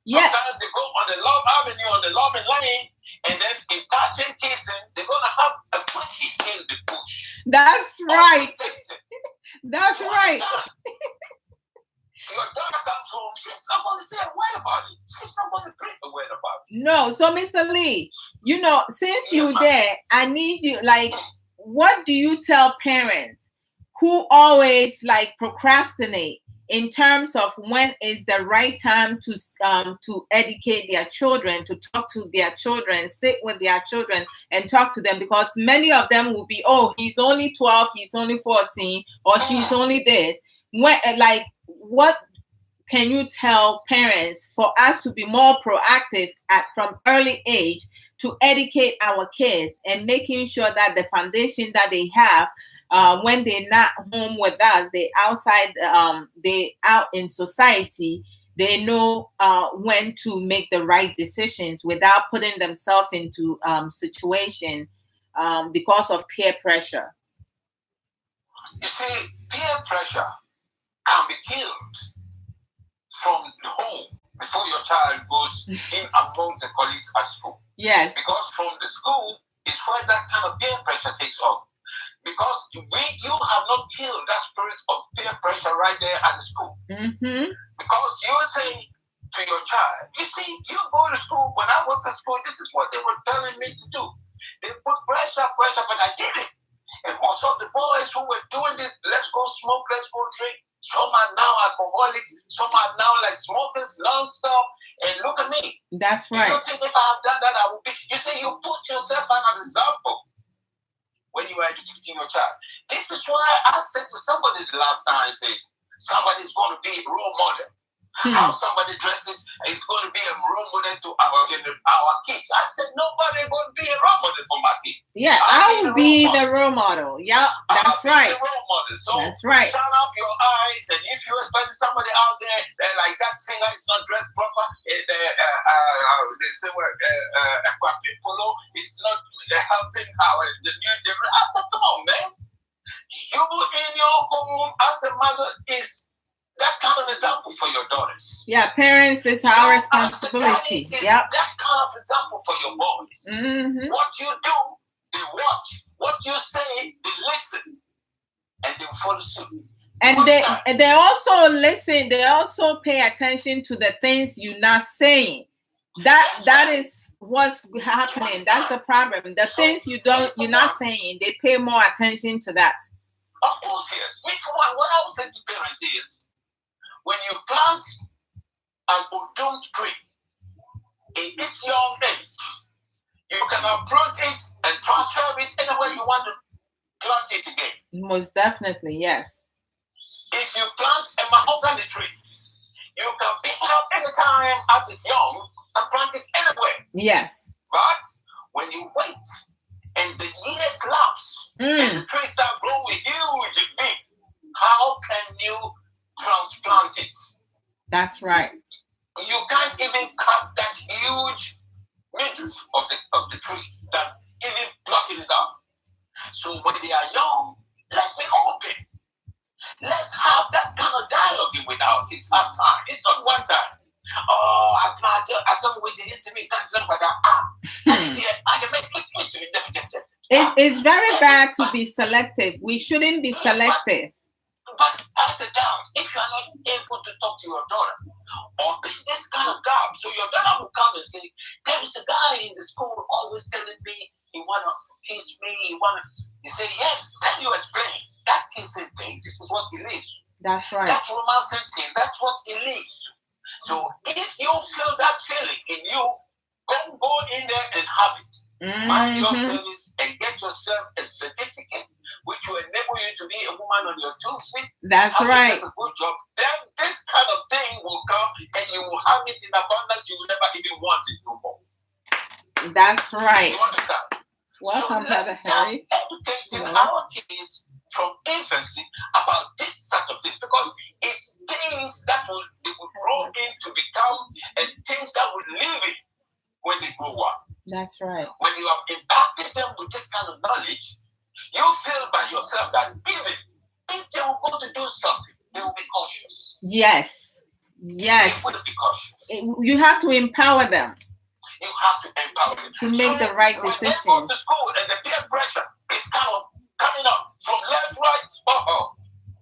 Yeah. Sometimes they go on the Love Avenue, on the Love Lane, and then in touching, kissing, they're going to have a quickie in the bush. That's right. That's right. Your daughter comes home, she's not going to say a word about it. She's not going to breathe a word about it. No. So, Mr. Lee, since you're there, I need you, what do you tell parents who always procrastinate in terms of when is the right time to educate their children, to talk to their children, sit with their children and talk to them? Because many of them will be, oh, he's only 12, he's only 14, or she's only this. What can you tell parents for us to be more proactive from early age to educate our kids and making sure that the foundation that they have when they're not home with us, they outside, they out in society, they know when to make the right decisions without putting themselves into situation because of peer pressure? You see, peer pressure can be killed from the home before your child goes in amongst the colleagues at school. Yes. Because from the school is where that kind of peer pressure takes off. Because you have not killed that spirit of peer pressure right there at the school. Because you say to your child, you see, you go to school. When I was at school, this is what they were telling me to do. They put pressure, but I did it. And most of the boys who were doing this, let's go smoke, let's go drink. Some are now alcoholics. Some are now like smokers non-stop. And look at me. That's right. You think if I have done that, I will be. You see, you put yourself as an example when you are educating your child. This is why I said to somebody the last time, I said, somebody's going to be a role model. How somebody dresses is going to be a role model to our kids. I said, nobody going to be a role model for my kids. Yeah, I will be the role model. Yeah, that's right. The role model. So that's right. Shut up your eyes, and if you expect somebody out there like that singer is not dressed proper, they say polo is not helping the new generation. I said, come on, man. You in your home as a mother is that kind of example for your daughters. Yeah, parents, it's our responsibility. Yep. That kind of example for your boys. What you do, they watch. What you say, they listen. And they follow suit. And they also listen, they also pay attention to the things you're not saying. That is what's happening. That's the problem. The things you're not saying, they pay more attention to that. Of course, yes. Me, for one, what I would say to parents is, when you plant an udum tree in this young age, you can uproot it and transfer it anywhere you want to plant it again. Most definitely, yes. If you plant a mahogany tree, you can pick it up anytime as it's young and plant it anywhere. Yes. But when you wait and the years lapse and the tree starts growing huge and big, how can you transplant it? That's right. You can't even cut that huge middle of the tree, that even pluck it down. So when they are young, let's be open. Let's have that kind of dialogue with our kids at time. It's not one time. Oh, it's very bad to be selective. We shouldn't be selective. But as a dad, if you are not able to talk to your daughter or in this kind of gap, so your daughter will come and say, there is a guy in the school always telling me he wanna kiss me, He said, yes. Then you explain that kissing thing. This is what it leads to. That's right. That romancing thing. That's what it leads to. So if you feel that feeling in you, don't go in there and have it. Mind your feelings and get yourself a certificate which will enable you to be a woman on your 2 feet. That's right. A good job. Then this kind of thing will come and you will have it in abundance. You will never even want it no more. That's right. You understand? Welcome, so Brother Harry. Educating our kids from infancy about this sort of things, because it's things that they will grow in to become and things that will live in when they grow up. That's right. When you have impacted them with this kind of knowledge, you feel by yourself that even if they will go to do something, they will be cautious. Yes. Yes. They will be cautious. You have to empower them. You have to empower them to make the right decisions. When they go to school and the peer pressure is kind of coming up from left, right.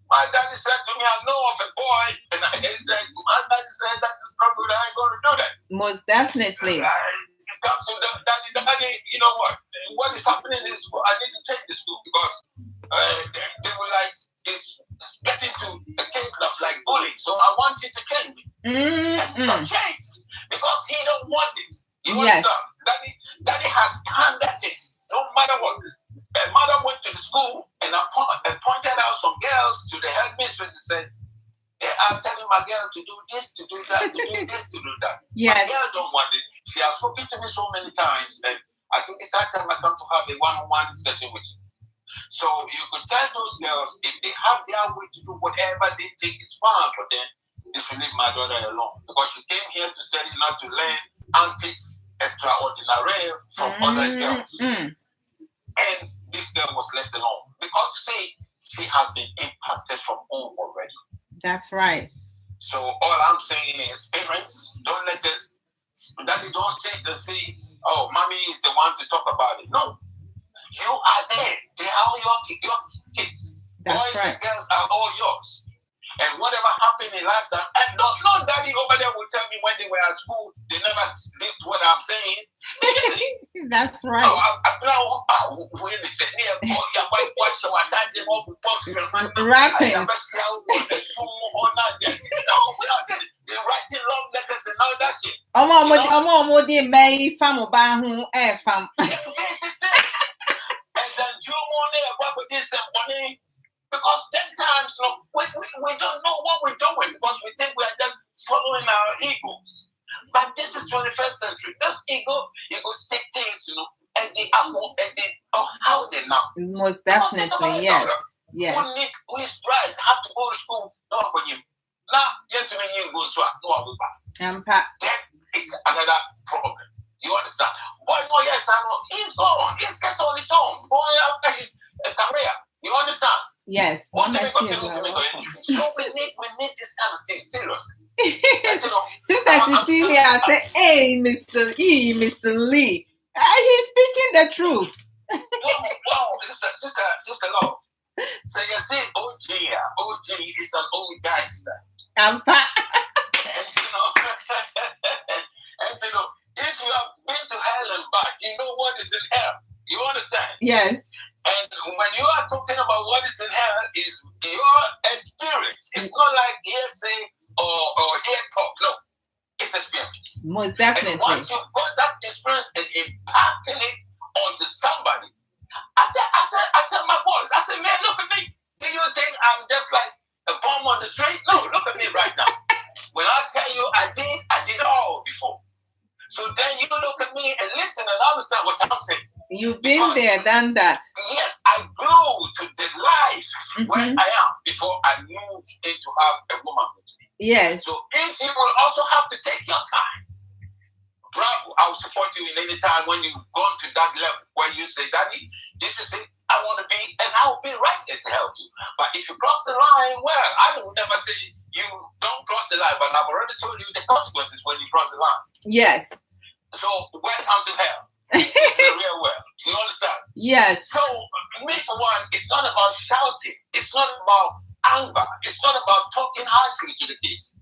My daddy said to me, I know of a boy, and he said, my daddy said that is not good. I ain't going to do that. Most definitely. It comes to daddy, you know what is happening in school? I didn't change the school because they were like, it's getting to a case of like bullying. So I want you to change it. And don't change because he don't want it. Yes. Daddy has standard it, no matter what. The mother went to the school and pointed out some girls to the headmistress and said, I'm telling my girl to do this, to do that, to do this, to do that. Yes. My girl don't want it. She has spoken to me so many times, and I think it's that time I come to have a one-on-one discussion with you. So you could tell those girls, if they have their way to do whatever they think is fine for them, they should leave my daughter alone. Because she came here to study, not to learn antics, extraordinary from other girls. And this girl was left alone. Because, she has been impacted from home already. That's right. So all I'm saying is, parents, don't let us, daddy don't sit and say, oh, mommy is the one to talk about it. No. You are there. They are all your kids. That's Boys right. and girls are all yours. And whatever happened in lifetime, and no daddy over there will tell me when they were at school, they never did what I'm saying. That's right. Rapping. They're writing long letters and all that shit. And then because 10 times we don't know what we're doing because we think we are just following our egos. But this is 21st century. Those egoistic things, and they are how they now. Most definitely, yes. Yes. We strive, have to go to school. No, now, yet to me, go to then it's another problem. You understand? Boy, no, yes, I know. He's gone. He's just on his own. Going after his career. You understand? Yes. So we need this kind of thing, seriously. Sister Cecilia said, hey, Mr. Lee. He's speaking the truth. Wow, sister Love. So you see, OG is an old gangster. And if you have been to hell and back, you know what is in hell. You understand? Yes. And when you are talking about what is in hell, is your experience. It's not like hearsay or hear talk. No, it's experience. Most definitely. And once you've got that experience and impacting it onto somebody, I tell my boys, I say, man, look at me. Do you think I'm just like a bomb on the street? No, look at me right now. When I tell you I did all before. So then you look at me and listen and understand what I'm saying. You've been there, done that. Yes, I grew to the life where I am before I moved into have a woman with me. Yes. So if you will also have to take your time, bravo, I will support you in any time when you've gone to that level where you say, Daddy, this is it, I want to be, and I will be right there to help you. But if you cross the line, well, I will never say you don't cross the line, but I've already told you the consequences when you cross the line. Yes. So welcome to hell. It's the real world. Do you understand? Yes. So me for one, it's not about shouting. It's not about anger. It's not about talking harshly to the kids.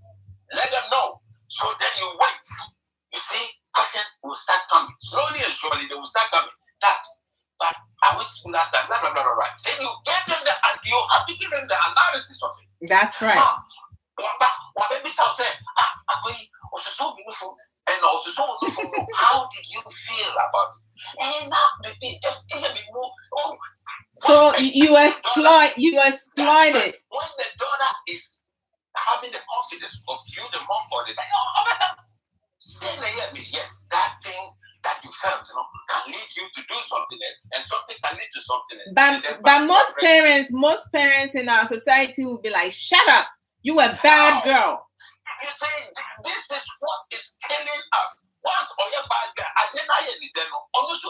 Let them know. So then you wait. You see, question will start coming. Slowly and surely they will start coming. But I went to school last time. Blah, blah, blah, blah, blah. Then you get them and you have to give them the analysis of it. That's right. What baby say, I'm going, was so beautiful, and also so wonderful. How did you feel about it? And now, baby, so you exploit it. When the daughter is having the confidence of you, the mom, or the dad, say yes, that thing that you felt, can lead you to do something else, and something can lead to something else. But most parents in our society will be like, "Shut up, you a bad girl." You say this is what is killing us. Once or your bad girl, I didn't know anything. Also,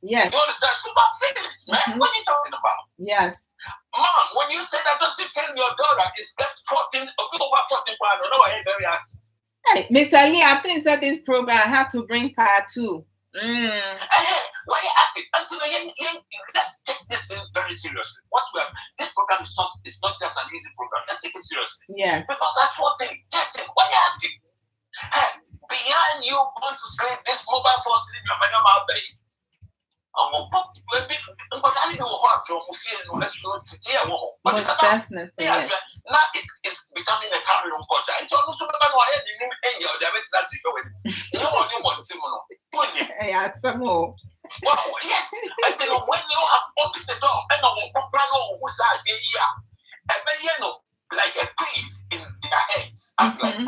yes. You understand? So that feelings, man. What are you talking about? Yes. Mom, when you say that, don't you tell your daughter is left 14 over 14 pounds? No, I ain't very happy. Hey, Mr. Lee, I think that this program I have to bring part 2. Why you acting? Let's take this thing very seriously. This program is not just an easy program. Let's take it seriously. Yes. Because that's what thing. Why you acting? Hey, behind you going to sleep, this mobile phone sleep your man out there. Most definitely, yes. Now it's becoming a carry-on culture. It's almost like some more. Well, yes. And then when you have opened the door, and like a piece in their heads, as like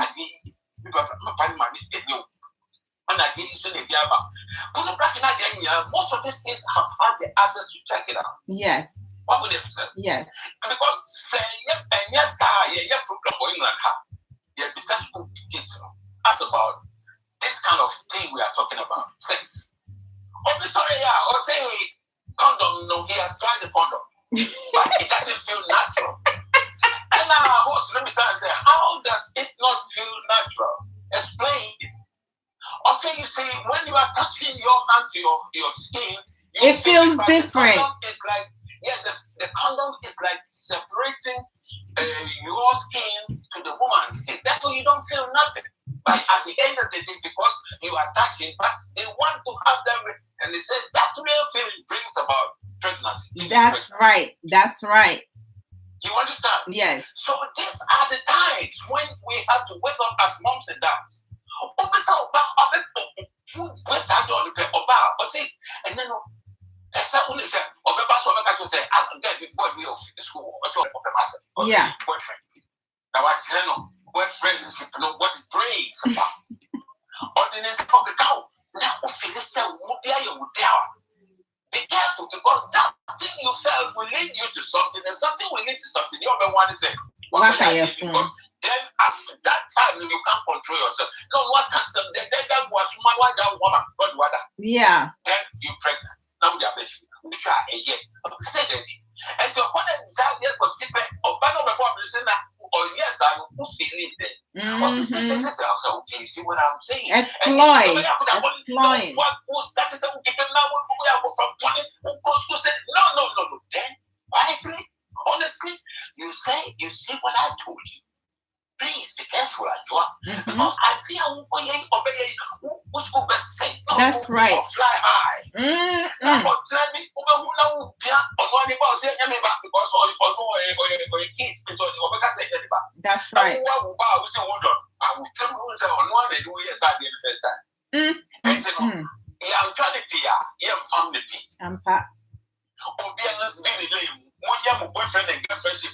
most of these kids have had the access to check it out. Yes. What would they say? Yes. Because program going on besides school kids, that's about this kind of thing we are talking about, sex. Oh, sorry, or say condom, no, he has tried the condom, but it doesn't feel natural. And now our host, let me say, how does it not feel natural? Explain it. Also, you see, when you are touching your hand to your skin, it feels different. The condom is like, the condom is like separating your skin to the woman's skin. Therefore, you don't feel nothing. But at the end of the day, because you are touching, but they want to have them, and they say that real feeling brings about pregnancy. That's right. That's right. You understand? Yes. So these are the times when we have to wake up as moms and dads. And then yeah. Boyfriend. Now I tell you, boyfriend is what it brings about. Ordinance of the cow. Now be careful, because that thing you felt will lead you to something, and something will lead to something. You don't want to say, because then after that time you can't control yourself. No, what can some that was that woman, not what? Yeah. Then you pregnant. Now we are baby. We try a year. I said that. And to what exactly was sipping or banner of or yes, I will feel it then. Okay, you see what I'm saying? Exploit. What that is some people now we are from 20 who goes to say no. Then I agree. Honestly, you see what I told you. Please be careful, because I see how which will be safe. That's right. Fly high. That's right. Boyfriend and girlfriendship,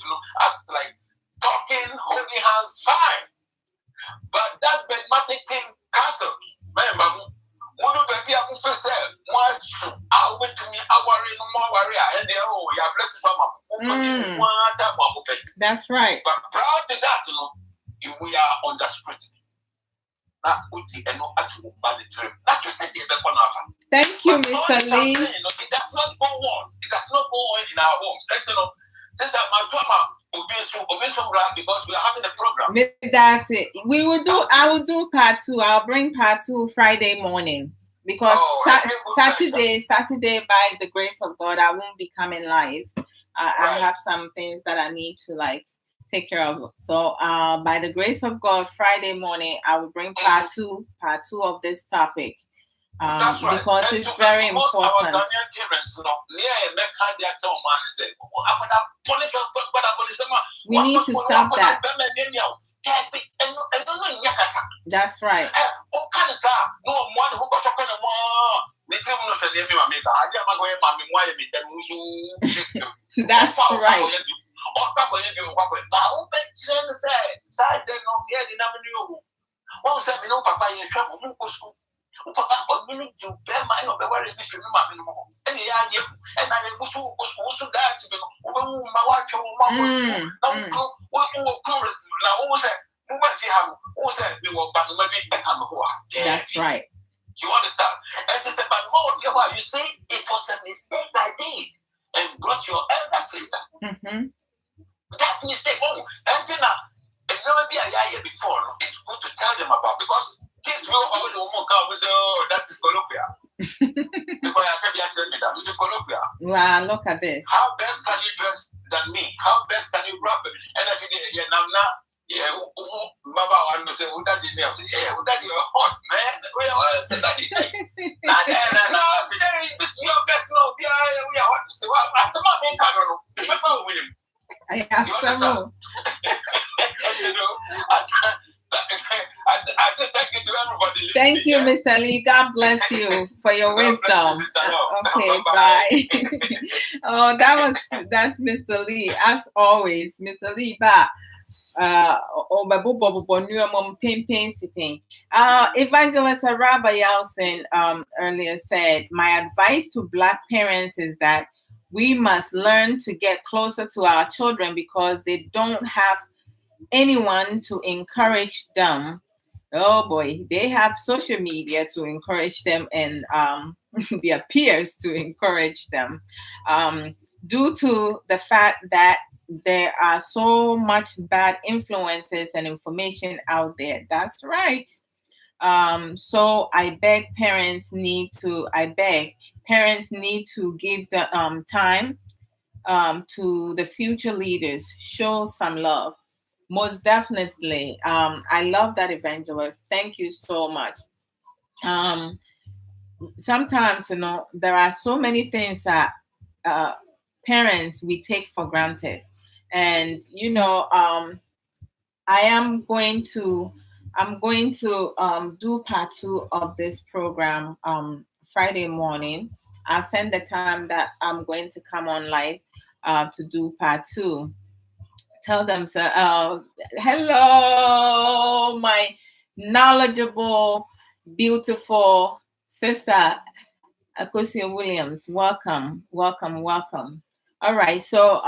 like talking, holding hands, fine. But that magnetic thing cancelled. Remember, baby, I first said, I'll wait to me, I'll worry, no more worry, and they are blessed from That's right. But prior to that, we are under scrutiny. Thank you, Mr. Lee. It does not go on. It does not go on in our homes. Just that my drama will be because we are having a program. That's it. I will do part 2. I'll bring part 2 Friday morning, because Saturday, by the grace of God, I won't be coming live. I have some things that I need to take care of. So by the grace of God, Friday morning, I will bring part 2 of this topic. That's right. Because and it's very most our important. Ghanaian parents, We need to stop that. That's right. That's right. That's right. You understand? And to say, but more, you see, it was a mistake I did and brought your elder sister. That mistake, and then never be a year before. It's good to tell them about because kids will always come and say, oh, that is Colombia. Because I can tell me that this is Colombia. Wow, look at this. How best can you dress than me? How best can you grab it? And if you did, Baba, I'm say, who that is? I say, yeah, who that is? Hot man. We are say that is. This is your best. No, we are hot. So I said, my man can't know. Remember William. I have some. I said thank you to everybody. Thank you, Mr. Lee. God bless you for your wisdom. Okay, bye. Oh, that's Mr. Lee. As always, Mr. Lee, bye. Evangelist Rabbi Yelson earlier said, my advice to Black parents is that we must learn to get closer to our children because they don't have anyone to encourage them. Oh boy, they have social media to encourage them and their peers to encourage them. Due to the fact that there are so much bad influences and information out there. That's right. So I beg parents need to give the time to the future leaders, show some love. Most definitely. I love that, Evangelist. Thank you so much. Sometimes, there are so many things that parents we take for granted. And, I'm going to do part 2 of this program Friday morning. I'll send the time that I'm going to come on live to do part 2. Tell them, hello, my knowledgeable, beautiful sister, Akosia Williams. Welcome. All right, so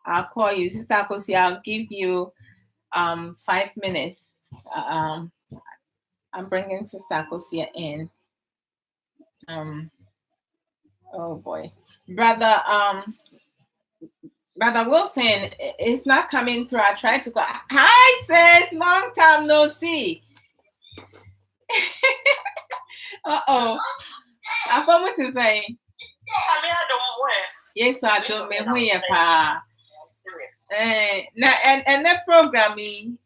I'll call you, Sister Akosia. I'll give you 5 minutes. I'm bringing Sister Akosia in. Oh boy, brother Wilson is not coming through. I tried to call. Hi, sis. Long time no see. Uh-oh. I thought what to say. Yes, so I don't mean where and that programming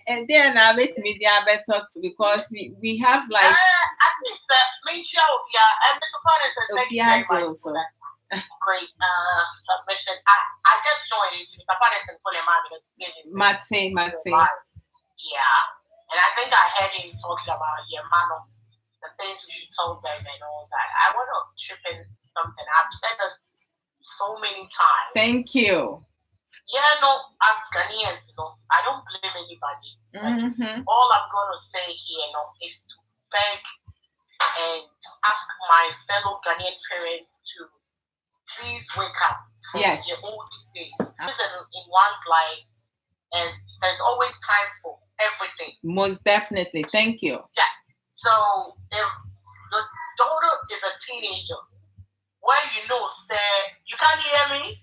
and then I met media better because we have like I think that make sure and also great submission. I just joined it because I didn't put in my yeah, and I think I heard him talking about the things you told them and all that. I want to chip in something. I've said this so many times. Thank you. Yeah, no, I'm Ghanaian, I don't blame anybody. All I'm going to say here, is to beg and ask my fellow Ghanaian parents to please wake up from your old days. In one's life, and there's always time for everything. Most definitely. Thank you. Yeah. So if the daughter is a teenager, well, you can't hear me?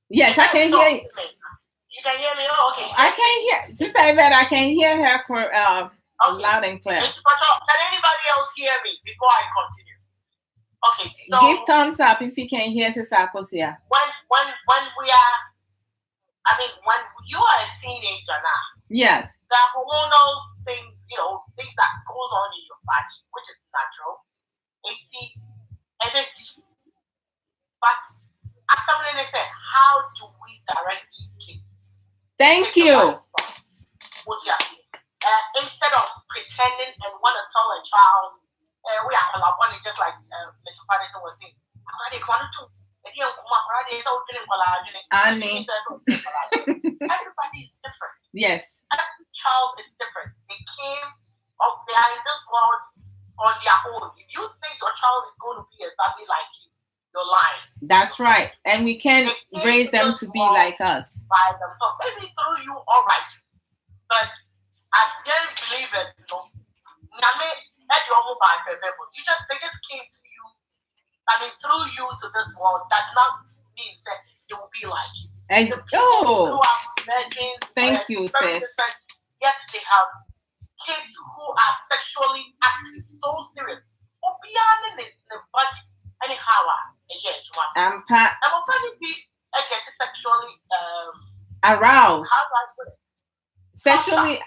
Yes, I can hear you. You can hear me? Oh, okay. I can hear. Sister Yvette, I can hear her loud and clear. Can anybody else hear me before I continue? Okay. So give thumbs up if you can hear Sister Akosia. When you are a teenager now, Yes. The hormonal things, things that goes on in your body, which is natural. Energy. But as someone said, how do we direct these kids? Thank you. Instead of pretending and want to tell a child, we are collaborating just like Mr. Patterson was saying. Annie. Everybody is different. Yes. Every child is different. They are in this world on their own. If you think your child is going to be exactly like you, you're lying. That's right. And we can raise them to be like us. By themselves. Maybe through you, all right. But I can't believe it. They just came to you. I mean, through you to this world. That not means that they will be like you. Thank you, sis. Yes, they have kids who are sexually active, so serious. I'm trying to be sexually aroused. How do I put it? Sexually.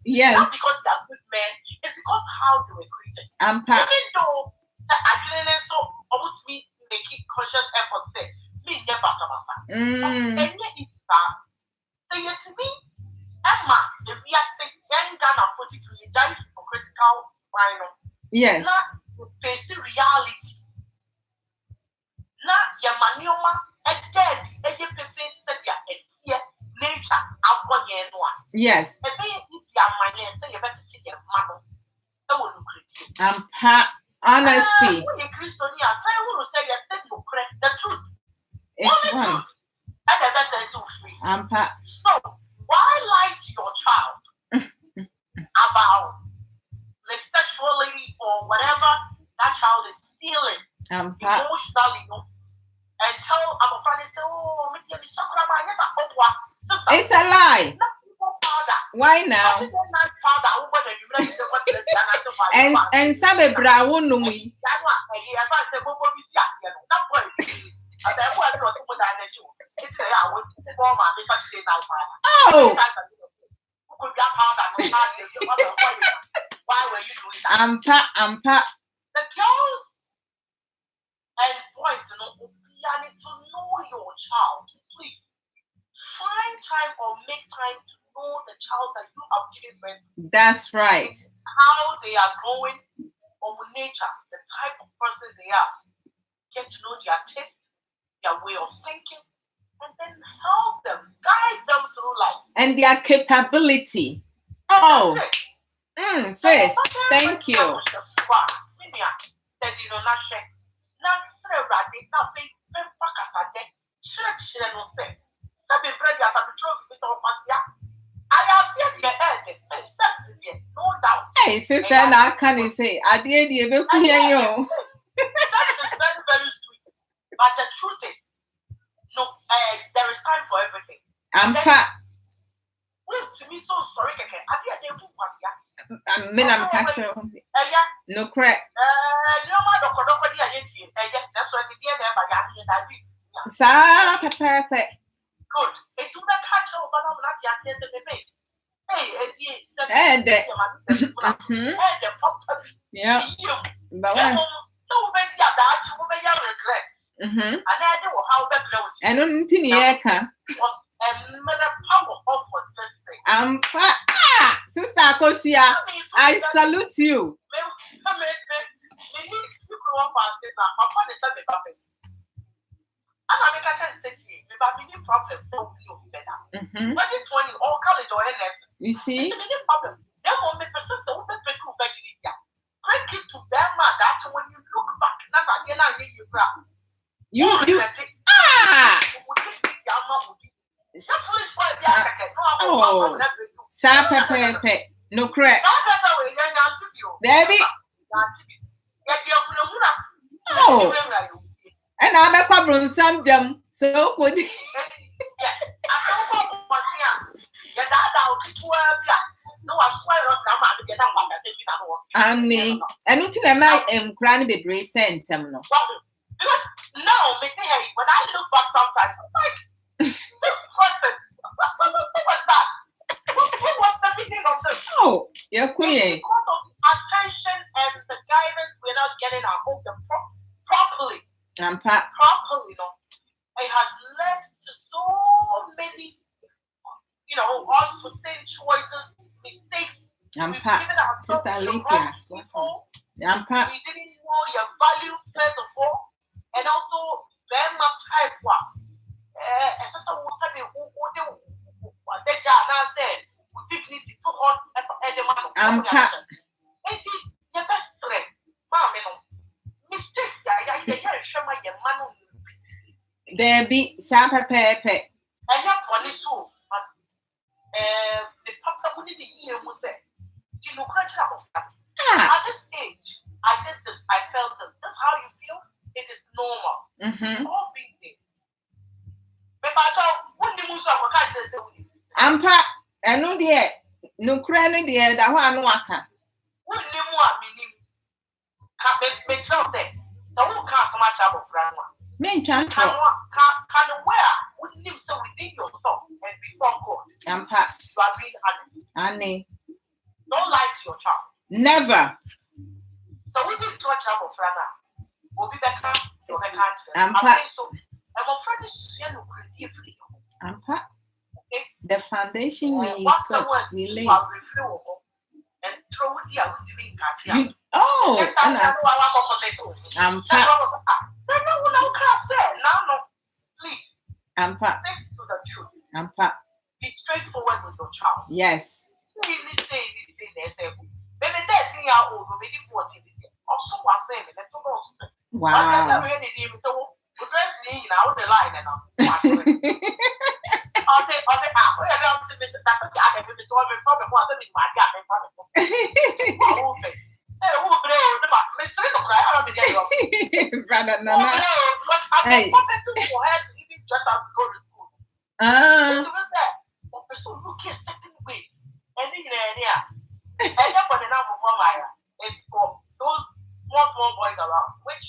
Yes. Not because they are good men, it's because how they were created. Even though I didn't so almost me making conscious effort say me never and yet it's say it to me, Emma, if we are saying young Ghana 42 you die for critical final. Yes. Not face the reality. Not your manioma a dead a face that you are here nature out one year. Yes. Honesty. The truth. It's one. So why lie to your child about sexually or whatever that child is feeling emotionally, and tell our friend say, oh, it's a lie. Why now? And some brown no me. Oh. Why were you doing that? The girls and boys need to know your child. Please find time or make time to know the child that you have given birth to. That's right. How they are growing on nature, the type of person they are. Get to know their taste, their way of thinking, and then help them, guide them through life. And their capability. Oh. Sis, thank you. Hey, sister, now can you say, I did you ever hear you? That is very, very sweet. But the truth is, no, there is time for everything. To me, so sorry, I'm catching. No crack. Perfect. Good. Yeah. And on Tiniaka. Sister Kosia, I salute you. You see? You Sa pepe. No correct. Baby. Oh. And I'm a problem some jam. So good. And me, and not in my granny be brace and terminal. No, when I look back sometimes, I'm like, this person, what was that? What was the beginning of this? Oh, you're queen. Because of the attention and the guidance we're not getting our home properly. Properly, it has led to so many, unforeseen choices, mistakes. We've given ourselves the wrong people. We didn't know your value first of all, and also very much type one. And so we said the job now said we dignity to hold at the man. It is your best friend, ma'am. Mistakes, show my man. There be sa pepe. And your police who the papa wouldn't hear was there. At this age, I did this, I felt this. That's how you feel? It is normal. All big things. But I thought, when the moves are Ampa, I know the no cranny dear that one waka. When the more meaning make sure that the whole can't come out of grandma. Men can't can wear wouldn't live so within yourself and before God. Ampa, you are being honest. Annie. Don't lie to your child. Never. So we need to watch our friend. We'll be better. You'll be better. I'm afraid this year will be free. Okay. The foundation we lay. And throw it here. Oh, please. Stick to the truth. Be straightforward with your child. Yes. Really say this. Maybe 13 years old, maybe 14 years old. Also, one thing, let's go. Wow. I really need to go now the line and I'll say, it's for those small boys around, which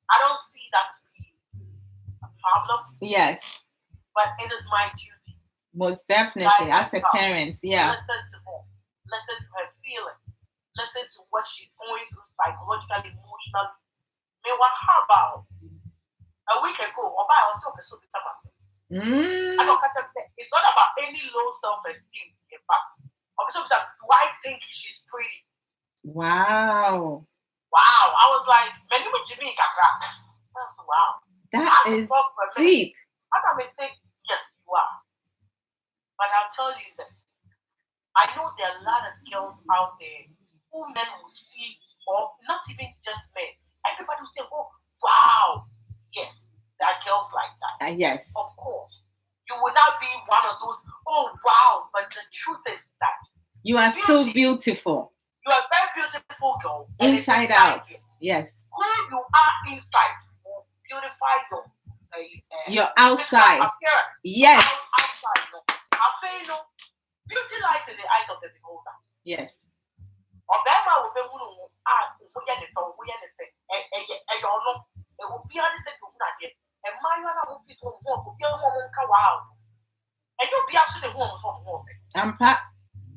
I don't see that to be a problem. Yes. But it is my duty. Most definitely, as a parent, yeah. Listen to her. Listen to her feelings. Listen to what she's going through psychologically, emotionally. How about a week ago, it's not about any low self-esteem, in fact. Do I think she's pretty? Wow. I was like, wow. That is deep. I may think, yes, you are. But I'll tell you this. I know there are a lot of girls out there who men will see, or not even just men. Everybody will say, oh, wow. Yes, there are girls like that. Yes. Of course. You will not be one of those, oh, wow. But the truth is that you are still beautiful. You are very beautiful girl. Inside out. Yes. Who you are inside will beautify your outside. Yes. Outside. Beauty lies in the eyes of the beholder. Yes.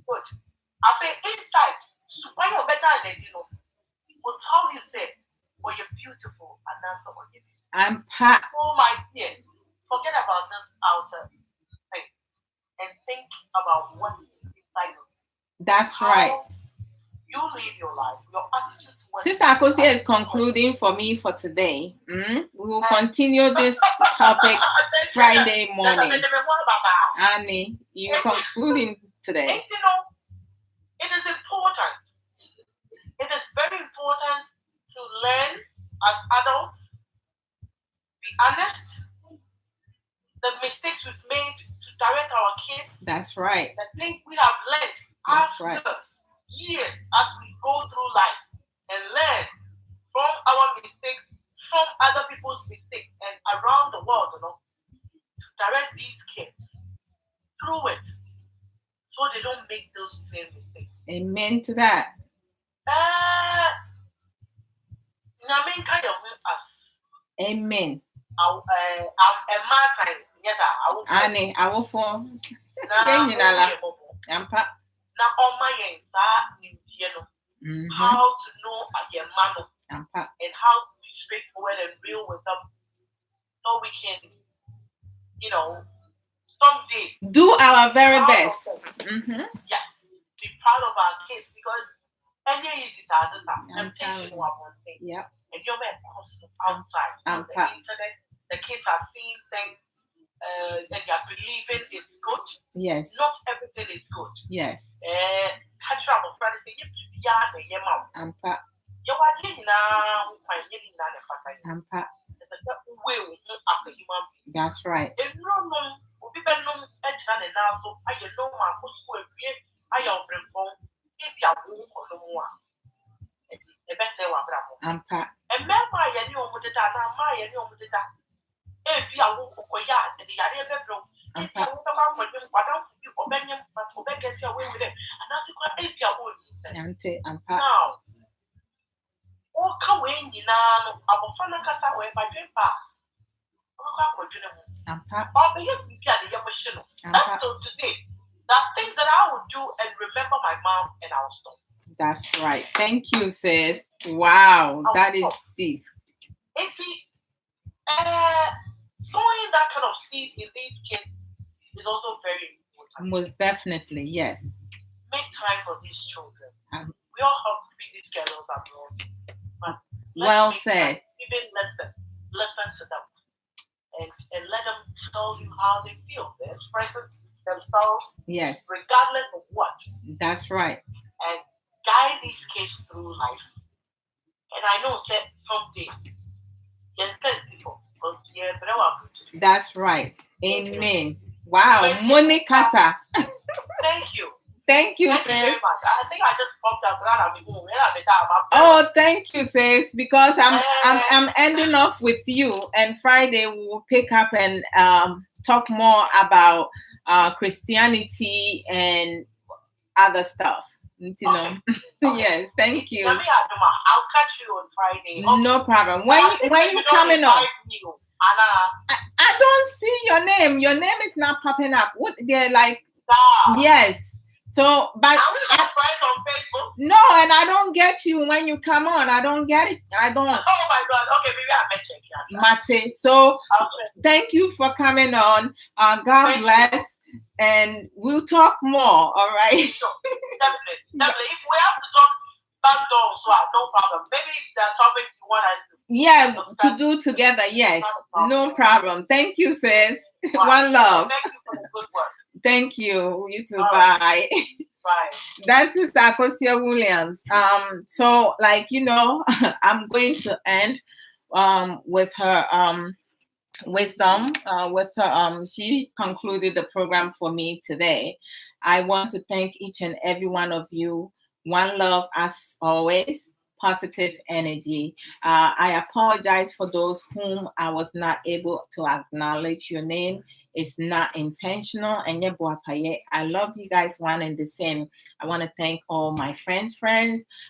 Good. I think inside, when you're better than will tell you say, well, you're beautiful and that's not what you do. So my dear, forget about this outer thing and think about what is inside of you. That's right. You live your life, your attitude towards Sister Akosia is concluding for me for today. We will continue this topic Friday morning. Annie, you're concluding today. It is important. It is very important to learn as adults, be honest, the mistakes we've made to direct our kids, That's right. The things we have learned after years as we go through life and learn from our mistakes, from other people's mistakes, and around the world, to direct these kids through it so they don't make those same mistakes. Amen to that. Amen. Annie, I will form. How to know your man and how to be straightforward and real with them so we can, someday do our very best. Yes, be proud of our kids because any easy temptation one thing. Yeah. And you're outside on the internet, the kids are seeing things and they're believing it's good. Yes. Not everything is good. Yes. That's right. Now, today, there are things that I will do and remember my mom and I will stop. That's right. Thank you, sis. Wow, that is deep. Sowing that kind of seed in these kids is also very important. Most definitely, yes. Make time for these children. We all have to be these girls abroad. But well said. Even listen to them and let them tell you how they feel. They're expressing themselves. Yes. Regardless of what. That's right. And guide these kids through life. And I know that someday, that's right. Amen. Wow, Monica. Thank you. Thank you, sis. Very much. I think I just popped up. Oh, thank you, sis. Because I'm ending off with you, and Friday we will pick up and talk more about Christianity and other stuff. Okay. Yes, thank you. I'll catch you on Friday. No problem. When you coming on? I don't see your name. Your name is not popping up. What they're like? Yes. So, but are we not friends on Facebook? No, and I don't get you when you come on. I don't get it. I don't. Oh my God. Okay, maybe I check. Mate. So, thank you for coming on. God bless. And we'll talk more, all right? Sure. Definitely. If we have to talk back door as well, no problem. Maybe the topics you want us to. Yeah, to do together, yes. No problem. Thank you, sis. Wow. One love. Thank you for the good work. Thank you. You too. Bye. Bye. That's Sister Akosia Williams. So I'm going to end with her wisdom with her she concluded the program for me today. I want to thank each and every one of you. One love as always, positive energy. I apologize for those whom I was not able to acknowledge your name. It's not intentional. And I love you guys one and the same. I want to thank all my friends,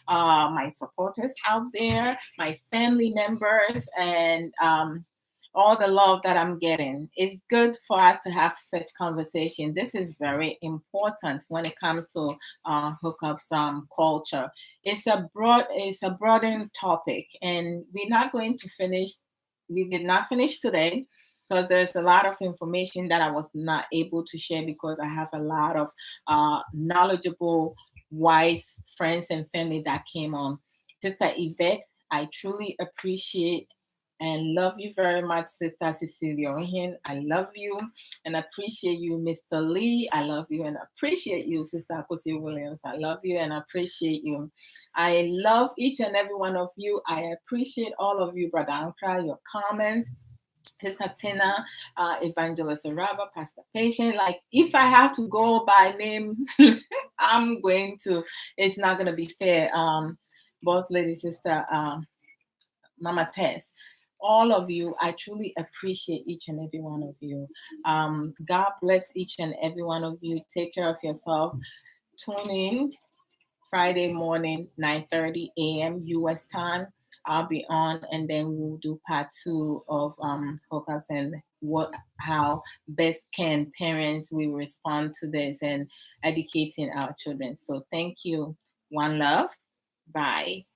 my supporters out there, my family members, and all the love that I'm getting. It's good for us to have such conversation. This is very important when it comes to hookups culture. It's a broadened topic, and we're not going to finish. We did not finish today because there's a lot of information that I was not able to share because I have a lot of knowledgeable, wise friends and family that came on. Sister Yvette, I truly appreciate and love you very much, Sister Cecilia. I love you and appreciate you, Mr. Lee. I love you and appreciate you, Sister Akosia Williams. I love you and appreciate you. I love each and every one of you. I appreciate all of you, Brother Ankara, your comments. Sister Tina, Evangelist Araba, Pastor Patient. Like, if I have to go by name, I'm going to. It's not going to be fair. Boss Lady, Sister Mama Tess, all of you, I truly appreciate each and every one of you. God bless each and every one of you. Take care of yourself. Tune in Friday morning, 9:30 a.m. US time. I'll be on, and then we'll do part 2 of Hookups and how best can parents will respond to this and educating our children. So thank you. One love. Bye.